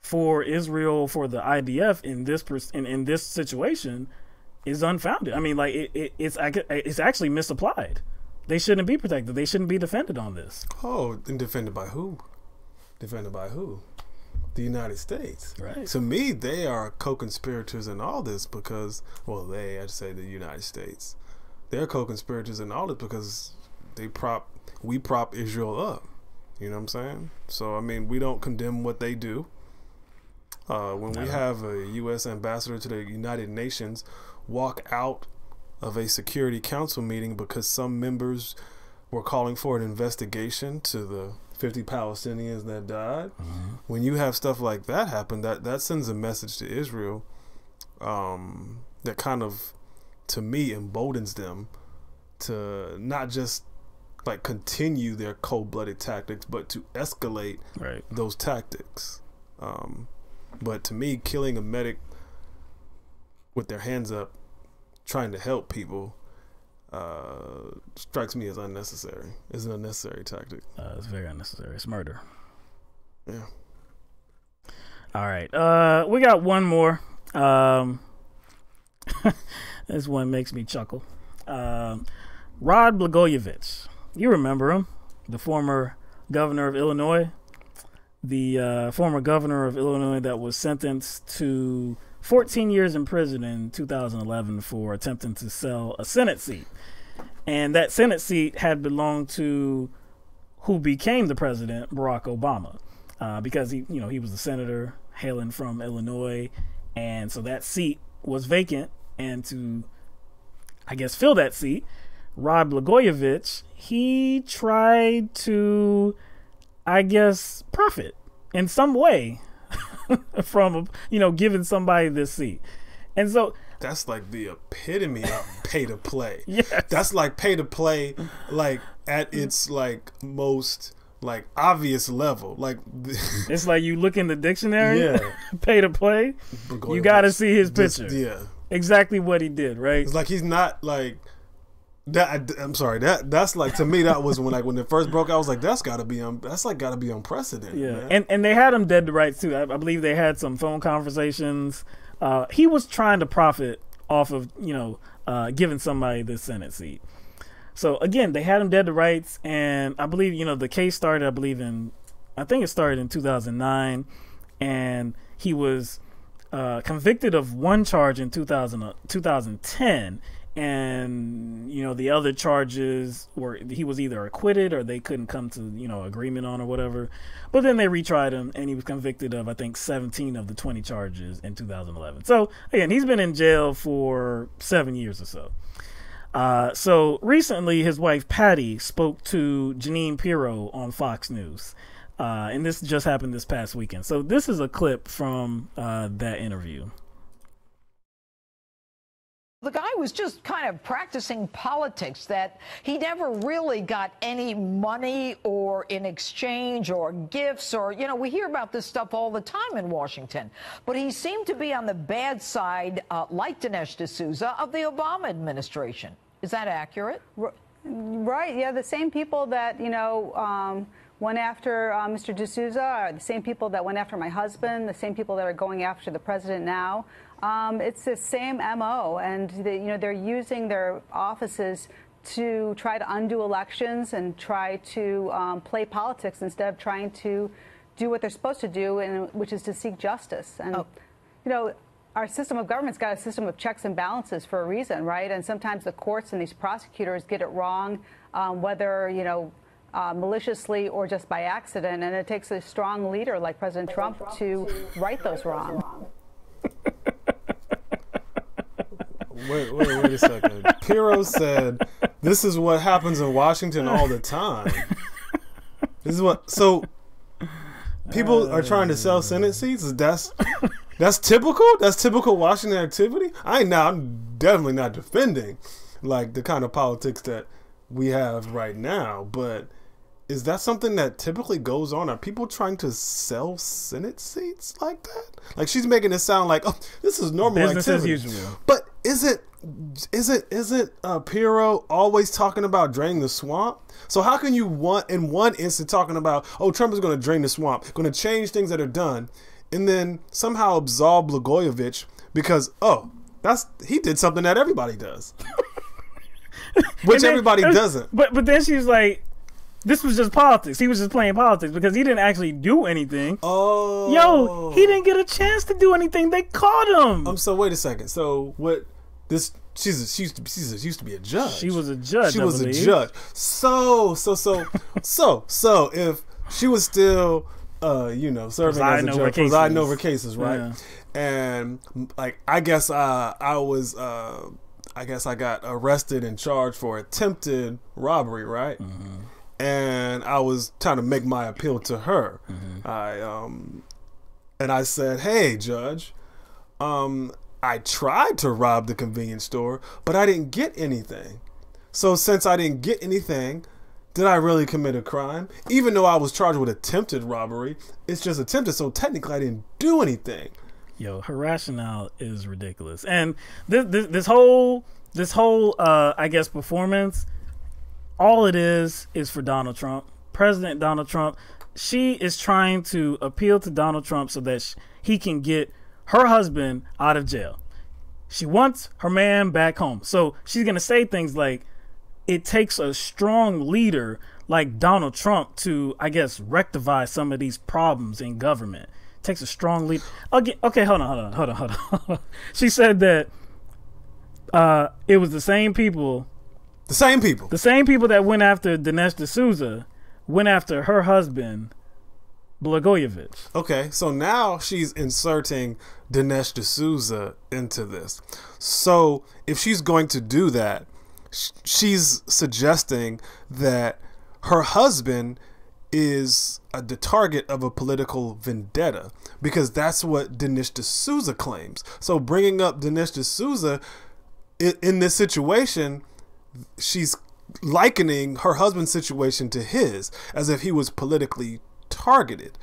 for Israel, for the IDF in this situation is unfounded. I mean, like it's actually misapplied. They shouldn't be protected. They shouldn't be defended on this. Oh, and defended by who? Defended by who? The United States. Right. To me, they are co-conspirators in all this because, well, I'd say the United States. They're co-conspirators in all this because we prop Israel up. You know what I'm saying? So, I mean, we don't condemn what they do. When we have a U.S. ambassador to the United Nations walk out of a Security Council meeting because some members were calling for an investigation to the 50 Palestinians that died. Mm-hmm. When you have stuff like that happen, that sends a message to Israel that kind of, to me, emboldens them to not just like continue their cold-blooded tactics, but to escalate those tactics. But to me, killing a medic with their hands up, trying to help people, strikes me as unnecessary. It's an unnecessary tactic. It's very unnecessary. It's murder. Yeah. All right. We got one more. This one makes me chuckle. Rod Blagojevich. You remember him, the former governor of Illinois. The former governor of Illinois that was sentenced to 14 years in prison in 2011 for attempting to sell a Senate seat. And that Senate seat had belonged to who became the president, Barack Obama, because he was a senator hailing from Illinois. And so that seat was vacant. And to, I guess, fill that seat, Rod Blagojevich, he tried to, I guess, profit in some way from, giving somebody this seat. And so that's like the epitome of pay to play. Yes. That's like pay to play, like at its like most like obvious level. Like it's like you look in the dictionary, yeah. Pay to play, you got to see his picture. Yeah. Exactly what he did, right? It's like he's not like I'm sorry. That's like, to me, that was when it first broke. I was like, that's gotta be unprecedented. Yeah, man. and they had him dead to rights too. I believe they had some phone conversations. He was trying to profit off of giving somebody the Senate seat. So again, they had him dead to rights, and I believe the case started. I think it started in 2009, and he was convicted of one charge in 2010. And the other charges were he was either acquitted or they couldn't come to agreement on or whatever. But then they retried him, and he was convicted of I think 17 of the 20 charges in 2011. So again, he's been in jail for 7 years or so. So recently, his wife Patty spoke to Jeanine Pirro on Fox News, and this just happened this past weekend. So this is a clip from that interview. The guy was just kind of practicing politics, that he never really got any money or in exchange or gifts or, we hear about this stuff all the time in Washington. But he seemed to be on the bad side, like Dinesh D'Souza, of the Obama administration. Is that accurate? Right. Yeah, the same people that, went after Mr. D'Souza are the same people that went after my husband, the same people that are going after the president now. It's the same MO, and they're using their offices to try to undo elections and try to play politics instead of trying to do what they're supposed to do, which is to seek justice. And our system of government's got a system of checks and balances for a reason, right? And sometimes the courts and these prosecutors get it wrong, whether maliciously or just by accident, and it takes a strong leader like President Trump to right those wrongs. Wait a second. Pirro said, "This is what happens in Washington all the time." So people are trying to sell Senate seats. That's typical. That's typical Washington activity. I'm definitely not defending like the kind of politics that we have right now, but is that something that typically goes on? Are people trying to sell Senate seats like that? Like, she's making it sound like, oh, this is normal business activity. as usual. But isn't Pirro always talking about draining the swamp? So how can you in one instant talking about, oh, Trump is going to drain the swamp, going to change things that are done, and then somehow absolve Blagojevich because, oh, he did something that everybody does. Which everybody doesn't. But then she was like, this was just politics. He was just playing politics because he didn't actually do anything. Oh. Yo, he didn't get a chance to do anything. They caught him. So wait a second. So what this she used to be a judge. She was a judge. She was a judge. So if she was still serving as a judge, presiding over cases, right? Yeah. And like I guess I got arrested and charged for attempted robbery, right? Mm-hmm. And I was trying to make my appeal to her. Mm-hmm. I said, "Hey, Judge, I tried to rob the convenience store, but I didn't get anything. So since I didn't get anything, did I really commit a crime? Even though I was charged with attempted robbery, it's just attempted. So technically, I didn't do anything." Yo, her rationale is ridiculous, and this whole I guess performance. All it is for Donald Trump, President Donald Trump. She is trying to appeal to Donald Trump so that he can get her husband out of jail. She wants her man back home. So she's going to say things like, it takes a strong leader like Donald Trump to, I guess, rectify some of these problems in government. It takes a strong leader. Okay, hold on. She said that it was the same people that went after Dinesh D'Souza went after her husband, Blagojevich. Okay, so now she's inserting Dinesh D'Souza into this. So if she's going to do that, she's suggesting that her husband is the target of a political vendetta, because that's what Dinesh D'Souza claims. So bringing up Dinesh D'Souza in this situation, she's likening her husband's situation to his, as if he was politically targeted.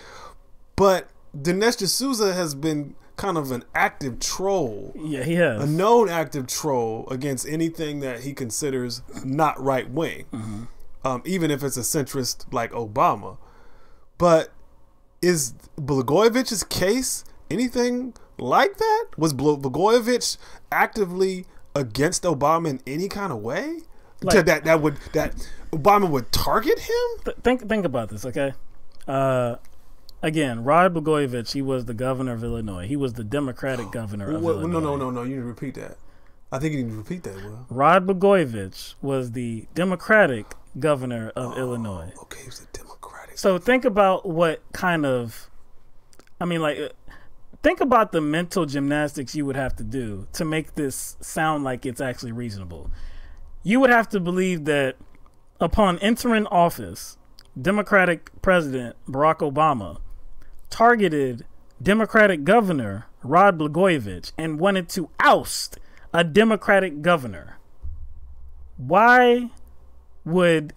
But Dinesh D'Souza has been kind of an active troll. Yeah, he has. A known active troll against anything that he considers not right wing, even if it's a centrist like Obama. But is Blagojevich's case anything like that? Was Blagojevich actively against Obama in any kind of way? Like, that Obama would target him? Think about this, okay? Again, Rod Blagojevich, he was the governor of Illinois. He was the Democratic governor of Illinois. No. You need to repeat that. I think you need to repeat that, Will. Rod Blagojevich was the Democratic governor of Illinois. Okay, he was a Democratic. So think about what kind of, think about the mental gymnastics you would have to do to make this sound like it's actually reasonable. You would have to believe that upon entering office, Democratic President Barack Obama targeted Democratic Governor Rod Blagojevich and wanted to oust a Democratic governor. Why would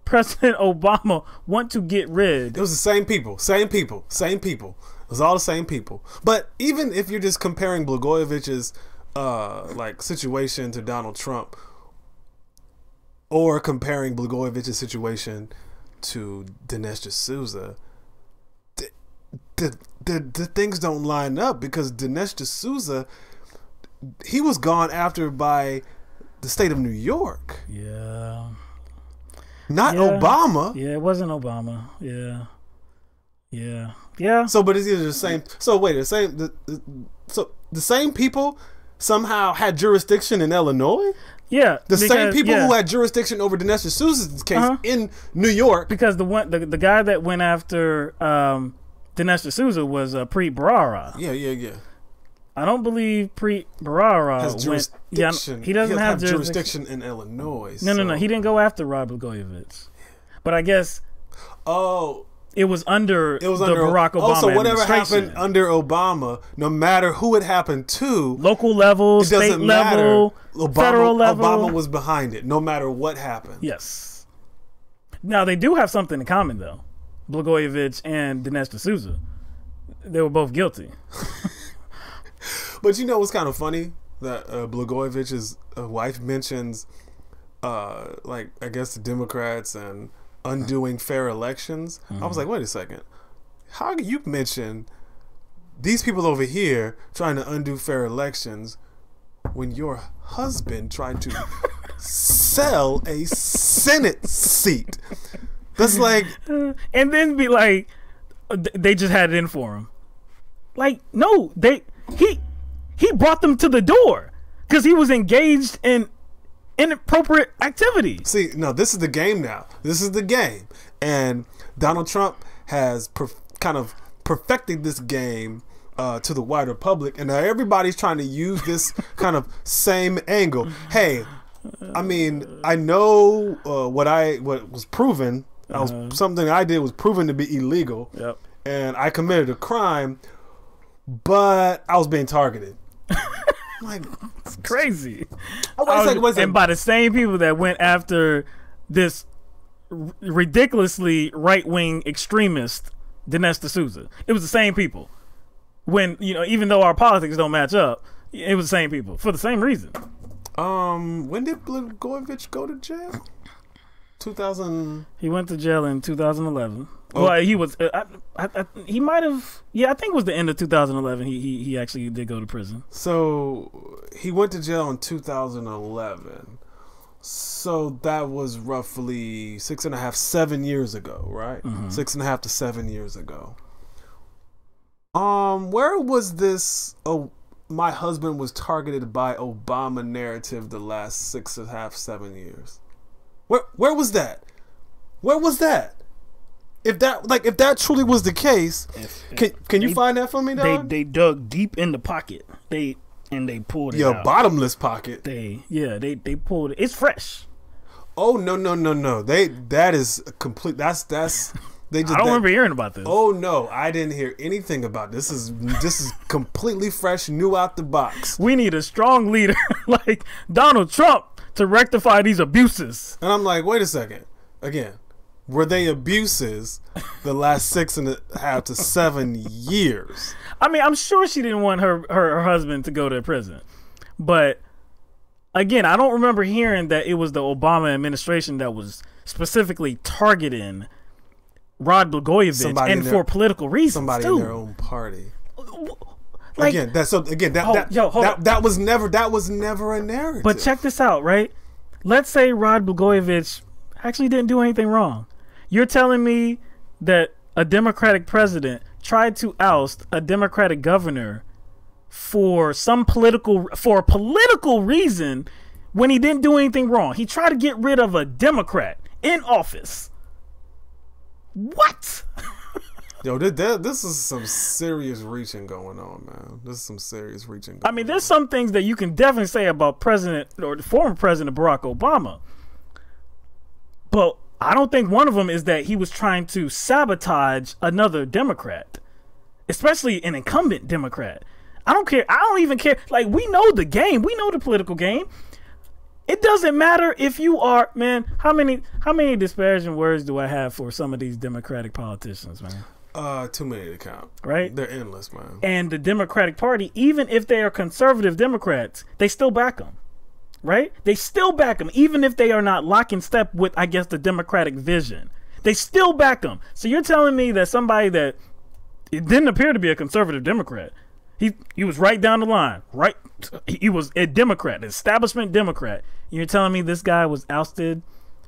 President Obama want to get rid? It was the same people. It was all the same people. But even if you're just comparing Blagojevich's situation to Donald Trump, or comparing Blagojevich's situation to Dinesh D'Souza, the things don't line up, because Dinesh D'Souza, he was gone after by the state of New York. Yeah. Not Obama. Yeah, it wasn't Obama. Yeah. So, but it's either the same. So wait, the same people somehow had jurisdiction in Illinois. Yeah, the same people who had jurisdiction over Dinesh D'Souza's case in New York. Because the guy that went after Dinesh D'Souza was Preet Bharara. Yeah. I don't believe Preet Bharara has jurisdiction. He doesn't have jurisdiction in Illinois. No. He didn't go after Rod Blagojevich. But I guess it was under Barack Obama. So whatever happened under Obama, no matter who it happened to, local level, state level, federal level, Obama was behind it, no matter what happened. Yes. Now they do have something in common, though. Blagojevich and Dinesh D'Souza, they were both guilty. But you know what's kind of funny? That Blagojevich's wife mentions, I guess the Democrats and undoing fair elections. I was like, wait a second. How do you mention these people over here trying to undo fair elections when your husband tried to sell a Senate seat? That's like... And then be like, they just had it in for him. Like, no, he brought them to the door because he was engaged in inappropriate activity. See, no, this is the game now. This is the game. And Donald Trump has kind of perfected this game to the wider public. And now everybody's trying to use this kind of same angle. Hey, I mean, I know what was proven. Something I did was proven to be illegal. Yep. And I committed a crime, but I was being targeted. Like, it's crazy. Wait a second. And by the same people that went after this ridiculously right-wing extremist Dinesh D'Souza. It was the same people. When, even though our politics don't match up, it was the same people for the same reason. When did Blagojevich go to jail? 2000. He went to jail in 2011. Oh. Well, he was. He might have. Yeah, I think it was the end of 2011. He actually did go to prison. So he went to jail in 2011. So that was roughly 6.5, 7 years ago, right? 6.5 to 7 years ago. Where was this? Oh, my husband was targeted by Obama narrative the last 6.5, 7 years. Where was that? Where was that? If that truly was the case, can you find that for me, dog? They dug deep in the pocket. They pulled it out. Your bottomless pocket. They pulled it. It's fresh. Oh no. That is complete. That's they just. I don't remember hearing about this. Oh no, I didn't hear anything about this. This is completely fresh, new out the box. We need a strong leader like Donald Trump to rectify these abuses. And I'm like, wait a second. Again, were they abuses the last 6.5 to 7 years? I mean, I'm sure she didn't want her husband to go to prison, but again, I don't remember hearing that it was the Obama administration that was specifically targeting Rod Blagojevich and for political reasons. Somebody too. in their own party. Like, that was never a narrative. But check this out, right? Let's say Rod Blagojevich actually didn't do anything wrong. You're telling me that a Democratic president tried to oust a Democratic governor for a political reason when he didn't do anything wrong. He tried to get rid of a Democrat in office. What? Yo, this is some serious reaching going on, man. This is some serious reaching going on. There's some things that you can definitely say about President or the former President Barack Obama. But I don't think one of them is that he was trying to sabotage another Democrat, especially an incumbent Democrat. I don't care. I don't even care. Like, we know the game. We know the political game. It doesn't matter if you are, man, how many disparaging words do I have for some of these Democratic politicians, man? Too many to count. Right? They're endless, man. And the Democratic Party, even if they are conservative Democrats, they still back them. Right? They still back them, even if they are not lock in step with, I guess, the Democratic vision. They still back them. So you're telling me that somebody that it didn't appear to be a conservative Democrat, he was right down the line, right? He was a Democrat, an establishment Democrat. You're telling me this guy was ousted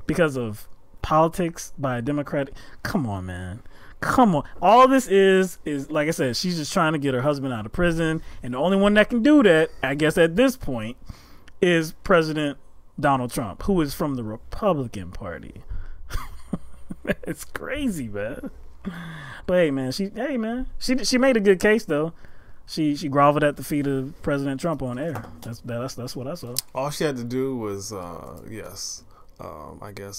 because of politics by a Democratic? Come on, man. Come on. All this is like I said, she's just trying to get her husband out of prison, and the only one that can do that, I guess at this point, is President Donald Trump, who is from the Republican Party. It's crazy, man. But hey, man, she made a good case though. She groveled at the feet of President Trump on air. That's what I saw. All she had to do was, I guess,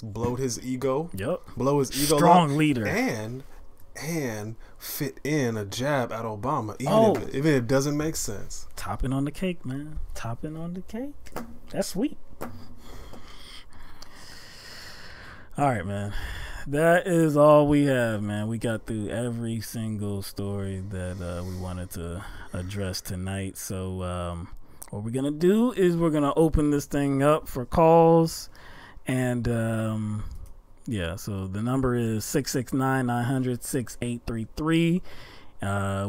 bloat his ego. Yep. Blow his ego. Strong leader. And fit in a jab at Obama, even if it doesn't make sense. Topping on the cake, man. Topping on the cake. That's sweet. All right, man. That is all we have, man. We got through every single story that we wanted to address tonight. So what we're going to do is we're going to open this thing up for calls. And so the number is 669-900-6833.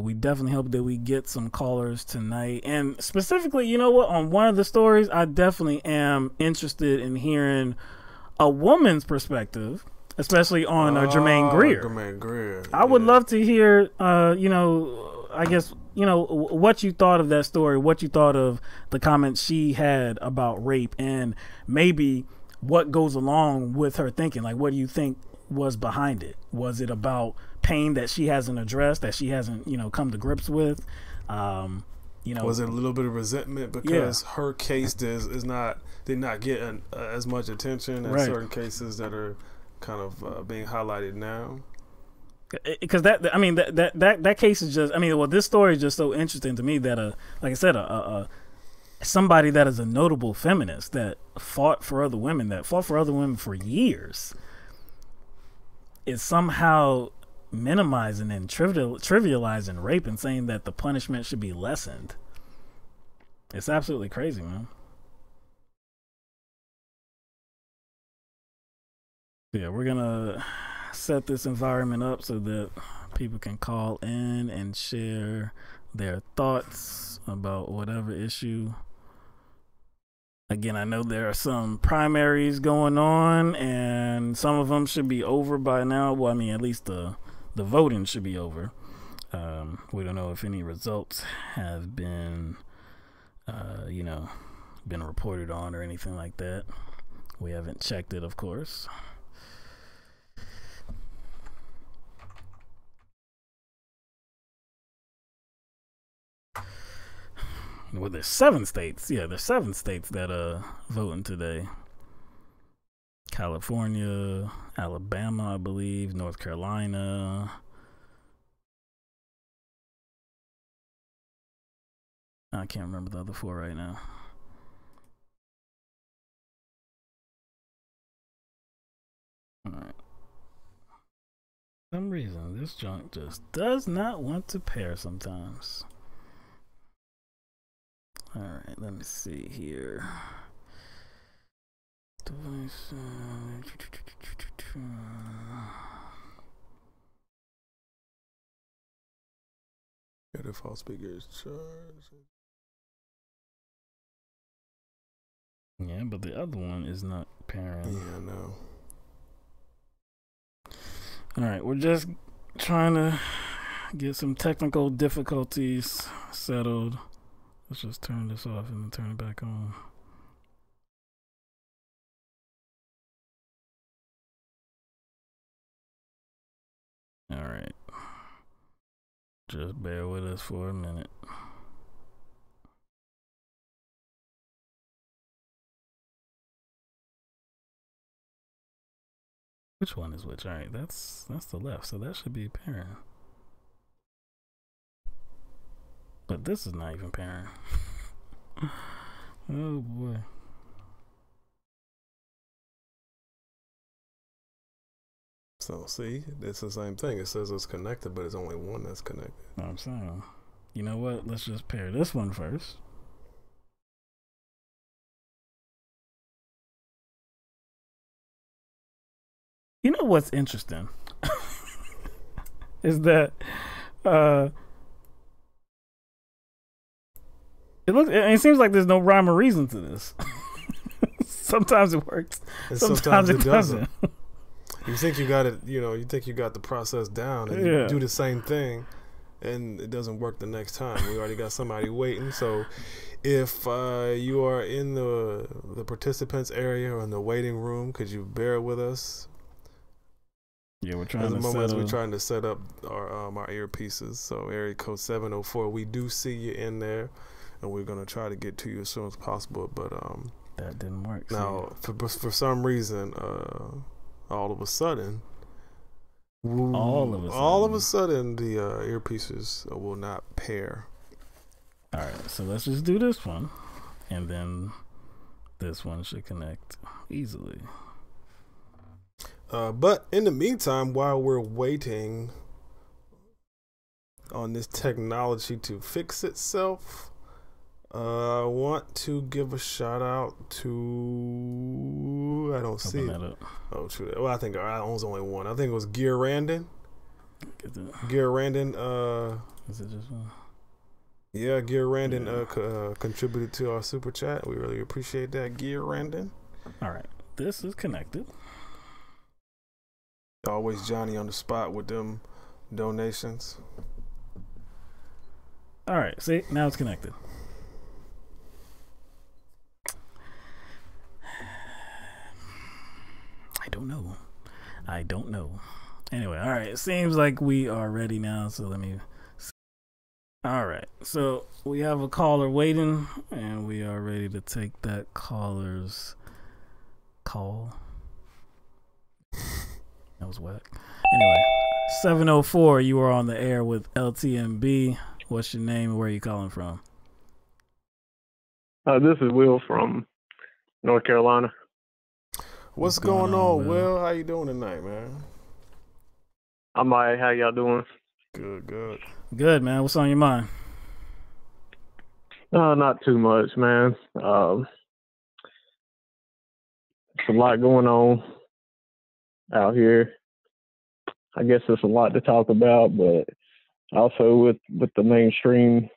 We definitely hope that we get some callers tonight. And specifically, you know what? On one of the stories, I definitely am interested in hearing a woman's perspective, especially on Germaine Greer. Germaine Greer. I would love to hear, what you thought of that story, what you thought of the comments she had about rape, and maybe what goes along with her thinking. Like, what do you think was behind it? Was it about pain that she hasn't addressed, that she hasn't, come to grips with? Was it a little bit of resentment because her case did not get as much attention as certain cases that are kind of being highlighted now? Because that case is just, this story is just so interesting to me that like I said, somebody that is a notable feminist that fought for other women for years is somehow minimizing and trivializing rape and saying that the punishment should be lessened. It's absolutely crazy, man. Yeah, we're gonna set this environment up so that people can call in and share their thoughts about whatever issue. Again, I know there are some primaries going on, and some of them should be over by now. Well, at least the voting should be over. We don't know if any results have been, been reported on or anything like that. We haven't checked it, of course. Well, there's 7 states. Yeah, there's 7 states that voting today. California, Alabama, I believe, North Carolina. I can't remember the other 4 right now. All right. For some reason, this junk just does not want to pair sometimes. Alright, let me see here. Device, yeah, default speaker is charged. Yeah, but the other one is not pairing. Yeah, no. Alright, we're just trying to get some technical difficulties settled. Let's just turn this off and then turn it back on. Alright. Just bear with us for a minute. Which one is which? Alright, that's the left, so that should be pairing. But this is not even pairing. Oh boy. So see, it's the same thing. It says it's connected, but it's only one that's connected. I'm saying, you know what? Let's just pair this one first. You know what's interesting is that it seems like there's no rhyme or reason to this. Sometimes it works, And sometimes it doesn't. You think you got it, you think you got the process down, and you do the same thing, and it doesn't work the next time. We already got somebody waiting. So if you are in the participants area or in the waiting room, could you bear with us? Yeah, we're trying At the to moment, settle. we're trying to set up our earpieces. So area code 704, we do see you in there, and we're gonna try to get to you as soon as possible. But That didn't work. now, for some reason, all of a sudden, the earpieces will not pair. All right, so let's just do this one, and then this one should connect easily. But in the meantime, while we're waiting on this technology to fix itself, I want to give a shout out to, I don't see it. Oh, true. Well, I think I was only one. I think it was Gear Randon. Gear Randon. Is it just one? Yeah, Gear Randon contributed to our super chat. We really appreciate that, Gear Randon. All right, this is connected. Always Johnny on the spot with them donations. All right, see, now it's connected. I don't know. Anyway, all right, it seems like we are ready now, so let me see. All right, so we have a caller waiting, and we are ready to take that caller's call. That was whack. Anyway, 704, you are on the air with LTMB. What's your name and where are you calling from? This is Will from North Carolina. What's going on, Will? How you doing tonight, man? I'm all right. How y'all doing? Good. Good, man. What's on your mind? Not too much, man. There's a lot going on out here. I guess there's a lot to talk about, but also with the mainstream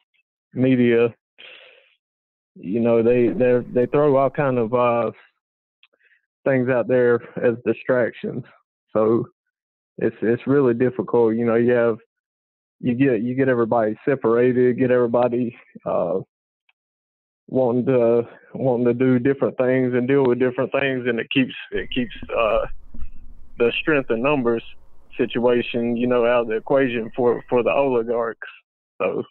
media, you know, they throw all kind of things out there as distractions. So it's really difficult. You know, you get everybody separated, get everybody wanting to do different things and deal with different things, and it keeps the strength in numbers situation, you know, out of the equation for the oligarchs. So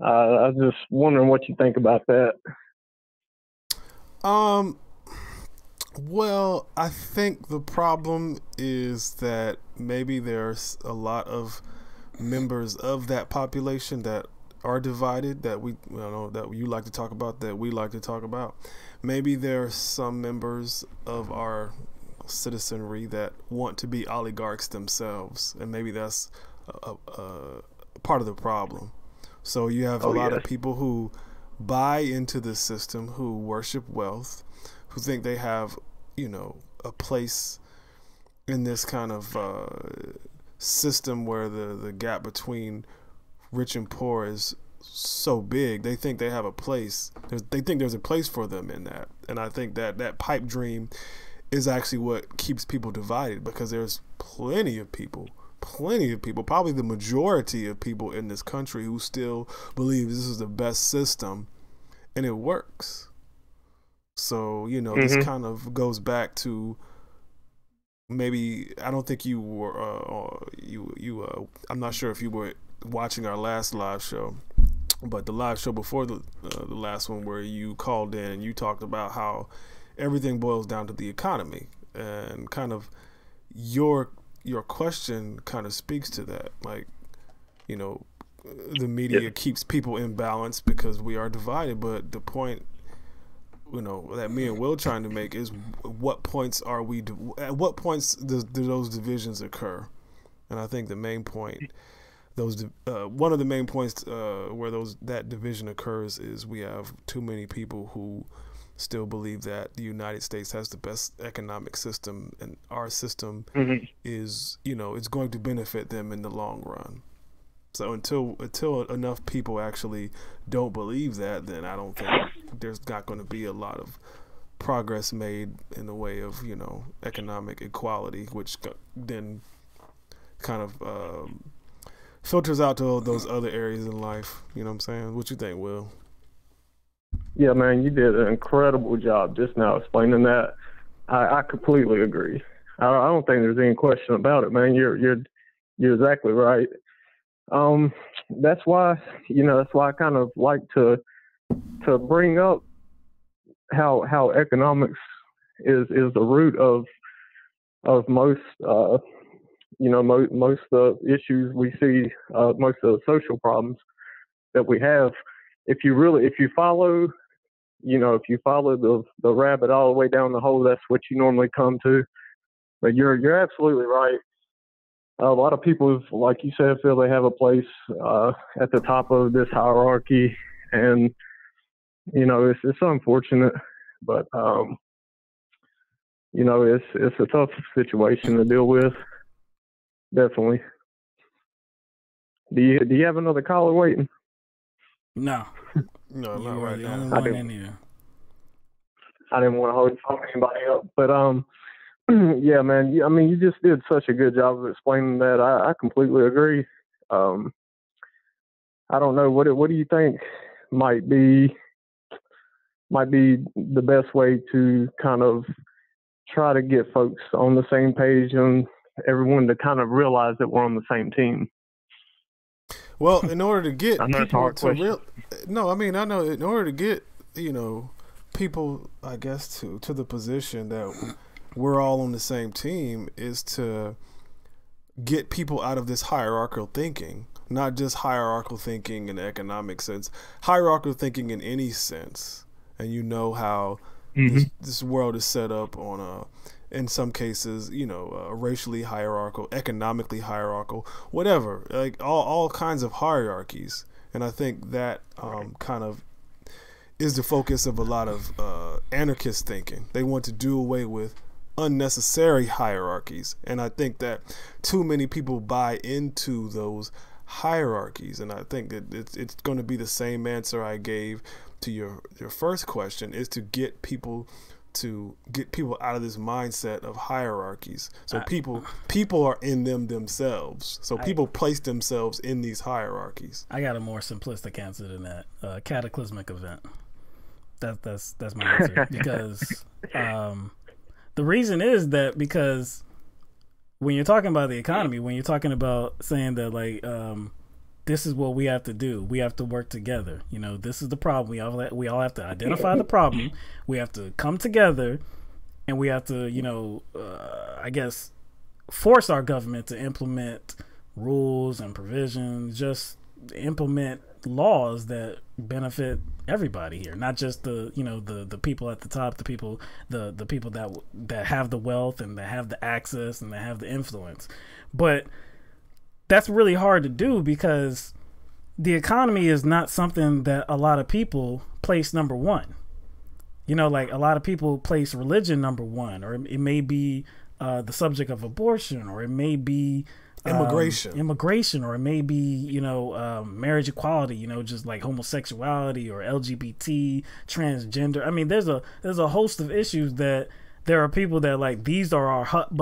I was just wondering what you think about that. Well, I think the problem is that maybe there's a lot of members of that population that are divided, that that you like to talk about, that we like to talk about. Maybe there are some members of our citizenry that want to be oligarchs themselves, and maybe that's a part of the problem. So you have a lot of people who buy into the system, who worship wealth, who think they have, you know, a place in this kind of system where the gap between rich and poor is so big. They think they have a place. They think there's a place for them in that. And I think that pipe dream is actually what keeps people divided, because there's plenty of people, probably the majority of people in this country who still believe this is the best system and it works. So, you know, this kind of goes back to, maybe, I don't think you were, I'm not sure if you were watching our last live show, but the live show before the last one, where you called in and you talked about how everything boils down to the economy, and kind of your question kind of speaks to that. Like, you know, the media keeps people in balance because we are divided, but the point, you know, that me and Will trying to make is, what points are we? At what points do those divisions occur? And I think the main point, one of the main points where that division occurs is we have too many people who still believe that the United States has the best economic system, and our system is, you know, it's going to benefit them in the long run. So until enough people actually don't believe that, then I don't think there's not going to be a lot of progress made in the way of, you know, economic equality, which then kind of filters out to all those other areas in life. You know what I'm saying? What you think, Will? Yeah, man, you did an incredible job just now explaining that. I completely agree. I don't think there's any question about it, man. You're exactly right. That's why I kind of like to bring up how economics is the root of most most of the issues we see, most of the social problems that we have. If you follow the rabbit all the way down the hole, that's what you normally come to. But you're absolutely right. A lot of people, like you said, feel they have a place at the top of this hierarchy, and you know, it's unfortunate, but you know, it's a tough situation to deal with. Definitely. Do you have another caller waiting? No, not right now. Only one in here. I didn't want to hold anybody up, but yeah, man. I mean, you just did such a good job of explaining that. I completely agree. I don't know, what do you think might be the best way to kind of try to get folks on the same page and everyone to kind of realize that we're on the same team? Well, in order to get people to I know in order to get, you know, people, I guess, to the position that we're all on the same team, is to get people out of this hierarchical thinking. Not just hierarchical thinking in the economic sense, hierarchical thinking in any sense. And you know how this world is set up on in some cases, you know, racially hierarchical, economically hierarchical, whatever, like all kinds of hierarchies. And I think that kind of is the focus of a lot of anarchist thinking. They want to do away with unnecessary hierarchies. And I think that too many people buy into those hierarchies. And I think that it's going to be the same answer I gave to your first question, is to get people out of this mindset of hierarchies. So people are in them themselves. So people place themselves in these hierarchies. I got a more simplistic answer than that. Cataclysmic event. That's my answer. Because the reason is that because when you're talking about the economy, when you're talking about saying that, like, this is what we have to do, we have to work together. You know, this is the problem. We all have to identify the problem. We have to come together, and we have to, you know, I guess, force our government to implement rules and provisions just implement laws that benefit everybody here, not just the the people at the top, the people that have the wealth and that have the access and that have the influence. But that's really hard to do because the economy is not something that a lot of people place number one. Like a lot of people place religion number one, or it may be the subject of abortion, or it may be immigration, or it may be marriage equality, just like homosexuality or LGBT, transgender. I mean, there's a host of issues that there are people that like these are our hot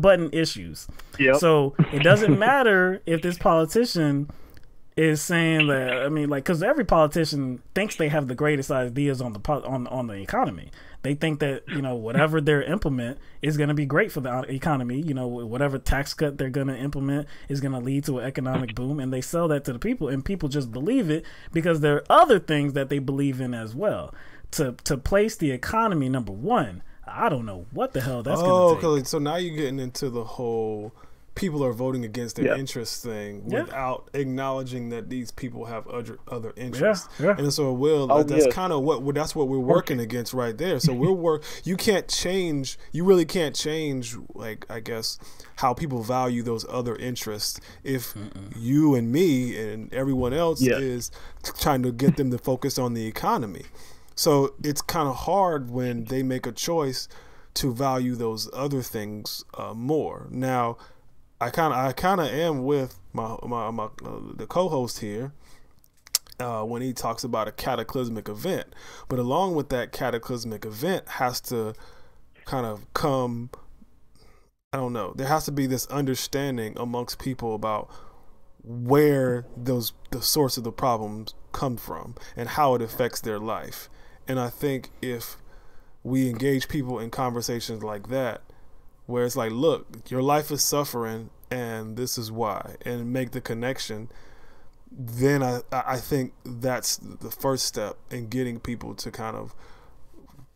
button issues. Yep. So it doesn't matter if this politician is saying that. I mean, like, because every politician thinks they have the greatest ideas on the economy. They think that whatever they implement is going to be great for the economy. Whatever tax cut they're going to implement is going to lead to an economic boom, and they sell that to the people, and people just believe it because there are other things that they believe in as well. To place the economy number one, I don't know what the hell that's going to take. Okay, so now you're getting into the whole people are voting against their interests thing without acknowledging that these people have other interests. And so that's kind of what we're working against right there. So you really can't change, like, I guess, how people value those other interests if you and me and everyone else is trying to get them to focus on the economy. So it's kind of hard when they make a choice to value those other things more. Now, I kind of am with the co-host here when he talks about a cataclysmic event, but along with that cataclysmic event has to kind of come. I don't know. There has to be this understanding amongst people about where the source of the problems come from and how it affects their life. And I think if we engage people in conversations like that, where it's like, look, your life is suffering and this is why, and make the connection, then I think that's the first step in getting people to kind of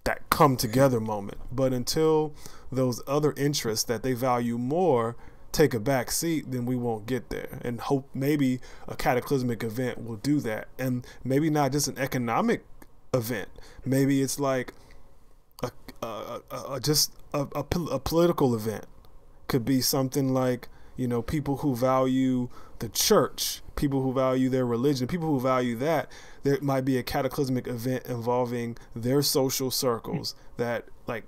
that come together moment. But until those other interests that they value more take a back seat, then we won't get there. And hope maybe a cataclysmic event will do that. And maybe not just an economic event. Maybe it's like a political event. Could be something like, people who value the church, people who value their religion, people who value that. There might be a cataclysmic event involving their social circles that like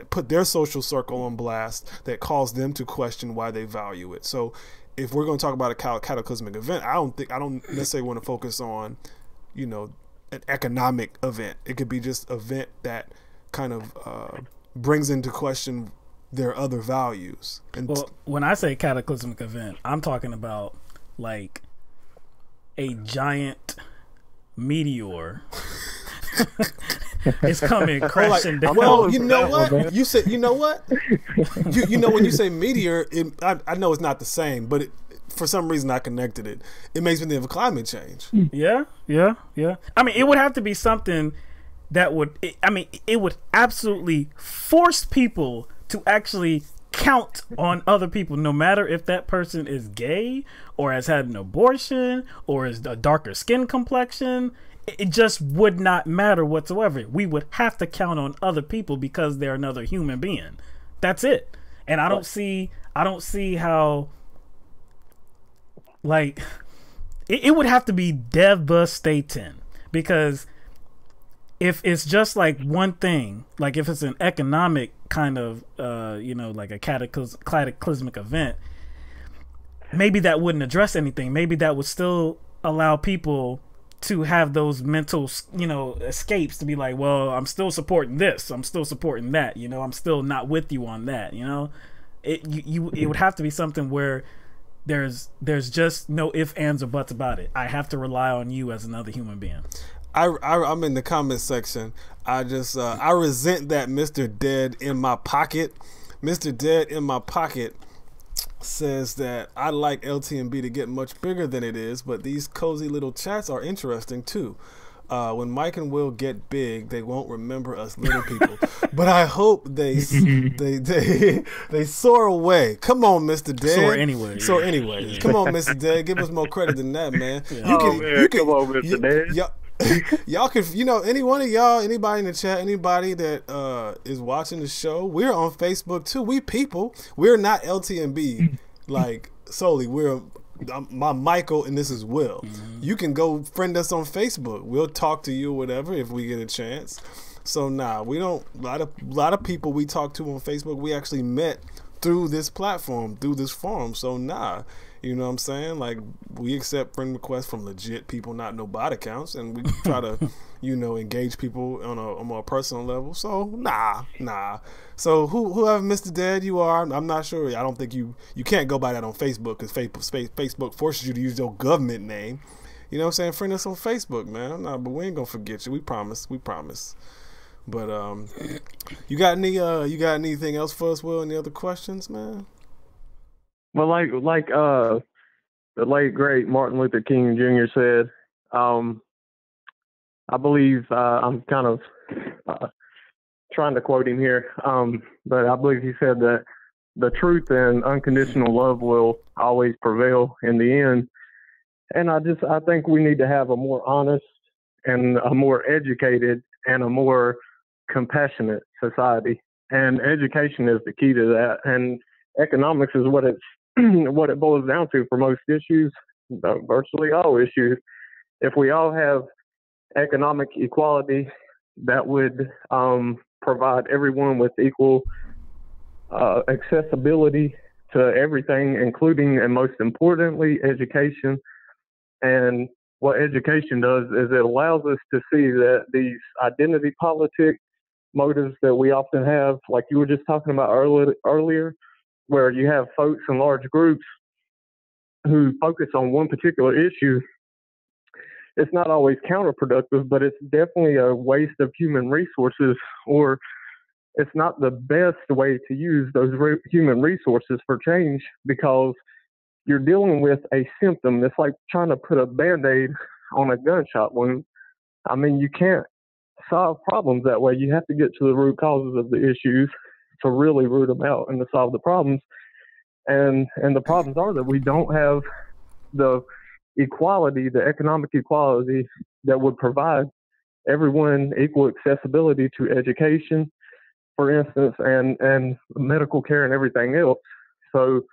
put their social circle on blast, that cause them to question why they value it. So if we're going to talk about a cataclysmic event, I don't necessarily want to focus on, an economic event. It could be just an event that kind of brings into question their other values. And when I say cataclysmic event, I'm talking about like a giant meteor. It's coming crashing down. Well, you know what? You said, you know what? When you say meteor, I know it's not the same, but for some reason I connected it. It makes me think of climate change. Yeah. I mean, it would have to be something that it would absolutely force people to actually count on other people, no matter if that person is gay or has had an abortion or is a darker skin complexion. It just would not matter whatsoever. We would have to count on other people because they're another human being. That's it. And I don't see how, like, it would have to be devastating, because if it's just like one thing, like if it's an economic kind of, like a cataclysmic event, maybe that wouldn't address anything. Maybe that would still allow people to have those mental, escapes, to be like, well, I'm still supporting this, I'm still supporting that, I'm still not with you on that, It would have to be something where there's just no ifs, ands, or buts about it. I have to rely on you as another human being. I'm in the comment section. I resent that Mr. Dead in my pocket. Mr. Dead in my pocket says that I'd like LTMB to get much bigger than it is, but these cozy little chats are interesting too. When Mike and Will get big, they won't remember us little people. But I hope they soar away. Come on, Mr. Dead. Soar anyway. Soar anyway. Yeah. Come on, Mr. Dead. Give us more credit than that, man. Yeah. You can, come on, Mr. Dead. Y'all can, any one of y'all, anybody in the chat, anybody that is watching the show, we're on Facebook too. We people. We're not LTMB like solely. My Michael and this is Will. You can go friend us on Facebook. We'll talk to you or whatever if we get a chance. So we don't. A lot of people we talk to on Facebook we actually met through this platform, through this forum. So you know what I'm saying? Like, we accept friend requests from legit people, not no bot accounts, and we try to, engage people on a more personal level. So So whoever Mr. Dead you are, I'm not sure. I don't think you can't go by that on Facebook because Facebook forces you to use your government name. You know what I'm saying? Friend us on Facebook, man. But we ain't gonna forget you. We promise. But you got anything else for us, Will? Any other questions, man? Well, like the late great Martin Luther King Jr. said, I believe I'm kind of trying to quote him here, but I believe he said that the truth and unconditional love will always prevail in the end. And I think we need to have a more honest and a more educated and a more compassionate society. And education is the key to that. And economics is what it boils down to for most issues, virtually all issues. If we all have economic equality, that would provide everyone with equal accessibility to everything, including and most importantly, education. And what education does is it allows us to see that these identity politic motives that we often have, like you were just talking about earlier, where you have folks in large groups who focus on one particular issue, it's not always counterproductive, but it's definitely a waste of human resources, or it's not the best way to use those human resources for change, because you're dealing with a symptom. It's like trying to put a Band-Aid on a gunshot wound. I mean, you can't solve problems that way. You have to get to the root causes of the issues to really root them out and to solve the problems. And the problems are that we don't have the equality, the economic equality that would provide everyone equal accessibility to education, for instance, and medical care and everything else. So,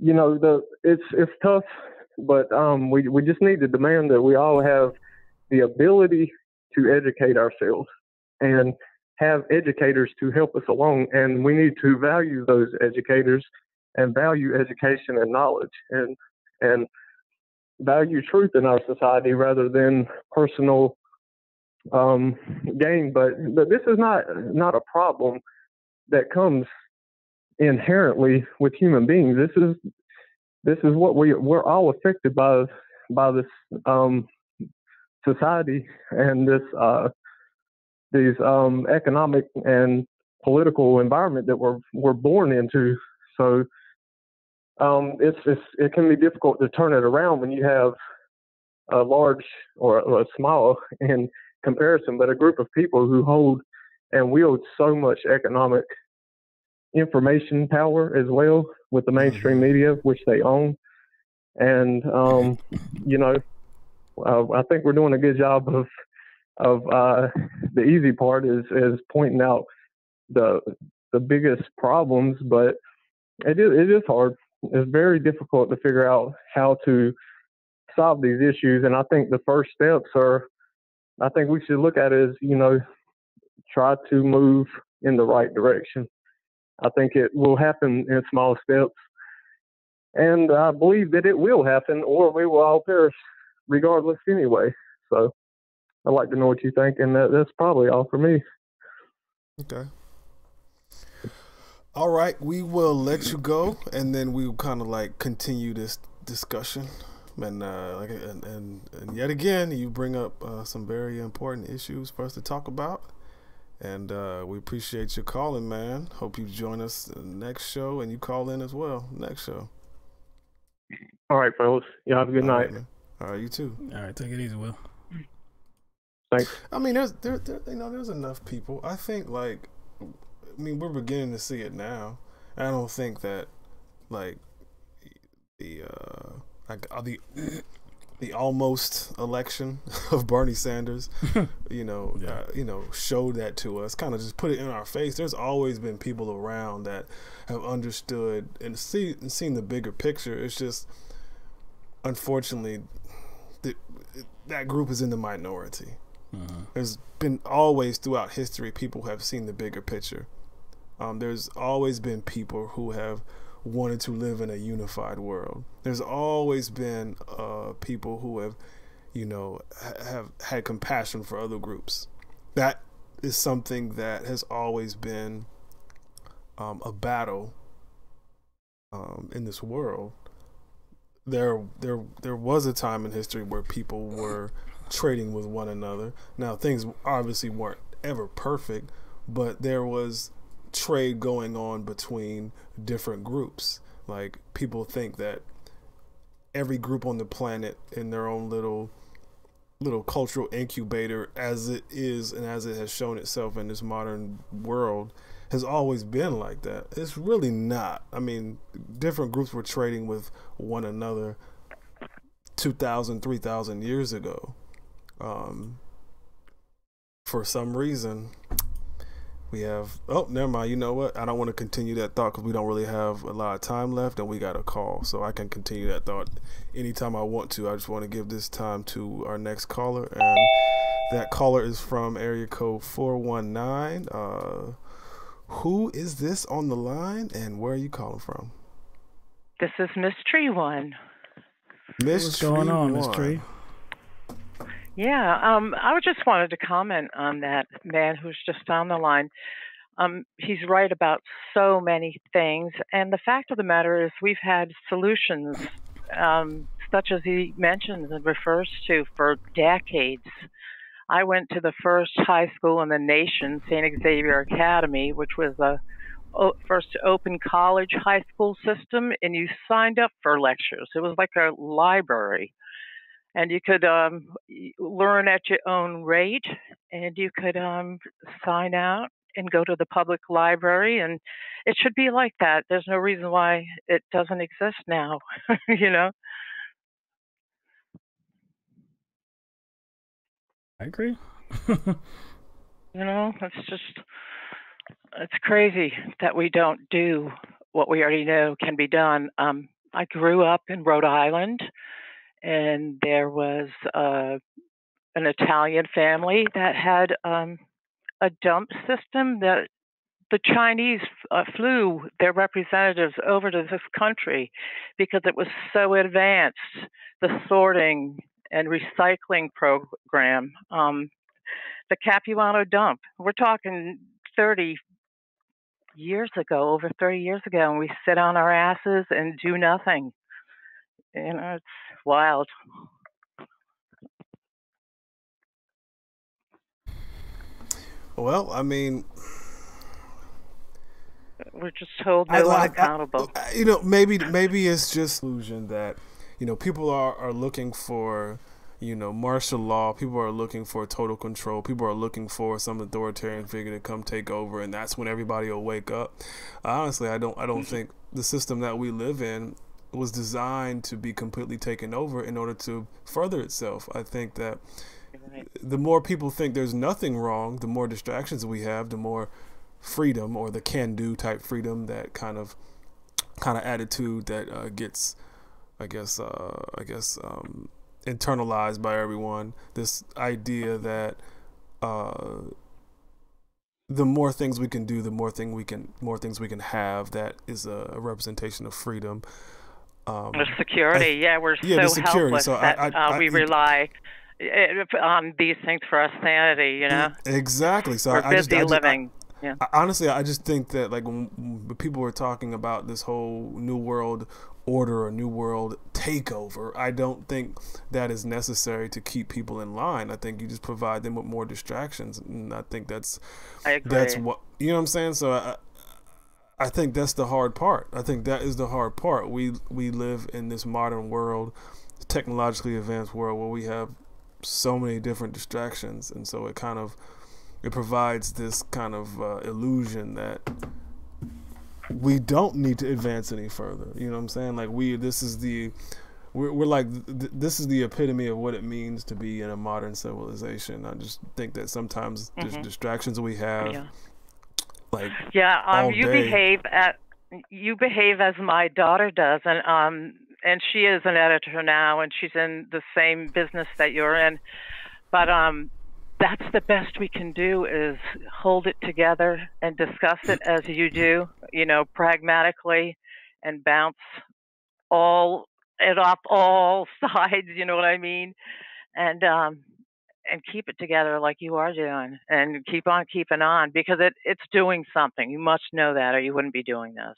it's tough, but we just need to demand that we all have the ability to educate ourselves and have educators to help us along. And we need to value those educators and value education and knowledge and value truth in our society rather than personal gain. But this is not a problem that comes inherently with human beings. This is what we're all affected by this society and these economic and political environment that we're born into. So it can be difficult to turn it around when you have a large or a small in comparison, but a group of people who hold and wield so much economic information power as well with the mainstream media, which they own. And I think we're doing a good job of the easy part is pointing out the biggest problems, but it is hard. It's very difficult to figure out how to solve these issues. And I think the first steps I think we should look at it as, try to move in the right direction. I think it will happen in small steps. And I believe that it will happen, or we will all perish regardless anyway. So I'd like to know what you think, and that's probably all for me. Okay. All right, we will let you go, and then we'll kind of like continue this discussion. And yet again, you bring up some very important issues for us to talk about. And we appreciate you calling, man. Hope you join us next show, and you call in as well next show. All right, fellas. Y'all have a good night. All right, you too. All right, take it easy, Will. Thanks. I mean, there's there's enough people. I think we're beginning to see it now. I don't think that like the the almost election of Bernie Sanders, showed that to us. Kind of just put it in our face. There's always been people around that have understood and seen the bigger picture. It's just, unfortunately, that group is in the minority. There's been always throughout history people who have seen the bigger picture. There's always been people who have wanted to live in a unified world. There's always been people who have had compassion for other groups. That is something that has always been a battle in this world. There was a time in history where people were trading with one another. Now, things obviously weren't ever perfect, but there was trade going on between different groups. Like, people think that every group on the planet in their own little cultural incubator, as it is and as it has shown itself in this modern world, has always been like that. It's really not. I mean, different groups were trading with one another 2,000, 3,000 years ago. For some reason, we have, never mind. You know what? I don't want to continue that thought because we don't really have a lot of time left and we got a call. So I can continue that thought anytime I want to. I just want to give this time to our next caller. And that caller is from area code 419. Who is this on the line and where are you calling from? This is Miss Tree One. What's going on, Miss Tree? Yeah, I just wanted to comment on that man who's just on the line. He's right about so many things, and the fact of the matter is we've had solutions, such as he mentions and refers to, for decades. I went to the first high school in the nation, St. Xavier Academy, which was the first open college high school system, and you signed up for lectures. It was like a library. And you could learn at your own rate, and you could sign out and go to the public library, and it should be like that. There's no reason why it doesn't exist now, you know? I agree. It's crazy that we don't do what we already know can be done. I grew up in Rhode Island, and there was an Italian family that had a dump system that the Chinese flew their representatives over to this country because it was so advanced, the sorting and recycling program. The Capuano dump, we're talking 30 years ago, over 30 years ago, and we sit on our asses and do nothing. It's wild. Well, I mean, we're just told no one accountable. Maybe it's just illusion that people are looking for martial law. People are looking for total control. People are looking for some authoritarian figure to come take over, and that's when everybody will wake up. Honestly, I don't think the system that we live in was designed to be completely taken over in order to further itself. I think that the more people think there's nothing wrong, the more distractions we have, the more freedom, or the can-do type freedom, that kind of attitude that gets, internalized by everyone. This idea that the more things we can do, the more things we can have. That is a representation of freedom. The security, we're so helpless that we rely on these things for our sanity, Exactly. So we're busy living. Honestly, I just think that when people were talking about this whole New World Order or New World takeover, I don't think that is necessary to keep people in line. I think you just provide them with more distractions, and I think that's what, you know what I'm saying. So I think that's the hard part. I think that is the hard part. We live in this modern world, technologically advanced world, where we have so many different distractions, and so it provides this kind of illusion that we don't need to advance any further. You know what I'm saying? Like this is the epitome of what it means to be in a modern civilization. I just think that sometimes the distractions we have, all you behave as my daughter does, and she is an editor now, and she's in the same business that you're in, but that's the best we can do, is hold it together and discuss it as you do, pragmatically, and bounce it off all sides, you know what I mean? And keep it together like you are doing, and keep on keeping on, because it's doing something. You must know that, or you wouldn't be doing this,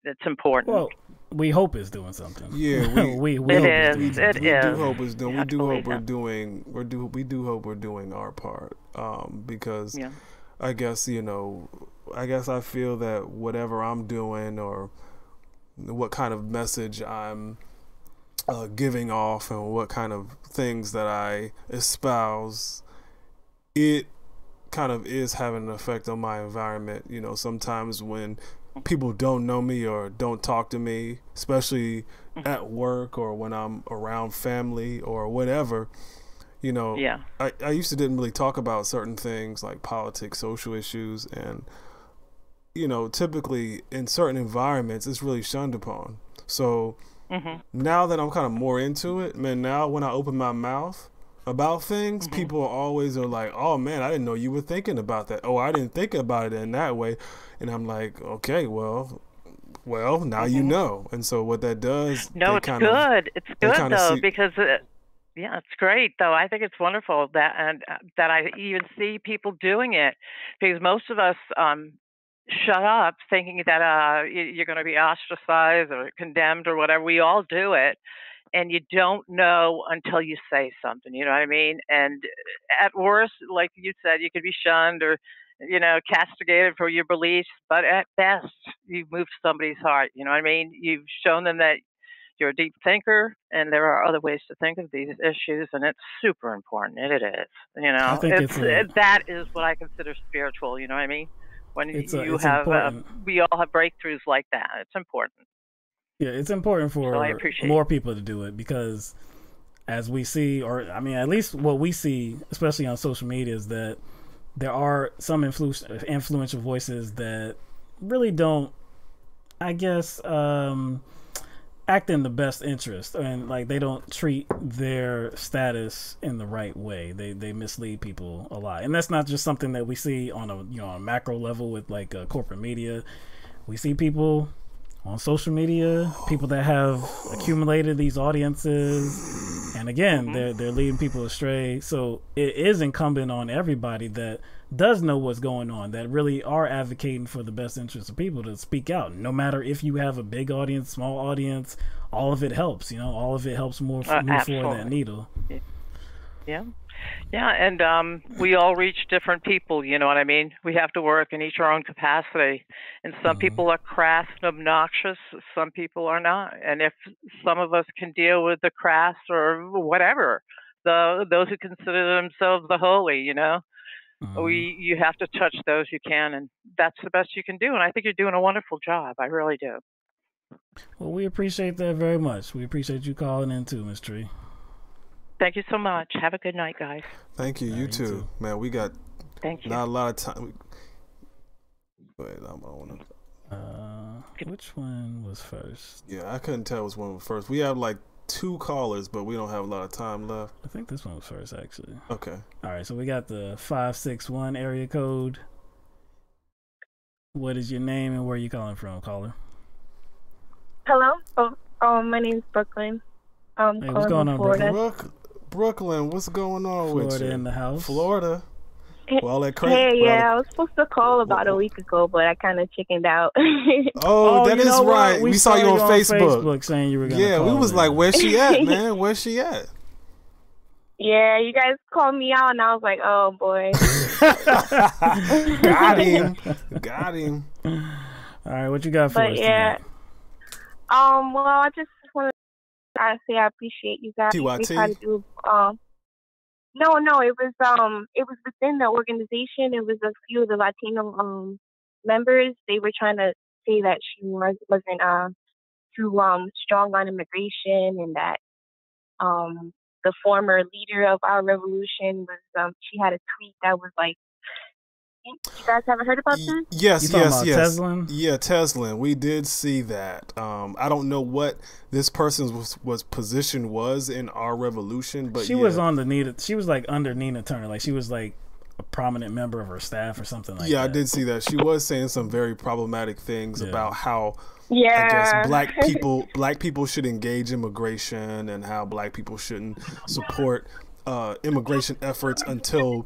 It's important. Well, we hope it's doing something. Yeah, we do hope it's doing. We do hope we're doing our part. Because I guess I feel that whatever I'm doing, or what kind of message I'm giving off, and what kind of things that I espouse, it kind of is having an effect on my environment. Sometimes when people don't know me or don't talk to me, especially at work or when I'm around family or whatever, I used to didn't really talk about certain things like politics, social issues, and typically in certain environments it's really shunned upon. So now that I'm kind of more into it, man, now when I open my mouth about things, people always are like, "Oh man, I didn't know you were thinking about that. Oh, I didn't think about it in that way." And I'm like, "Okay, well, now you know." And so what that does, it's good. It's good though, because it's great though. I think it's wonderful that I even see people doing it, because most of us shut up thinking that you're going to be ostracized or condemned or whatever. We all do it. And you don't know until you say something, you know what I mean? And at worst, like you said, you could be shunned or, castigated for your beliefs. But at best, you've moved somebody's heart, you know what I mean? You've shown them that you're a deep thinker, and there are other ways to think of these issues, and it's super important. It is, I think that is what I consider spiritual, you know what I mean? When we all have breakthroughs like that, it's important. Yeah, it's important for more people to do it, because as we see, at least what we see, especially on social media, is that there are some influential voices that really don't, I guess, act in the best interest, and like they don't treat their status in the right way. They mislead people a lot, and that's not just something that we see on a macro level with like corporate media. We see people on social media, people that have accumulated these audiences, and again, they're leading people astray. So it is incumbent on everybody that does know what's going on, that really are advocating for the best interests of people, to speak out. No matter if you have a big audience, small audience, all of it helps. All of it helps move forward that needle. Yeah, and we all reach different people, you know what I mean? We have to work in each our own capacity. And some people are crass and obnoxious, some people are not. And if some of us can deal with the crass or whatever, those who consider themselves the holy, you have to touch those you can, and that's the best you can do. And I think you're doing a wonderful job. I really do. Well, we appreciate that very much. We appreciate you calling in too, Ms. Tree. Thank you so much. Have a good night, guys. Thank you. You too. Man, we got not a lot of time. Wait, I want to... which one was first? Yeah, I couldn't tell which one was first. We have like 2 callers, but we don't have a lot of time left. I think this one was first, actually. Okay. All right, so we got the 561 area code. What is your name and where are you calling from, caller? Hello. My name's Brooklyn. Hey, what's going on, Florida? Brooklyn, what's going on with you? Florida in the house. Florida. Well, that I was supposed to call about a week ago, but I kind of chickened out. That is right. We saw you on Facebook saying you were going to call we was like, where's she at, man? Where's she at? Yeah, you guys called me out, and I was like, oh, boy. Got him. All right, what you got for us tonight? Well, I just wanted I say I appreciate you guys. TYT? They try to do no, it was within the organization. It was a few of the Latino members. They were trying to say that she wasn't too strong on immigration, and that the former leader of our revolution was she had a tweet that was like, you guys haven't heard about this? Yes. Teslin? Yeah, Teslin. We did see that. I don't know what this person's was position was in our revolution, but she was on the Nina. She was like under Nina Turner. Like she was like a prominent member of her staff or something like that. Yeah, I did see that. She was saying some very problematic things about how I Yeah. guess black people should engage immigration, and how black people shouldn't support immigration efforts until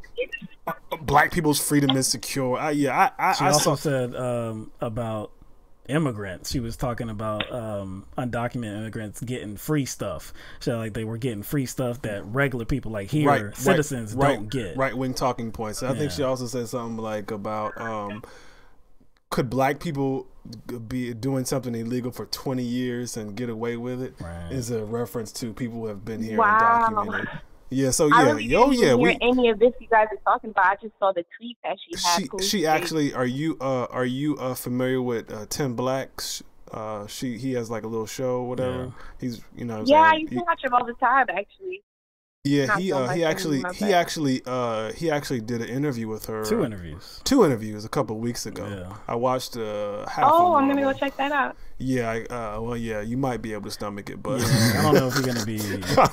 black people's freedom is secure. She also said about immigrants. She was talking about undocumented immigrants getting free stuff. So like they were getting free stuff that regular people like here citizens don't get. Right wing talking points. I think she also said something like about could black people be doing something illegal for 20 years and get away with it? Right. Is a reference to people who have been here undocumented. Yeah, so I really didn't hear any of this you guys are talking about. I just saw the tweet that she had. She actually, are you familiar with Tim Black's? He has like a little show, whatever. Yeah. He's I used to watch him all the time, actually. Yeah, he actually did an interview with her. Two interviews a couple of weeks ago. Yeah. I watched half. Oh, I'm gonna go check that out. Yeah, you might be able to stomach it, but I don't know if you're gonna be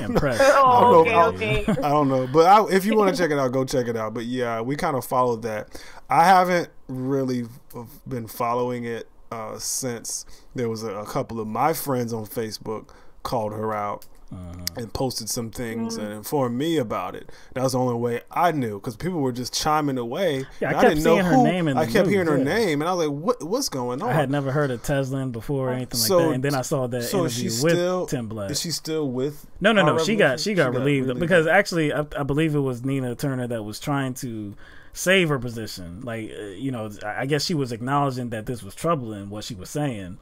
impressed. Okay. I don't know, but if you want to check it out, go check it out. But yeah, we kind of followed that. I haven't really been following it since there was a couple of my friends on Facebook called her out. And posted some things and informed me about it. That was the only way I knew, because people were just chiming away. Yeah, I kept seeing her name in the I kept hearing her name, and I was like, "What's going on?" I had never heard of Teslin before or anything like that, and then I saw that interview with Tim Black. Is she still with? No. She got relieved because actually, I believe it was Nina Turner that was trying to save her position. Like I guess she was acknowledging that this was troubling what she was saying.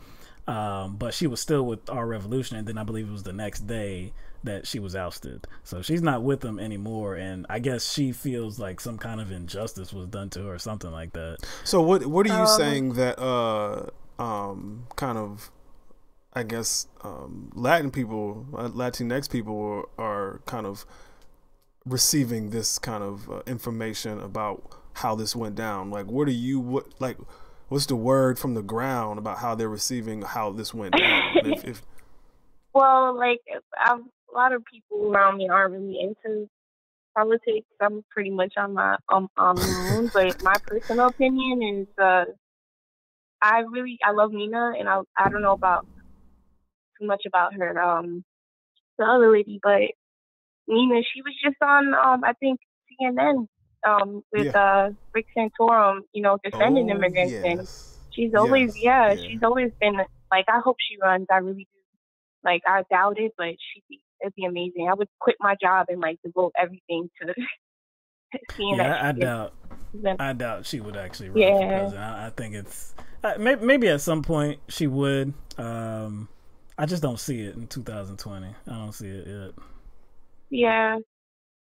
But she was still with our revolution, and then I believe it was the next day that she was ousted. So she's not with them anymore, and I guess she feels like some kind of injustice was done to her or something like that. So what are you saying that kind of, I guess, Latinx people are kind of receiving this kind of information about how this went down? Like, what's the word from the ground about how they're receiving how this went down? Well, like, a lot of people around me aren't really into politics. I'm pretty much on my own. But my personal opinion is, I love Nina, and I don't know about too much about her, the other lady, but Nina, she was just on, I think, CNN. With Rick Santorum, defending immigrants, and she's always, she's always been like, I hope she runs. I really do. Like, I doubt it, but it'd be amazing. I would quit my job and like devote everything to seeing that. I doubt she would actually run for president. I think it's maybe at some point she would. I just don't see it in 2020. I don't see it yet.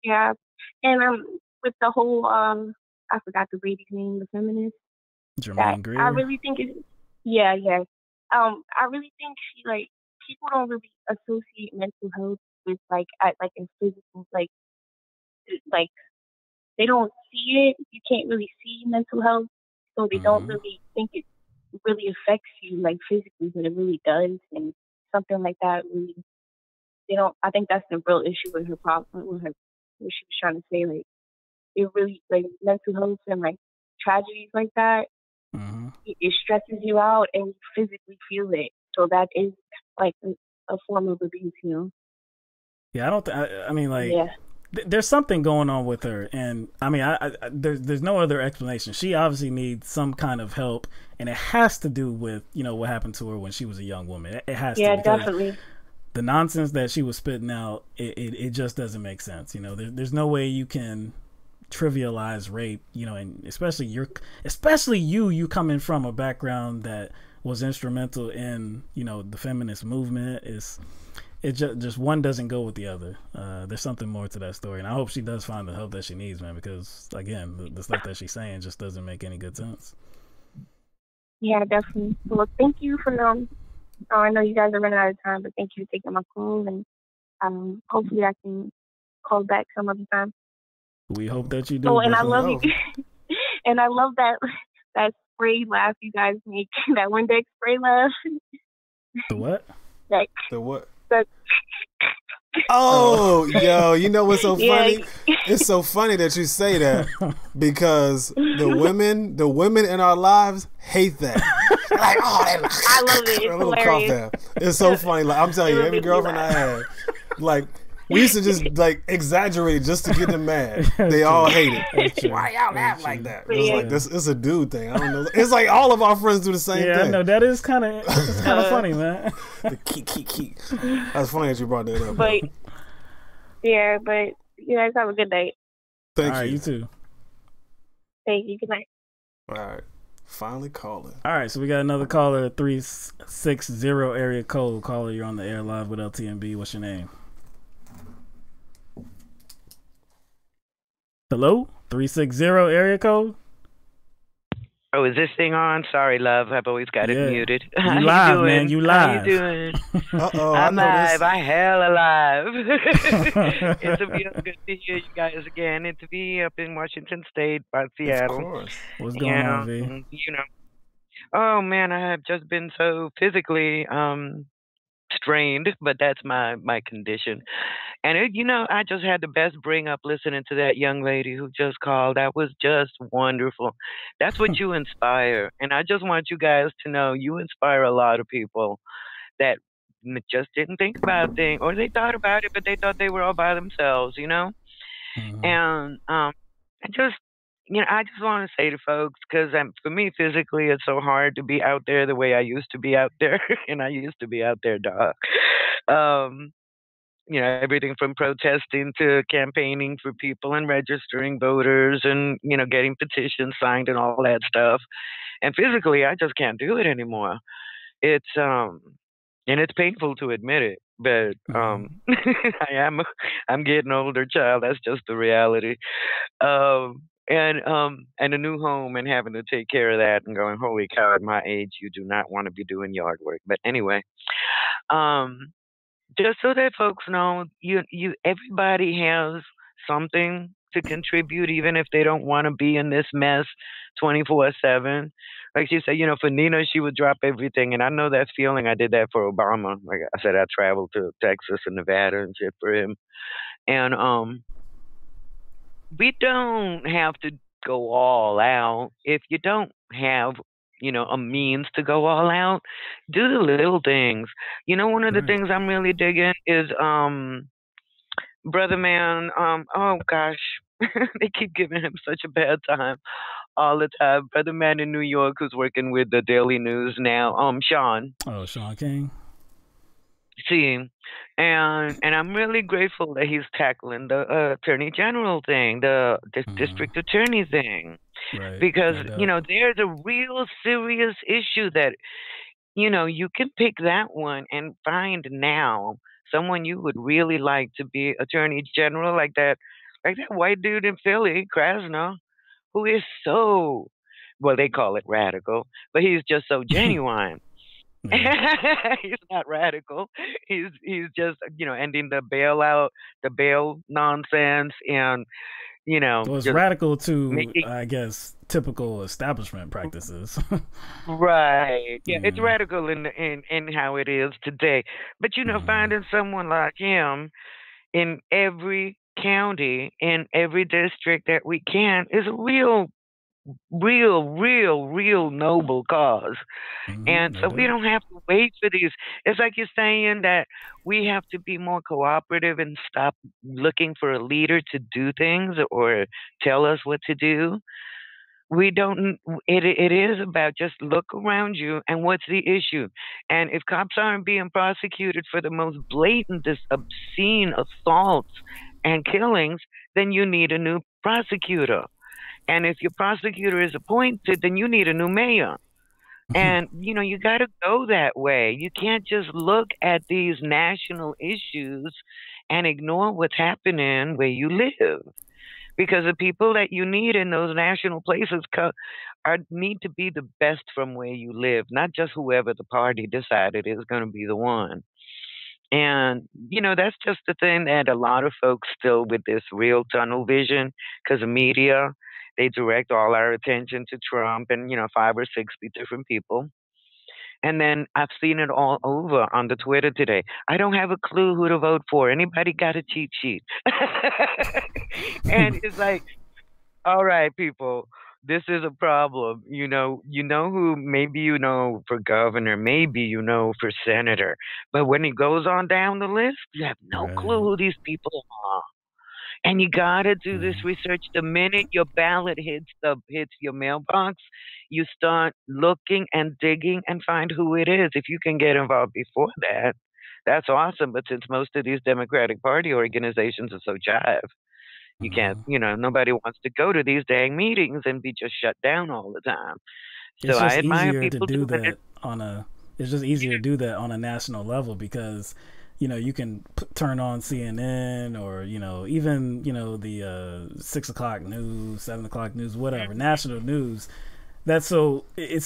Yeah, and with the whole, I forgot the lady's name, the feminist. Germaine Greer. I really think I really think she, like, people don't really associate mental health with in physical, like they don't see it. You can't really see mental health, so they don't really think it really affects you like physically, but it really does, and something like that really. They don't. I think that's the real issue with her problem, with her, what she was trying to say, like. It really, like, mental health and like tragedies like that, it stresses you out and you physically feel it. So that is like a form of abuse, Yeah, I don't. There's something going on with her, and I mean, there's no other explanation. She obviously needs some kind of help, and it has to do with what happened to her when she was a young woman. It has to. Yeah, definitely. The nonsense that she was spitting out, it just doesn't make sense. There's no way you can trivialize rape, and especially you coming from a background that was instrumental in the feminist movement. it just one doesn't go with the other. There's something more to that story, and I hope she does find the help that she needs, man. Because again, the stuff that she's saying just doesn't make any good sense. Yeah, definitely. Well, thank you for I know you guys are running out of time, but thank you for taking my call, and hopefully I can call back some other time. We hope that you do. Oh, and I love you, and I love that spray laugh you guys make. That Windex spray laugh. The what? The what? The Oh, yo, you know what's so funny? It's so funny that you say that because the women in our lives hate that. Like, oh, I love it. It's hilarious. It's so funny. Like, I'm telling you, every girlfriend I had, like, we used to just like exaggerate it just to get them mad. They all hate it. Why y'all laugh like that? It's like this. It's a dude thing. I don't know. It's like all of our friends do the same thing. Yeah, I know that is kind of funny, man. The key. That's funny that you brought that up. But yeah, but you guys have a good night. Thank you. All right, you too. Thank you. Good night. All right. Finally calling. All right, so we got another caller, 360 area code. Caller, you're on the air live with LTMB. What's your name? Hello? 360 area code? Oh, is this thing on? Sorry, love. I've always got it muted. You live, man. You live. How you doing? Uh-oh, I'm live. I hell alive. It's real good to hear you guys again and to be up in Washington State by Seattle. Of course. What's going on, V? You know. Oh, man, I have just been so physically strained, but that's my condition. And I just had the best bring up listening to that young lady who just called. That was just wonderful. That's what you inspire. And I just want you guys to know you inspire a lot of people that just didn't think about things, or they thought about it, but they thought they were all by themselves, Mm-hmm. And I just want to say to folks, because for me physically, it's so hard to be out there the way I used to be out there, and I used to be out there, dog. Everything from protesting to campaigning for people and registering voters and, getting petitions signed and all that stuff. And physically, I just can't do it anymore. It's, and it's painful to admit it, but, I'm getting older, child. That's just the reality. And a new home and having to take care of that and going, holy cow, at my age, you do not want to be doing yard work. But anyway, just so that folks know, everybody has something to contribute, even if they don't want to be in this mess 24/7. Like she said, for Nina, she would drop everything, and I know that feeling. I did that for Obama. Like I said, I traveled to Texas and Nevada and shit for him, and we don't have to go all out if you don't have a means to go all out. Do the little things. One of the things I'm really digging is Brother Man, oh gosh, they keep giving him such a bad time all the time. Brother Man in New York who's working with the Daily News now, Sean. Oh, Sean King. See, and I'm really grateful that he's tackling the Attorney General thing, the District Attorney thing. Right, because, there's a real serious issue that, you can pick that one and find now someone you would really like to be Attorney General, like that white dude in Philly, Krasner, who is so, well, they call it radical, but he's just so genuine. He's not radical. He's just, ending the bail nonsense and, Well, it's radical to, I guess, typical establishment practices. Right. Yeah, it's radical in how it is today. But, finding someone like him in every county, in every district that we can is a real noble cause. And so we don't have to wait for these. It's like you're saying that we have to be more cooperative and stop looking for a leader to do things or tell us what to do. We don't, it is about just look around you and what's the issue. And if cops aren't being prosecuted for the most blatant, obscene assaults and killings, then you need a new prosecutor. And if your prosecutor is appointed, then you need a new mayor. And, you got to go that way. You can't just look at these national issues and ignore what's happening where you live. Because the people that you need in those national places need to be the best from where you live, not just whoever the party decided is going to be the one. And, that's just the thing that a lot of folks still with this real tunnel vision, because the media, they direct all our attention to Trump and, 5 or 6 different people. And then I've seen it all over on the Twitter today. I don't have a clue who to vote for. Anybody got a cheat sheet? And it's like, all right, people, this is a problem. You know who maybe for governor, maybe for senator. But when it goes on down the list, you have no clue who these people are. And you gotta do this research. The minute your ballot hits your mailbox, you start looking and digging and find who it is. If you can get involved before that, that's awesome. But since most of these Democratic Party organizations are so jive, you can't, nobody wants to go to these dang meetings and be just shut down all the time. So I admire people to do that it's just easier to do that on a national level because you can turn on CNN or even the 6 o'clock news, 7 o'clock news, whatever, national news. It's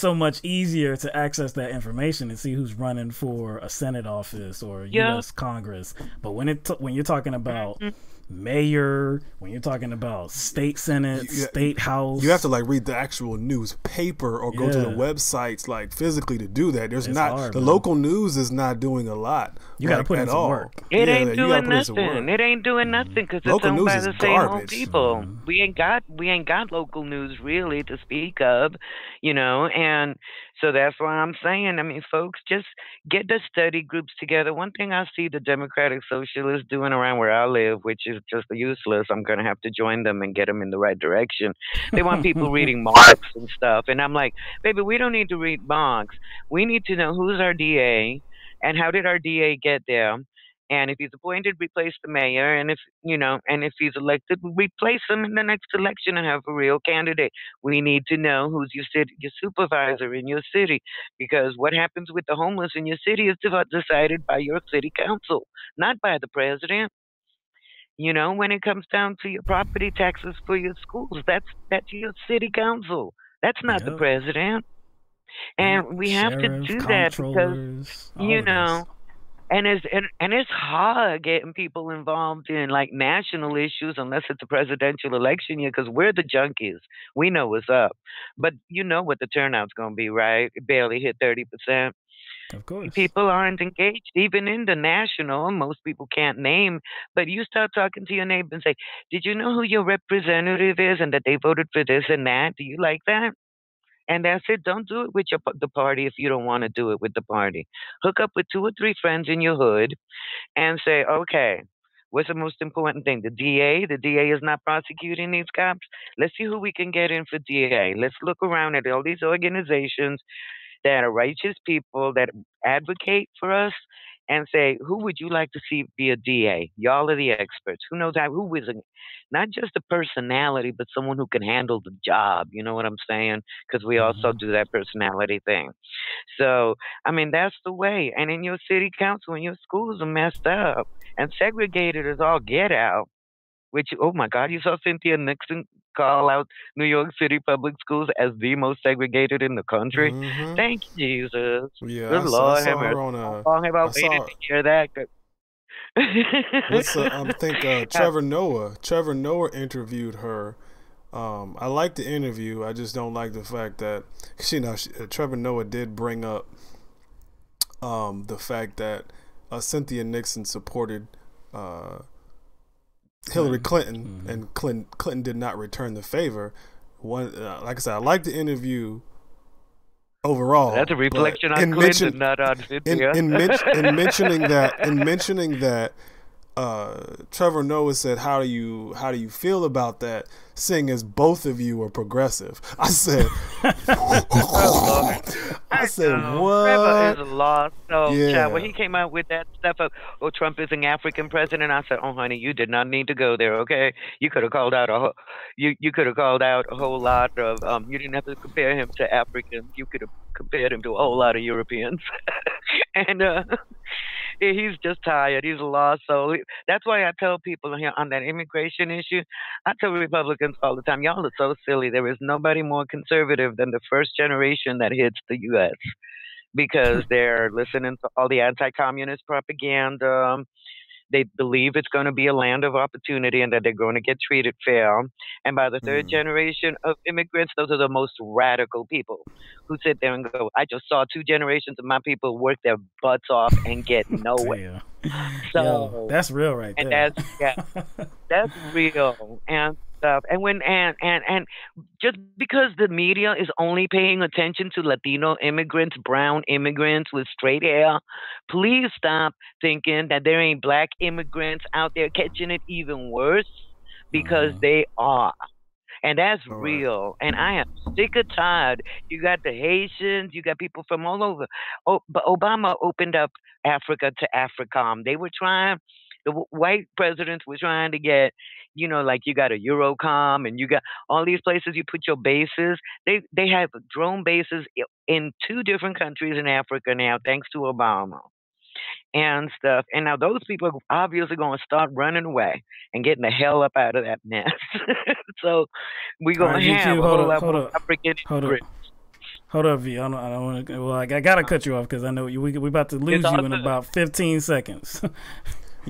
so much easier to access that information and see who's running for a Senate office or U.S. Congress. But when you're talking about mayor, when you're talking about state senate, state house, you have to read the actual newspaper or go to the websites physically to do that. There's hard, the local news is not doing a lot. You got to put in some work. It ain't doing nothing. It ain't doing nothing because it's owned by the same old people. We ain't got local news really to speak of, and so that's why I'm saying, folks, just get the study groups together. One thing I see the Democratic Socialists doing around where I live, which is just useless. I'm going to have to join them and get them in the right direction. They want people reading Marx and stuff. And I'm like, baby, we don't need to read Marx. We need to know who's our DA and how did our DA get there. And if he's appointed, replace the mayor. And if he's elected, replace him in the next election and have a real candidate. We need to know who's your supervisor in your city, because what happens with the homeless in your city is decided by your city council, not by the president. When it comes down to your property taxes for your schools, that's your city council. That's not the president. And we have to do that because, and it's hard getting people involved in national issues unless it's a presidential election year, because we're the junkies. We know what's up. But you know what the turnout's going to be, right? It barely hit 30%. Of course. People aren't engaged, even in the national. Most people can't name, but you start talking to your neighbor and say, did you know who your representative is and that they voted for this and that? Do you like that? And that's it. Don't do it with the party if you don't want to do it with the party. Hook up with 2 or 3 friends in your hood and say, okay, what's the most important thing? The DA? The DA is not prosecuting these cops. Let's see who we can get in for DA. Let's look around at all these organizations that are righteous people that advocate for us and say, who would you like to see be a DA? Y'all are the experts. Who knows who is not just a personality, but someone who can handle the job. You know what I'm saying? Because we also do that personality thing. So, that's the way. And in your city council and your schools are messed up and segregated as all get out. Which, oh my God, you saw Cynthia Nixon call out New York City public schools as the most segregated in the country. Thank you, Jesus. Yeah, good Lord, have her on how long have I waited to hear that? I think Trevor Noah interviewed her. I like the interview. I just don't like the fact that Trevor Noah did bring up the fact that Cynthia Nixon supported Hillary Clinton, and Clinton did not return the favor. Like I said, I like the interview overall. That's a reflection on Clinton, not on Cynthia. In mentioning that, Trevor Noah said, "How do you feel about that? Seeing as both of you are progressive." I said, I said, what? Trevor is lost. So, Yeah. when he came out with that stuff of, "Oh, Trump is an African president," I said, "Oh, honey, you did not need to go there. Okay, you could have called out you could have called out a whole lot of You didn't have to compare him to Africans. You could have compared him to a whole lot of Europeans." And he's just tired. He's lost. So that's why I tell people here on that immigration issue, I tell Republicans all the time, y'all are so silly. There is nobody more conservative than the first generation that hits the U.S. because they're listening to all the anti-communist propaganda. They believe it's going to be a land of opportunity and that they're going to get treated fair. And by the third generation of immigrants, those are the most radical people who sit there and go, "I just saw 2 generations of my people work their butts off and get nowhere." So yo, that's real right and there. That's real and stuff. And when and just because the media is only paying attention to Latino immigrants, brown immigrants with straight hair, please stop thinking that there ain't black immigrants out there catching it even worse, because they are. And that's real. And I am sick or tired. You got the Haitians, you got people from all over. Oh, but Obama opened up Africa to AFRICOM. They were trying, the white presidents were trying to get, like you got a Eurocom and you got all these places you put your bases. They have drone bases in 2 different countries in Africa now, thanks to Obama and stuff. And now those people are obviously going to start running away and getting the hell up out of that mess. So we're going to have a whole lot more African immigrants. Hold up, V. I don't want to. Well, I gotta cut you off because I know we about to lose you in about 15 seconds.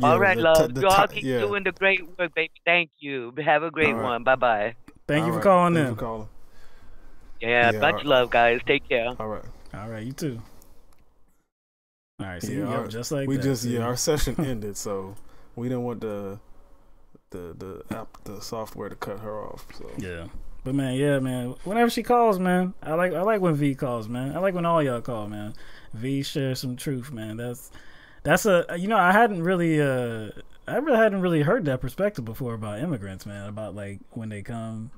All right, love. You all keep doing the great work, baby. Thank you. Have a great one. Bye bye. Thank you for calling in. Yeah, much love, guys. Take care. All right, you too. All right, see, just like we that. just our session ended, so we didn't want the software to cut her off. So yeah, but man, whenever she calls, man, I like when V calls, man. I like when all y'all call, man. V shares some truth, man. That's a I hadn't really hadn't really heard that perspective before about immigrants, man. About like when they come.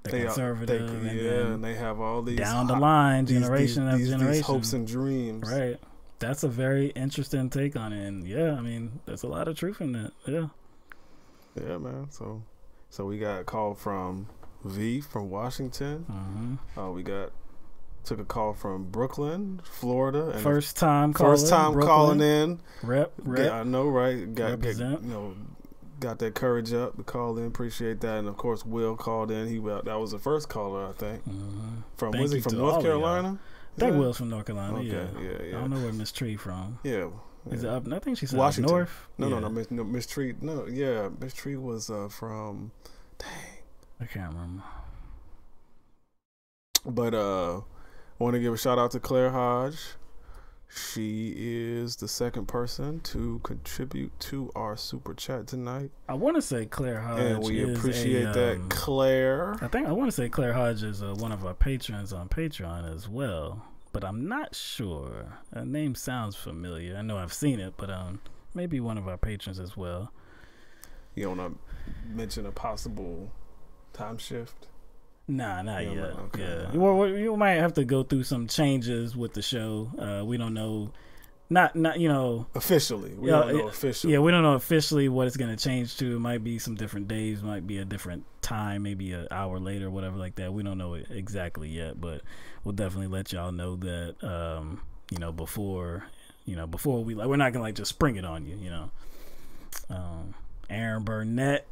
They're conservative, and they have all these down the line, generation after generation, these hopes and dreams, right? That's a very interesting take on it, and I mean, there's a lot of truth in that. Yeah, man. So we got a call from V from Washington. We took a call from Brooklyn, Florida, and first time calling in. Rep. I know, right? Got that courage up to call in. Appreciate that. And of course, Will called in. That was the first caller, I think. Was he from North Carolina? I think Will's from North Carolina. Okay. Yeah. I don't know where Miss Tree from. Yeah. Is it up? I think she's Washington. Up north. No, Miss Tree. No, yeah, Miss Tree was from. Dang, I can't remember. But I want to give a shout out to Claire Hodge. She is the second person to contribute to our super chat tonight. I want to say Claire Hodge, and we appreciate that, Claire. I want to say Claire Hodge is one of our patrons on Patreon as well, but I'm not sure. Her name sounds familiar. I know I've seen it, but maybe one of our patrons as well. You want to mention a possible time shift? Nah, not yet. Okay. Yeah. Well, you might have to go through some changes with the show. We don't know. Not officially. We don't know officially. Yeah, we don't know officially what it's going to change to. It might be some different days, might be a different time, maybe an hour later, whatever like that. We don't know it exactly yet, but we'll definitely let y'all know that. Before we we're not gonna just spring it on you. Aaron Burnett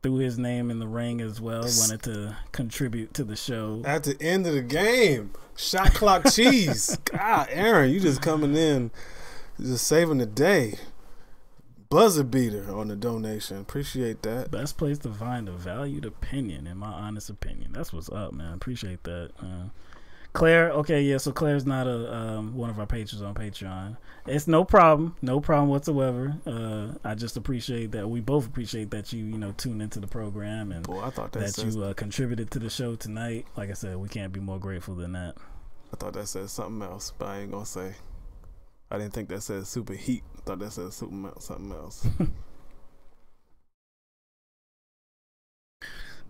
threw his name in the ring as well, wanted to contribute to the show. At the end of the game, shot clock cheese. God, Aaron, you just coming in, just saving the day. Buzzer beater on the donation. Appreciate that. Best place to find a valued opinion, in my honest opinion. That's what's up, man. Appreciate that. Claire, okay, yeah, so Claire's not one of our patrons on Patreon. It's no problem whatsoever. I just appreciate that. We both appreciate that you tuned into the program and I thought you contributed to the show tonight. Like I said, we can't be more grateful than that. I thought that said something else, but I ain't gonna say. I didn't think that said super heat. I thought that said something else.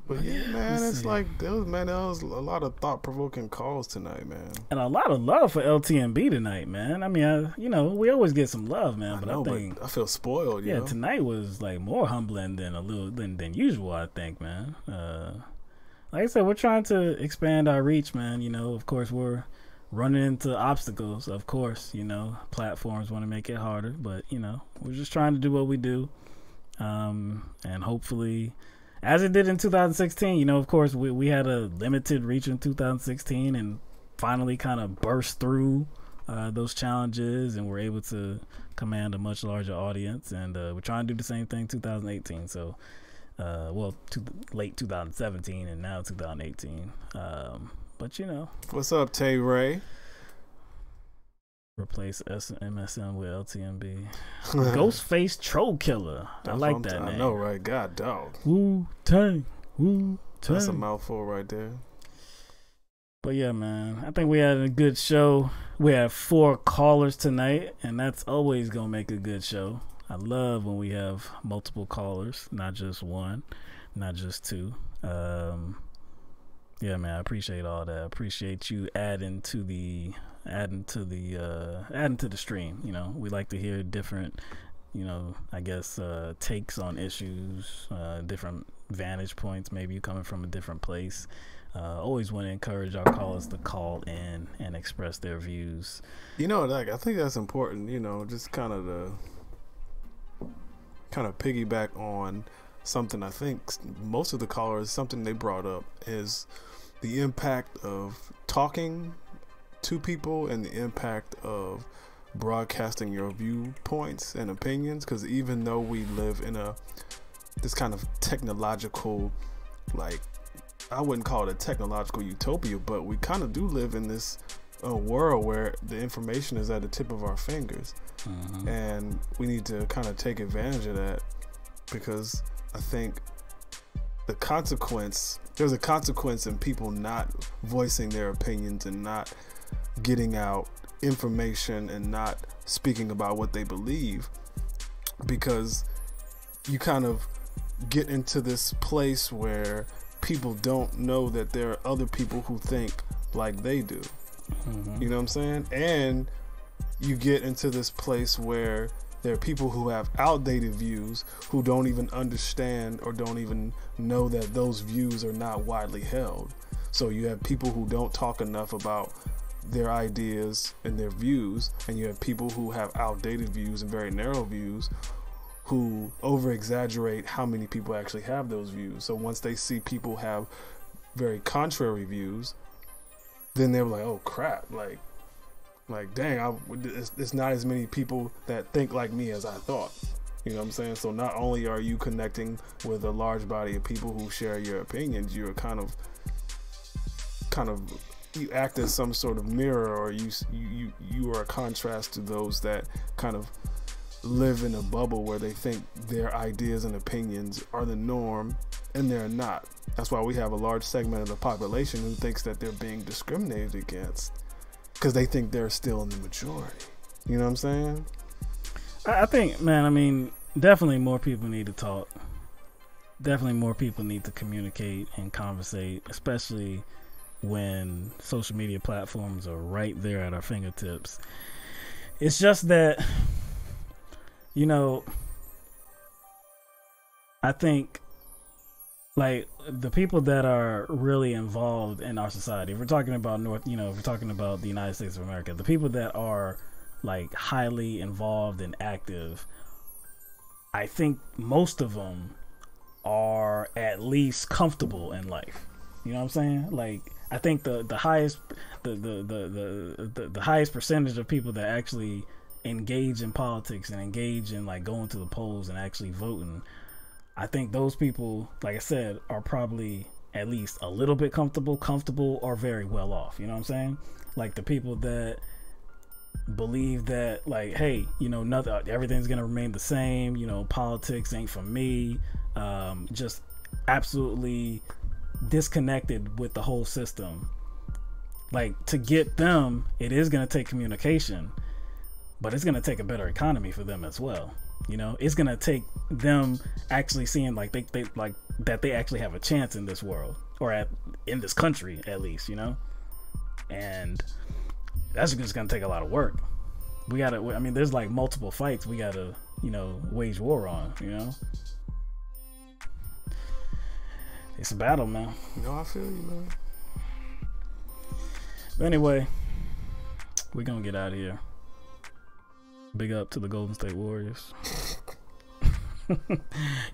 But yeah, man, it's like there was a lot of thought-provoking calls tonight, man, and a lot of love for LTMB tonight, man. I mean, we always get some love, man. But I think I feel spoiled. You know? Tonight was like more humbling than usual. I think, man. Like I said, we're trying to expand our reach, man. Of course, we're running into obstacles. Of course, platforms want to make it harder, but we're just trying to do what we do, and hopefully. As it did in 2016, of course, we had a limited reach in 2016 and finally kind of burst through those challenges and we're able to command a much larger audience. And we're trying to do the same thing 2018. So, late 2017 and now 2018. But, What's up, Tay Ray? Replace MSM with LTMB. Ghostface Troll Killer. I like that name. I know, right? God dog. Wu-Tang. Wu-Tang. That's a mouthful right there. But yeah, man. I think we had a good show. We have 4 callers tonight, and that's always going to make a good show. I love when we have multiple callers, not just one, not just 2. Yeah, man, I appreciate all that. I appreciate you adding to the stream. We like to hear different, I guess takes on issues, different vantage points. Maybe you coming from a different place. Always want to encourage our callers to call in and express their views. I think that's important. Just kind of piggyback on something. I think most of the callers, something they brought up is the impact of talking to people and the impact of broadcasting your viewpoints and opinions. Because even though we live in this kind of technological, like, I wouldn't call it a technological utopia, but we kind of do live in this world where the information is at the tip of our fingers. Mm-hmm. And we need to kind of take advantage of that, because I think there's a consequence in people not voicing their opinions and not getting out information and not speaking about what they believe, because you kind of get into this place where people don't know that there are other people who think like they do. Mm-hmm. You know what I'm saying? And you get into this place where there are people who have outdated views who don't even understand or don't even know that those views are not widely held. So you have people who don't talk enough about their ideas and their views, and you have people who have outdated views and very narrow views who over-exaggerate how many people actually have those views. So once they see people have very contrary views, then they're like, oh crap, like dang, it's not as many people that think like me as I thought. You know what I'm saying? So not only are you connecting with a large body of people who share your opinions, you're kind of you act as some sort of mirror, or you are a contrast to those that kind of live in a bubble where they think their ideas and opinions are the norm, and they're not. That's why we have a large segment of the population who thinks that they're being discriminated against because they think they're still in the majority. You know what I'm saying? I think, man, I mean, definitely more people need to talk. Definitely more people need to communicate and conversate, especially when social media platforms are right there at our fingertips. It's just that, I think, like, the people that are really involved in our society, if we're talking about if we're talking about the United States of America, the people that are like highly involved and active, I think most of them are at least comfortable in life. You know what I'm saying? Like, I think the highest the highest percentage of people that actually engage in politics and engage in like going to the polls and actually voting, I think those people, like I said, are probably at least a little bit comfortable or very well off. You know what I'm saying? Like the people that believe that, like, hey, everything's gonna remain the same, politics ain't for me, just absolutely disconnected with the whole system. Like, to get them, it is gonna take communication, but it's going to take a better economy for them as well. You know, it's going to take them actually seeing like they like that they actually have a chance in this world, or in this country at least, you know. And that's just going to take a lot of work. We got to, I mean, there's like multiple fights we got to, you know, wage war on, you know. It's a battle, man. No, I feel you, man. But anyway, we're going to get out of here. Big up to the Golden State Warriors.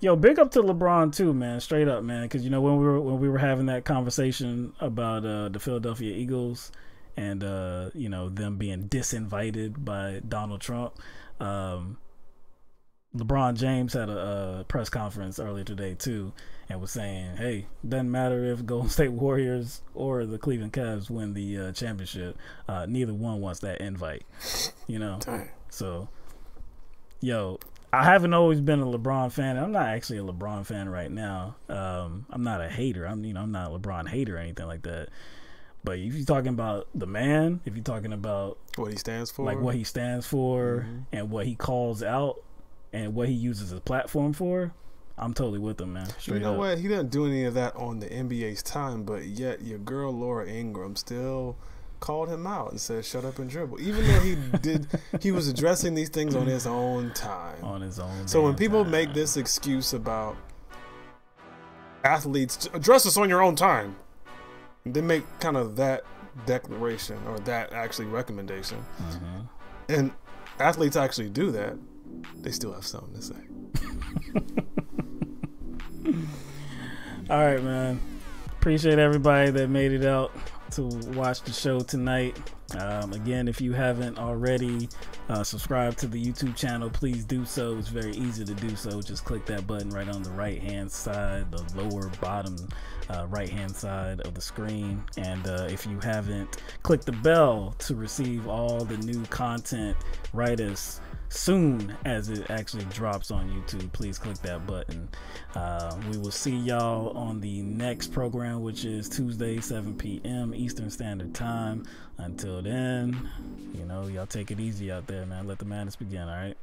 Yo, big up to LeBron too, man. Straight up, man. Because you know when we were having that conversation about the Philadelphia Eagles and you know them being disinvited by Donald Trump, LeBron James had a press conference earlier today too, and was saying, "Hey, doesn't matter if Golden State Warriors or the Cleveland Cavs win the championship. Neither one wants that invite." You know. Dang. So, yo, I haven't always been a LeBron fan. I'm not actually a LeBron fan right now. I'm not a hater. I'm not a LeBron hater or anything like that. But if you're talking about the man, if you're talking about what he stands for, like what he stands for, and what he calls out, and what he uses his platform for, I'm totally with him, man. You know what? He didn't do any of that on the NBA's time, but yet your girl Laura Ingraham still called him out and said, "Shut up and dribble." Even though he was addressing these things on his own time. On his own. So when people make this excuse about athletes, address this on your own time, they make kind of that declaration or that actually recommendation, and athletes actually do that, they still have something to say. All right, man. Appreciate everybody that made it out to watch the show tonight. Again, if you haven't already subscribed to the YouTube channel, please do so. It's very easy to do so. Just click that button right on the right hand side, the lower bottom right hand side of the screen. And if you haven't, click the bell to receive all the new content right as soon as it actually drops on YouTube. Please click that button. We will see y'all on the next program, which is Tuesday, 7 p.m. Eastern Standard Time. Until then, you know, y'all take it easy out there, man. Let the madness begin, all right?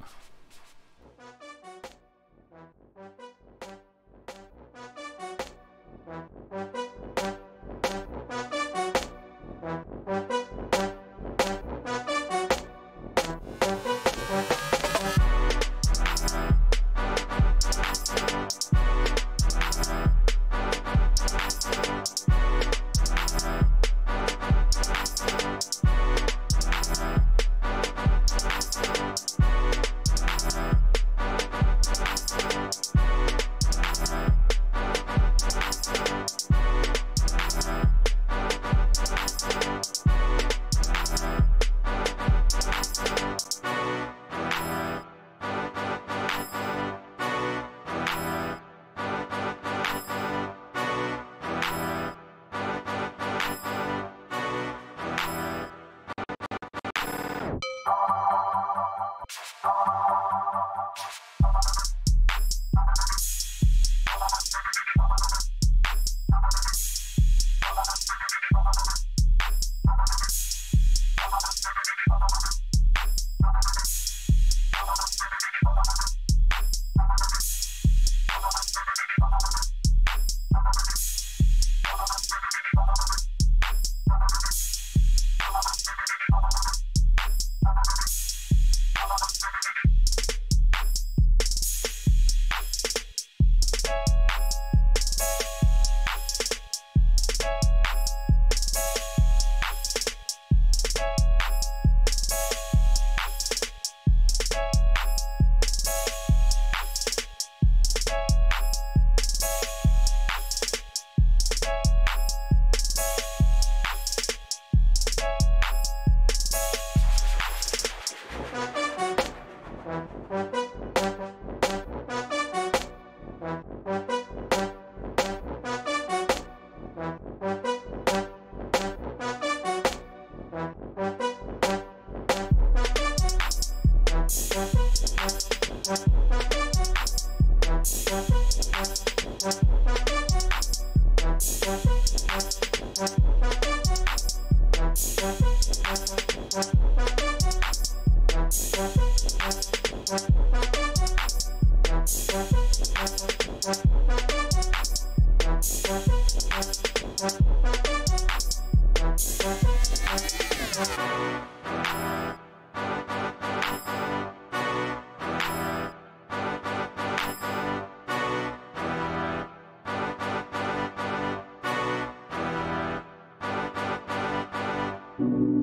you.